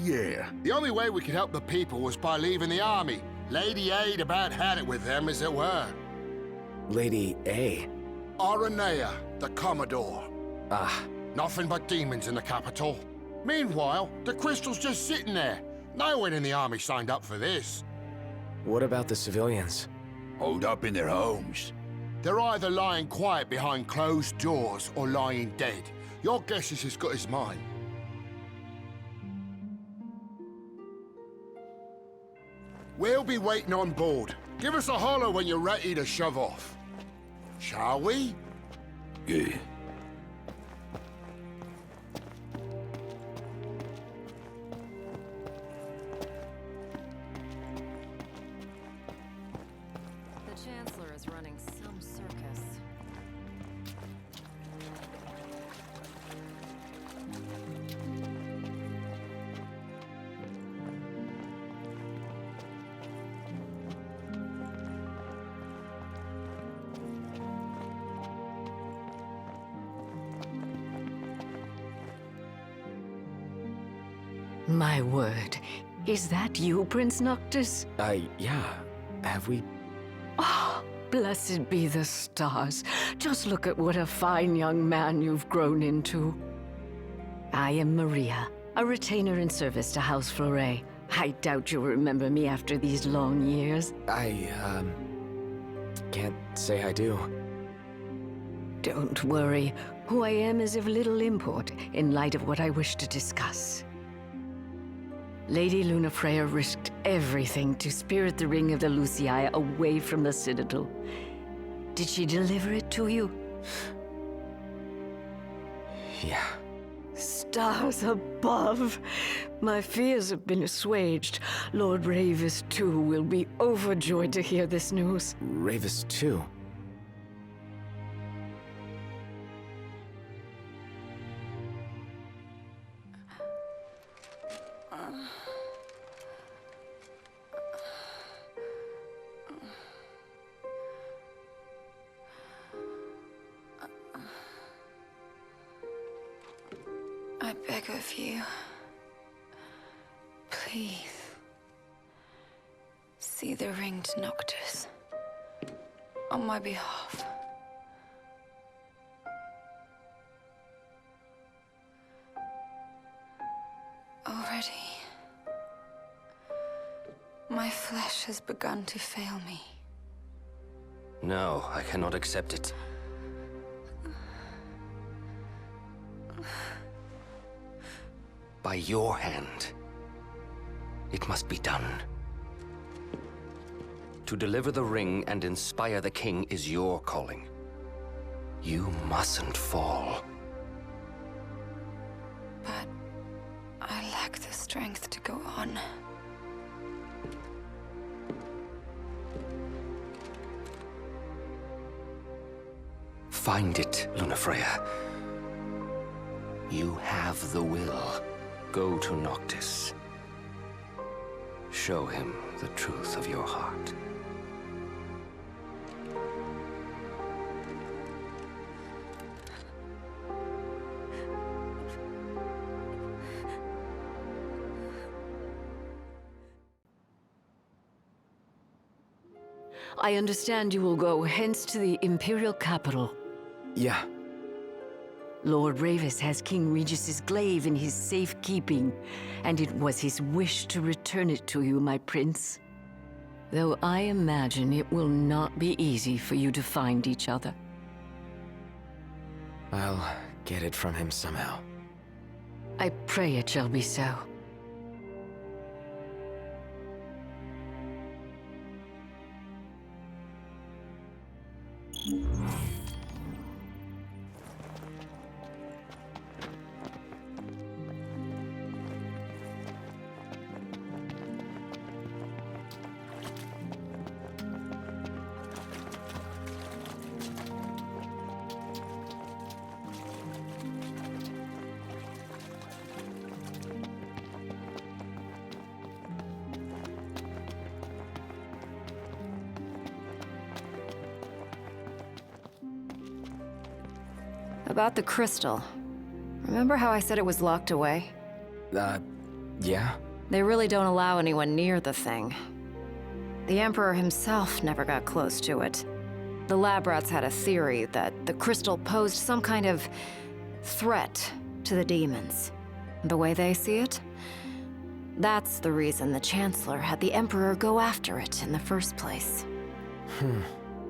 Yeah. The only way we could help the people was by leaving the army. Lady Aid about had it with them, as it were. Lady A? Aranea, the Commodore. Ah. Nothing but demons in the capital. Meanwhile, the crystal's just sitting there. No one in the army signed up for this. What about the civilians? Holed up in their homes. They're either lying quiet behind closed doors or lying dead. Your guess is as good as mine. We'll be waiting on board. Give us a holler when you're ready to shove off. Shall we? Yeah. The Chancellor is running some circus. My word. Is that you, Prince Noctis? Yeah. Have we... Oh, blessed be the stars. Just look at what a fine young man you've grown into. I am Maria, a retainer in service to House Fleuret. I doubt you'll remember me after these long years. Can't say I do. Don't worry. Who I am is of little import in light of what I wish to discuss. Lady Lunafreya risked everything to spirit the ring of the Lucii away from the Citadel. Did she deliver it to you? Yeah. Stars above! My fears have been assuaged. Lord Ravis, too, will be overjoyed to hear this news. Ravis, too? I beg of you, please, see the ringed Noctis on my behalf. Already, my flesh has begun to fail me. No, I cannot accept it. By your hand. It must be done. To deliver the ring and inspire the king is your calling. You mustn't fall. But I lack the strength to go on. Find it, Lunafreya. You have the will. Go to Noctis. Show him the truth of your heart. I understand you will go hence to the Imperial capital. Yeah. Lord Ravis has King Regis's glaive in his safekeeping, and it was his wish to return it to you, my prince. Though I imagine it will not be easy for you to find each other. I'll get it from him somehow. I pray it shall be so. About the crystal. Remember how I said it was locked away? Yeah? They really don't allow anyone near the thing. The Emperor himself never got close to it. The lab rats had a theory that the crystal posed some kind of threat to the demons. The way they see it? That's the reason the Chancellor had the Emperor go after it in the first place.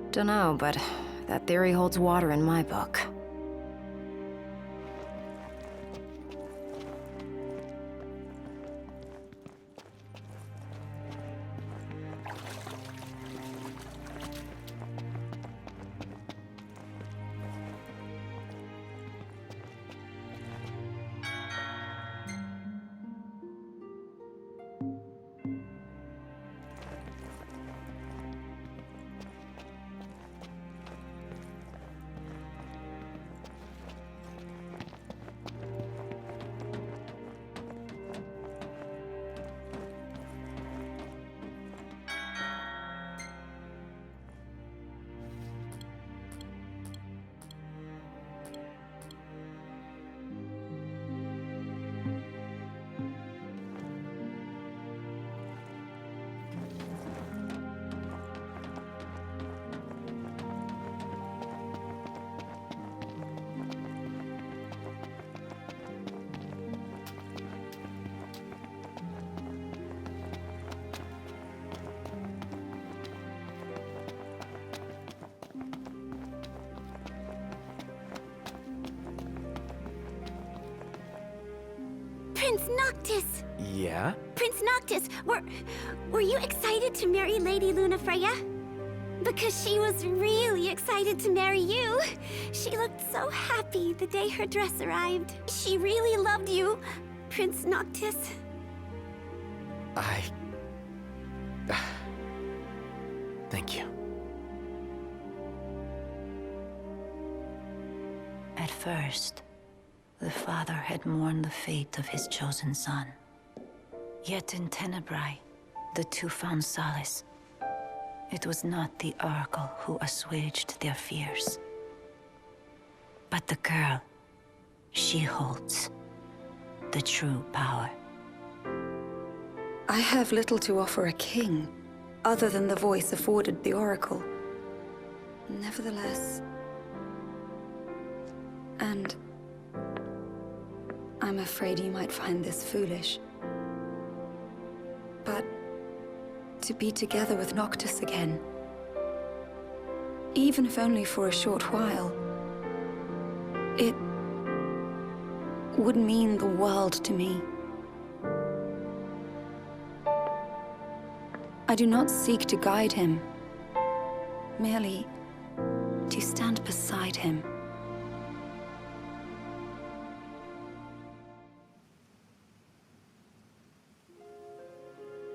Dunno, but that theory holds water in my book. Prince Noctis! Yeah? Prince Noctis, were you excited to marry Lady Lunafreya? Because she was really excited to marry you. She looked so happy the day her dress arrived. She really loved you, Prince Noctis. Thank you. At first, the father had mourned the fate of his chosen son. Yet in Tenebrae, the two found solace. It was not the Oracle who assuaged their fears, but the girl. She holds the true power. I have little to offer a king, other than the voice afforded the Oracle. Nevertheless... And... I'm afraid you might find this foolish. But... to be together with Noctis again, even if only for a short while, it would mean the world to me. I I do not seek to guide him, merely to stand beside him.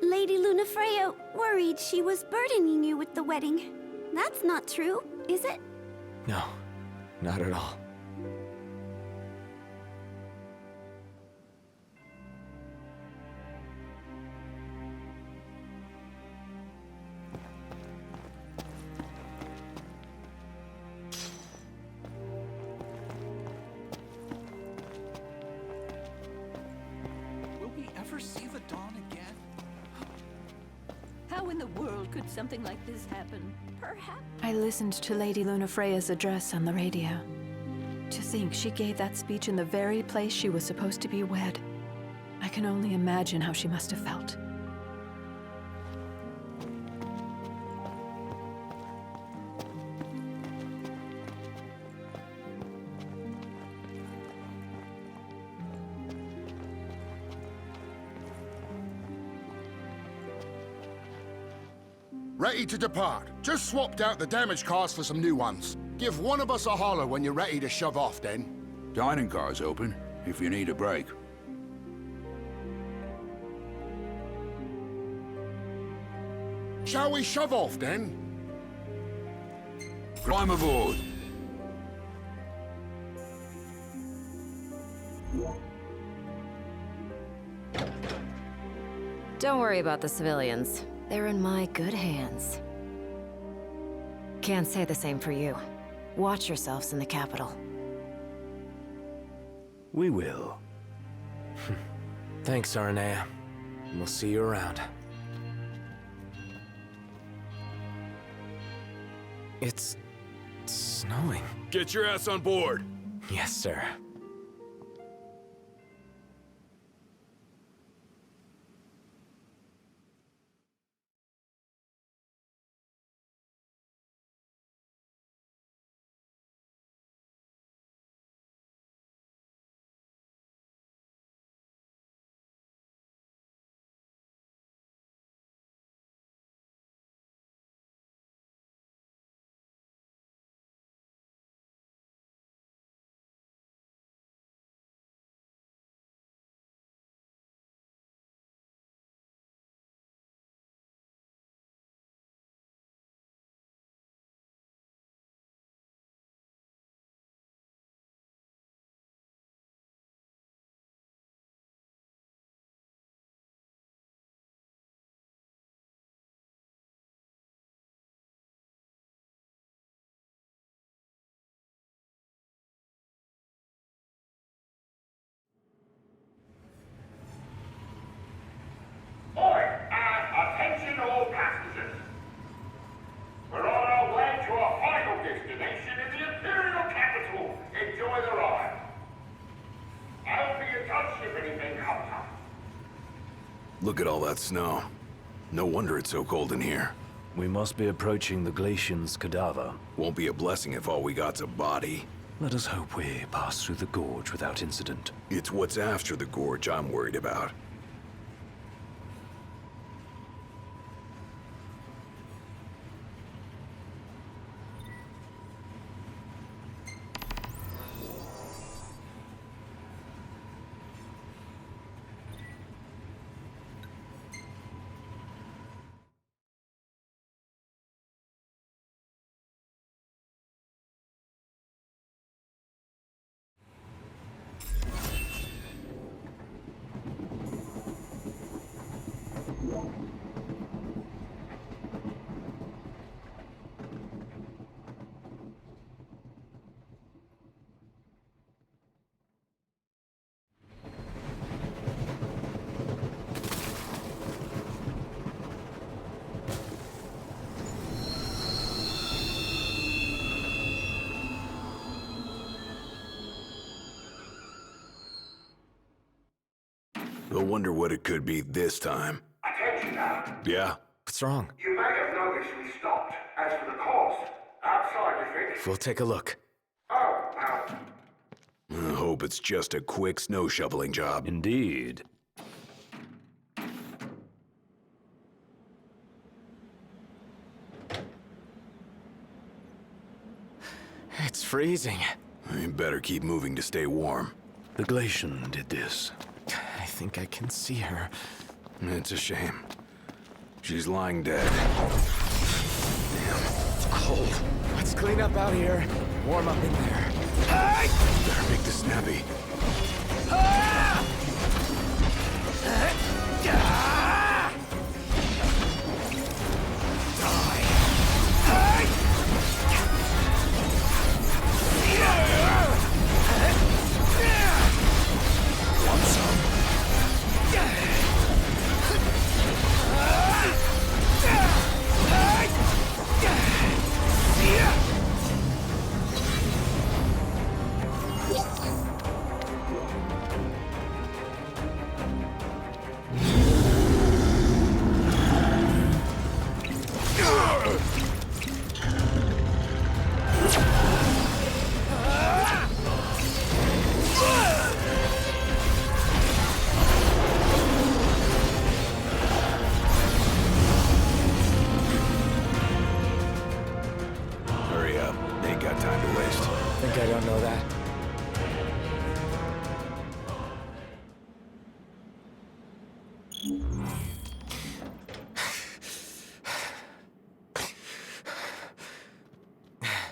Lady Lunafreya worried she was burdening you with the wedding. That's not true, is it? No, not at all. Will we ever see the dawn again? How in the world could something like this happen? Perhaps. I listened to Lady Lunafreya's address on the radio. To think she gave that speech in the very place she was supposed to be wed. I can only imagine how she must have felt. Ready to depart. Just swapped out the damage cars for some new ones. Give one of us a holler when you're ready to shove off, then. Dining car's open, if you need a break. Shall we shove off, then? Climb aboard. Don't worry about the civilians. They're in my good hands. Can't say the same for you. Watch yourselves in the capital. We will. Thanks, Aranea. We'll see you around. It's snowing. Get your ass on board. Yes, sir. Attention all passengers. We're on our way to our final destination in the Imperial capital. Enjoy the ride. I'll be in touch if anything comes up. Look at all that snow. No wonder it's so cold in here. We must be approaching the Glacian's cadaver. Won't be a blessing if all we got's a body. Let us hope we pass through the gorge without incident. It's what's after the gorge I'm worried about. I wonder what it could be this time. Attention now. Yeah? What's wrong? You may have noticed we stopped. As for the cause, outside you think? We'll take a look. Oh, I hope it's just a quick snow shoveling job. Indeed. It's freezing. You better keep moving to stay warm. The Glacian did this. I think I can see her. It's a shame. She's lying dead. Damn, it's cold. Let's clean up out here. Warm up in there. Better make this snappy. Want some? Hurry up. Ain't got time to waste. Think I don't know that?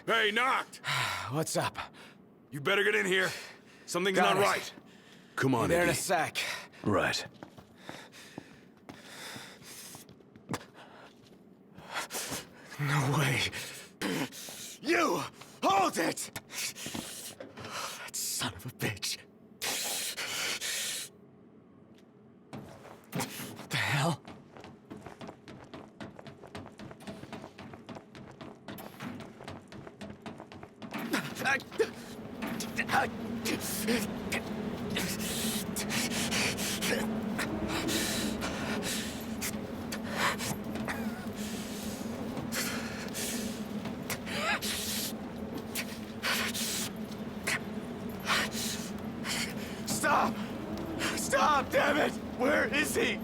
Hey, Knocked! What's up? You better get in here. Something's Got not it. right. Come on, Be there in a Iggy. sec. Right. No way. You! Hold it! That son of a bitch. What the hell? Stop! Stop, damn it! Where is he?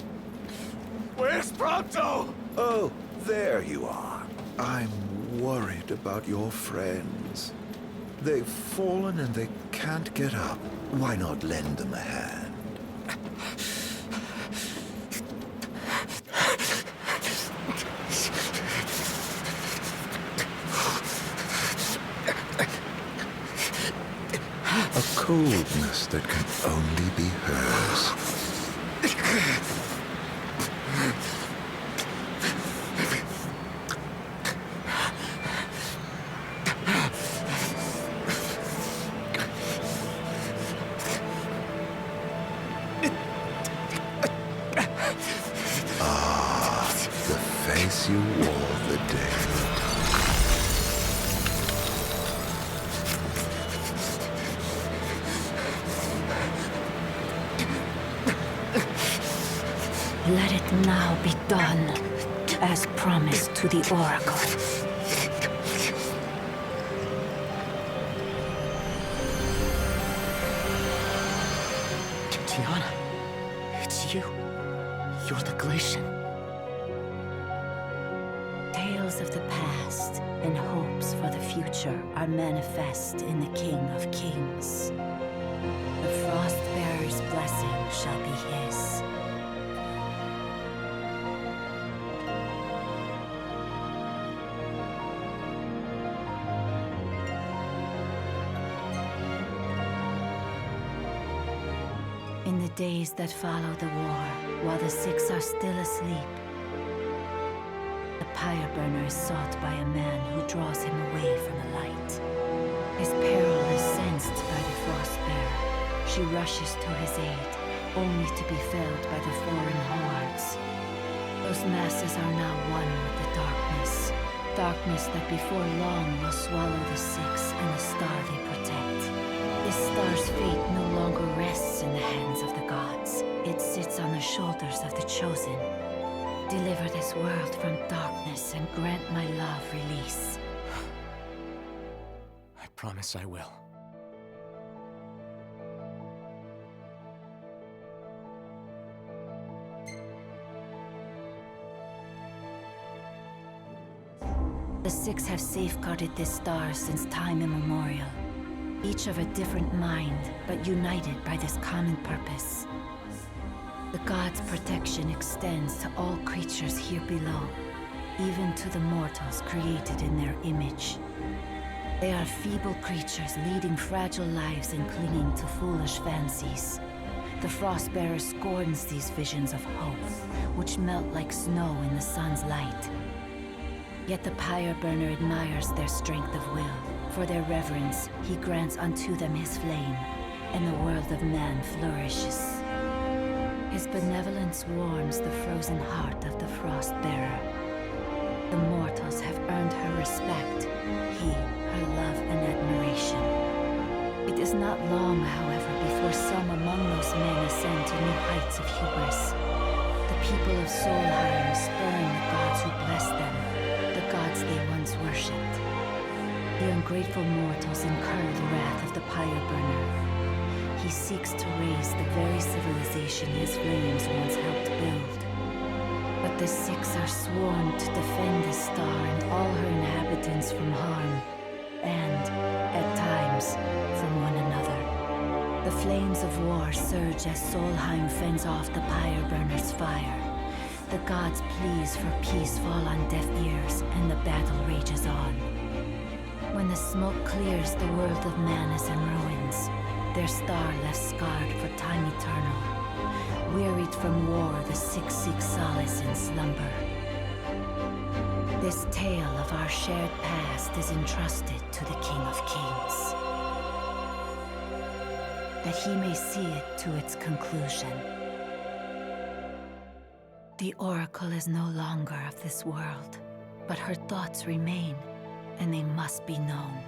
Where's Prompto? Oh, there you are. I'm worried about your friends. They've fallen and they can't get up. Why not lend them a hand? A coldness that can only be hers. The face you wore the day you died. Let it now be done, as promised to the Oracle. Tiana, it's you. You're the Glacian. Tales of the past and hopes for the future are manifest in the King of Kings. The Frostbearer's blessing shall be his. In the days that follow the war, while the Six are still asleep, the pyre burner is sought by a man who draws him away from the light. His peril is sensed by the Frostbearer. She rushes to his aid, only to be felled by the foreign hordes. Those masses are now one with the darkness. Darkness that before long will swallow the Six and the star they protect. This star's fate no longer rests in the hands of the gods. It sits on the shoulders of the Chosen. Deliver this world from darkness and grant my love release. I promise I will. The Six have safeguarded this star since time immemorial. Each of a different mind, but united by this common purpose. The gods' protection extends to all creatures here below, even to the mortals created in their image. They are feeble creatures leading fragile lives and clinging to foolish fancies. The Frostbearer scorns these visions of hope, which melt like snow in the sun's light. Yet the Pyre Burner admires their strength of will. For their reverence, he grants unto them his flame, and the world of man flourishes. His benevolence warms the frozen heart of the Frostbearer. The mortals have earned her respect, he her love and admiration. It is not long, however, before some among those men ascend to new heights of hubris. The people of Solheim spurn the gods who bless them, the gods they once worshipped. The ungrateful mortals incur the wrath of the Pyre Burner. He seeks to raise the very civilization his flames once helped build. But the Six are sworn to defend this star and all her inhabitants from harm, and, at times, from one another. The flames of war surge as Solheim fends off the Pyre Burner's fire. The gods' pleas for peace fall on deaf ears, and the battle rages on. When the smoke clears, the world of man is in ruins, their star left scarred for time eternal. Wearied from war, the Six seek solace in slumber. This tale of our shared past is entrusted to the King of Kings, that he may see it to its conclusion. The Oracle is no longer of this world, but her thoughts remain, and they must be known.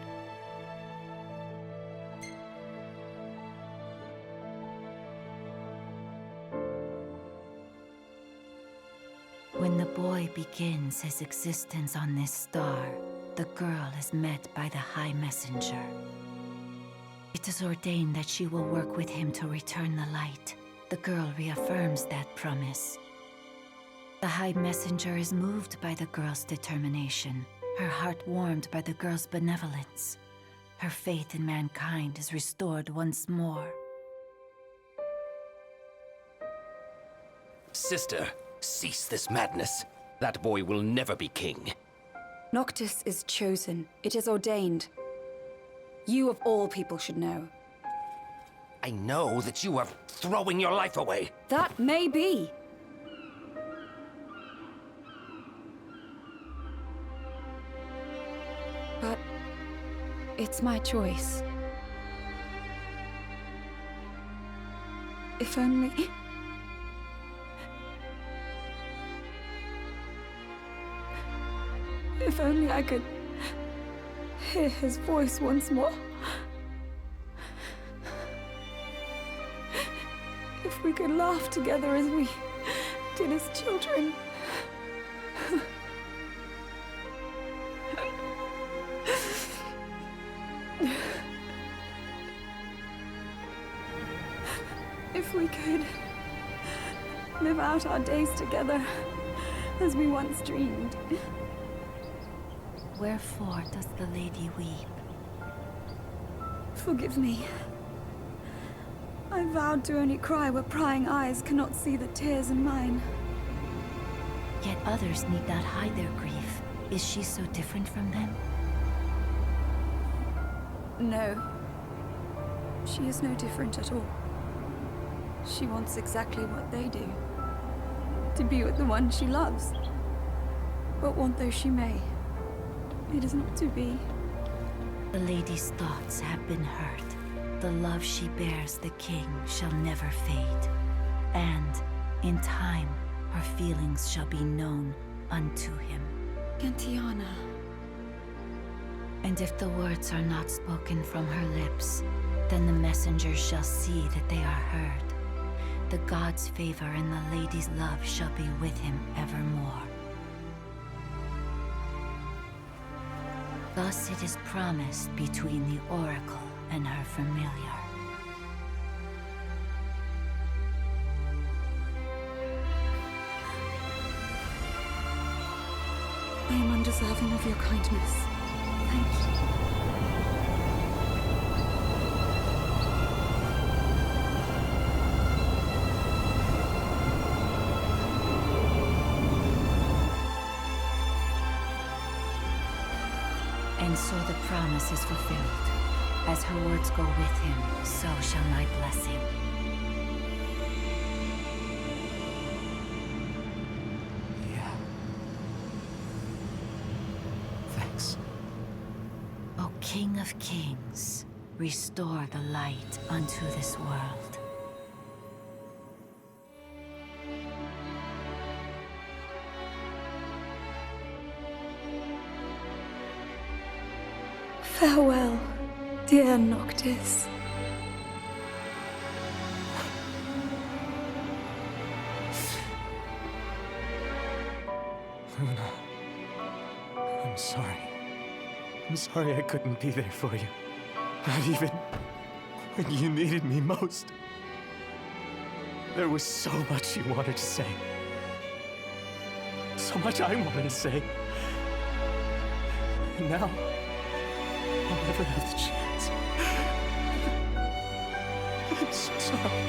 When the boy begins his existence on this star, the girl is met by the High Messenger. It is ordained that she will work with him to return the light. The girl reaffirms that promise. The High Messenger is moved by the girl's determination, her heart warmed by the girl's benevolence. Her faith in mankind is restored once more. Sister, cease this madness. That boy will never be king. Noctis is chosen. It is ordained. You of all people should know. I know that you are throwing your life away. That may be. But it's my choice. If only... If only I could hear his voice once more. If we could laugh together as we did as children. If we could live out our days together as we once dreamed. Wherefore does the lady weep? Forgive me. I vowed to only cry where prying eyes cannot see the tears in mine. Yet others need not hide their grief. Is she so different from them? No. She is no different at all. She wants exactly what they do. To be with the one she loves. But want though she may, it is not to be. The lady's thoughts have been hurt. The love she bears the king shall never fade. And, in time, her feelings shall be known unto him. Gentiana. And if the words are not spoken from her lips, then the messengers shall see that they are heard. The god's favor and the lady's love shall be with him evermore. Thus it is promised between the Oracle and her familiar. I am under deserving of your kindness. Thank you. And so the promise is fulfilled. As her words go with him, so shall my blessing. Yeah. Thanks. O King of Kings, restore the light unto this world. Farewell, dear Noctis. Luna, I'm sorry. I'm sorry I couldn't be there for you. Not even when you needed me most. There was so much you wanted to say. So much I wanted to say. And now, I'll never have the chance. I'm so sorry.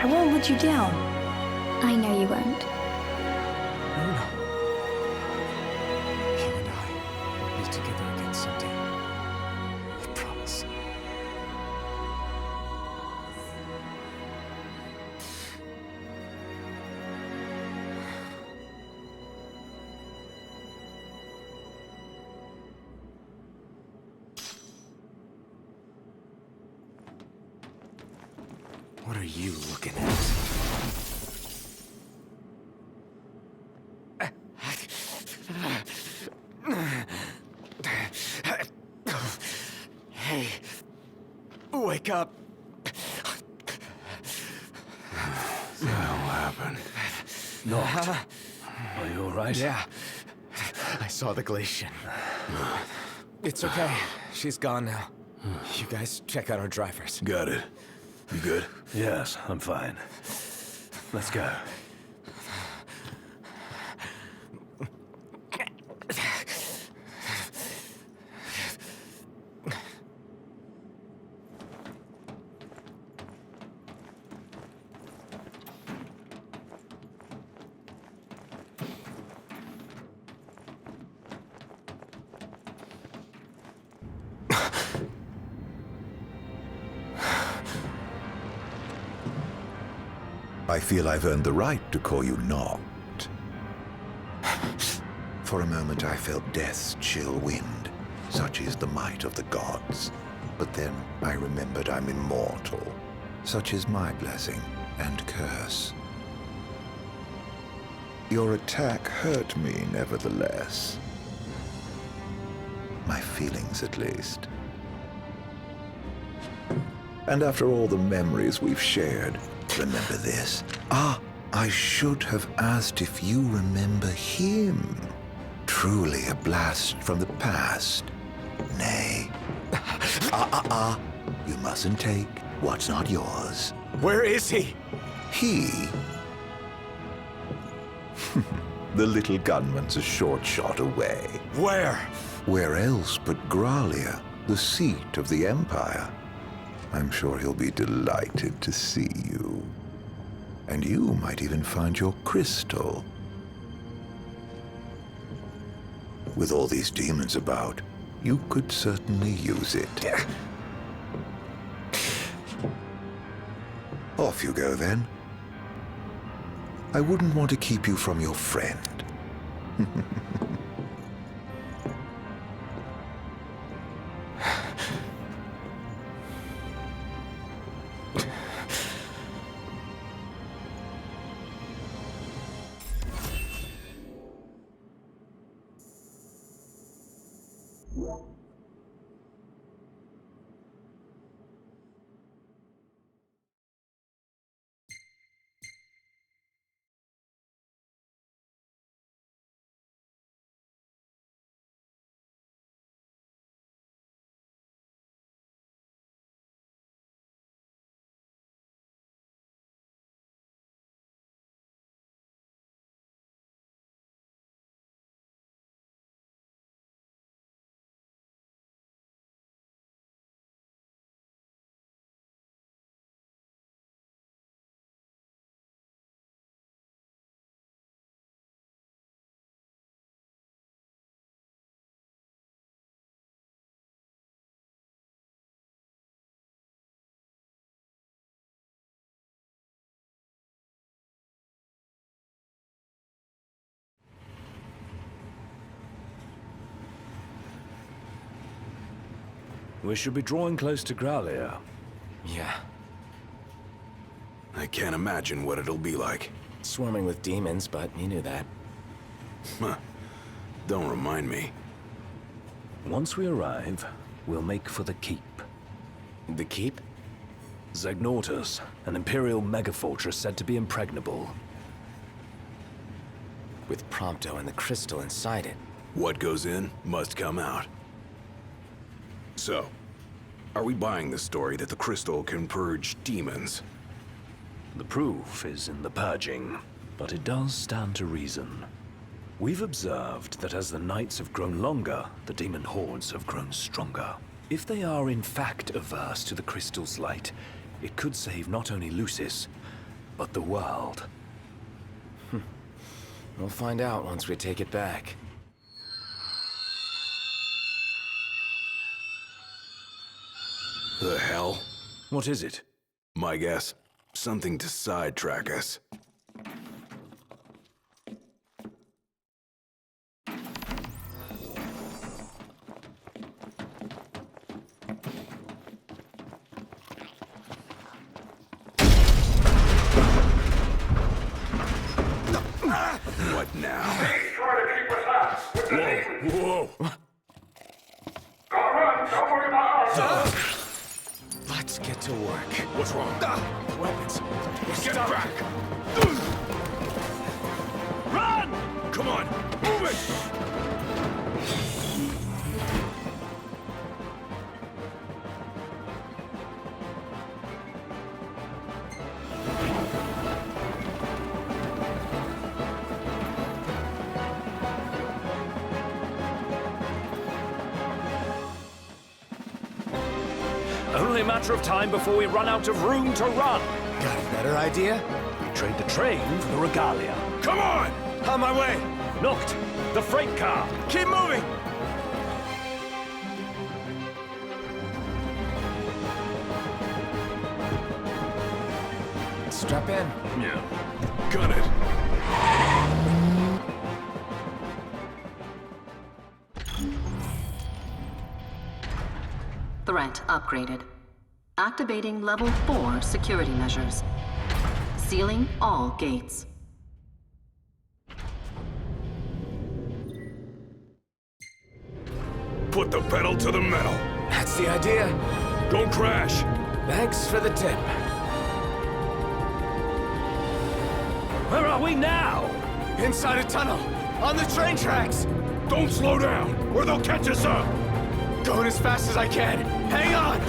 I won't let you down. I know you won't. Luna. You and I will be together again someday. I promise. What are you looking at? Hey, wake up. What the hell happened? Knocked. Are you all right? Yeah. I saw the Glacian. It's okay. She's gone now. You guys check out our drivers. Got it. You good? Yes, I'm fine. Let's go. I feel I've earned the right to call you Knocked. For a moment I felt death's chill wind. Such is the might of the gods. But then I remembered I'm immortal. Such is my blessing and curse. Your attack hurt me, nevertheless. My feelings, at least. And after all the memories we've shared, remember this? I should have asked if you remember him. Truly a blast from the past. Nay. You mustn't take what's not yours. Where is he? He? The little gunman's a short shot away. Where? Where else but Gralia, the seat of the Empire? I'm sure he'll be delighted to see you. And you might even find your crystal. With all these demons about, you could certainly use it. Off you go, then. I wouldn't want to keep you from your friend. We should be drawing close to Growlia. Yeah. I can't imagine what it'll be like. Swarming with demons, but you knew that. Huh. Don't remind me. Once we arrive, we'll make for the keep. The keep? Zegnortus, an Imperial megafortress said to be impregnable. With Prompto and the crystal inside it. What goes in must come out. So, are we buying the story that the crystal can purge demons? The proof is in the purging, but it does stand to reason. We've observed that as the nights have grown longer, the demon hordes have grown stronger. If they are in fact averse to the crystal's light, it could save not only Lucis, but the world. We'll find out once we take it back. The hell? What is it? My guess, something to sidetrack us. What now? He's trying to keep us out. With the Whoa! Gotta run, don't worry about us. Let's get to work. What's wrong? Weapons. Get back! Run! Come on, move it! Only a matter of time before we run out of room to run. Got a better idea? We trade the train for the regalia. Come on! On my way! Noct, the freight car. Keep moving! Strap in. Yeah. Gun it. Threat upgraded. Activating level 4 security measures. Sealing all gates. Put the pedal to the metal. That's the idea. Don't crash. Thanks for the tip. Where are we now? Inside a tunnel. On the train tracks. Don't slow down, or they'll catch us up. Going as fast as I can. Hang on!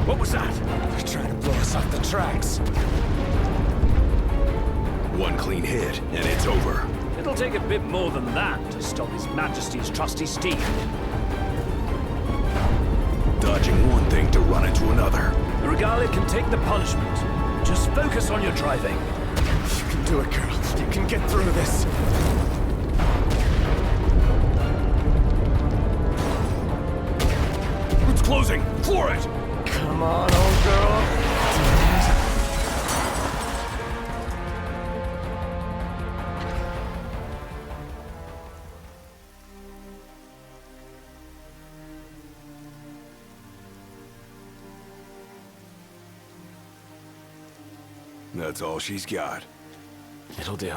What was that? They're trying to blow us off the tracks. One clean hit, and it's over. It'll take a bit more than that to stop His Majesty's trusty steed. dodging one thing to run into another. The Regalia can take the punishment. Just focus on your driving. You can do it, girl. You can get through this. It's closing! Floor it! Come on, old girl. That's all she's got. It'll do.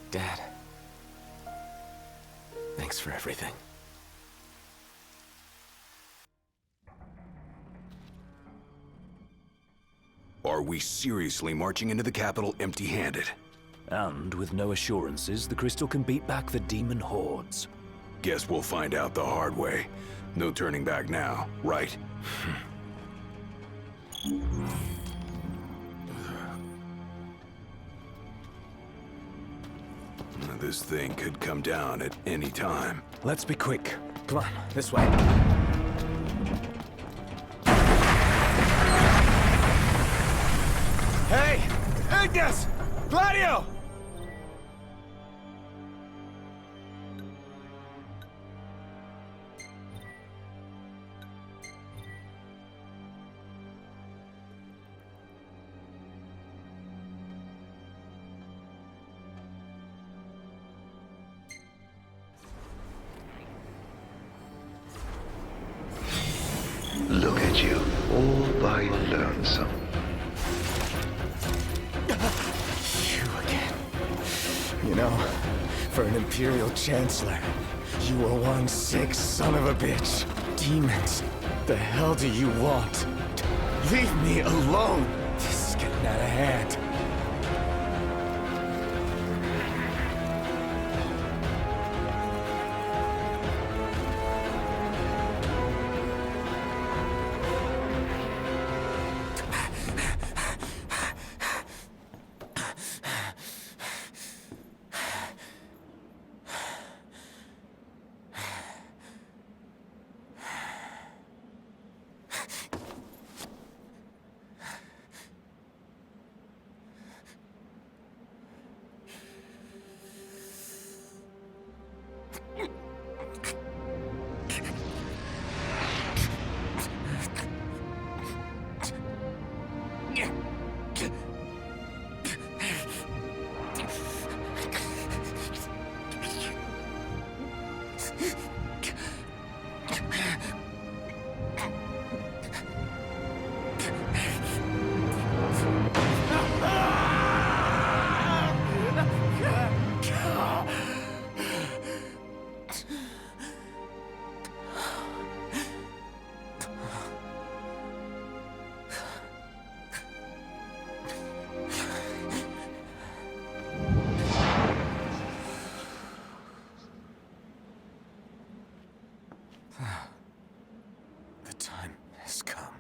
Dad. Thanks for everything. Are we seriously marching into the capital empty-handed? And with no assurances, the crystal can beat back the demon hordes. Guess we'll find out the hard way. No turning back now, right? This thing could come down at any time. Let's be quick. Come on, this way. Hey! Ignis! Gladio! Look at you, all by lonesome. You again. You know, for an Imperial Chancellor, you are one sick son of a bitch. Demons, the hell do you want? Leave me alone! This is getting out of hand. The time has come.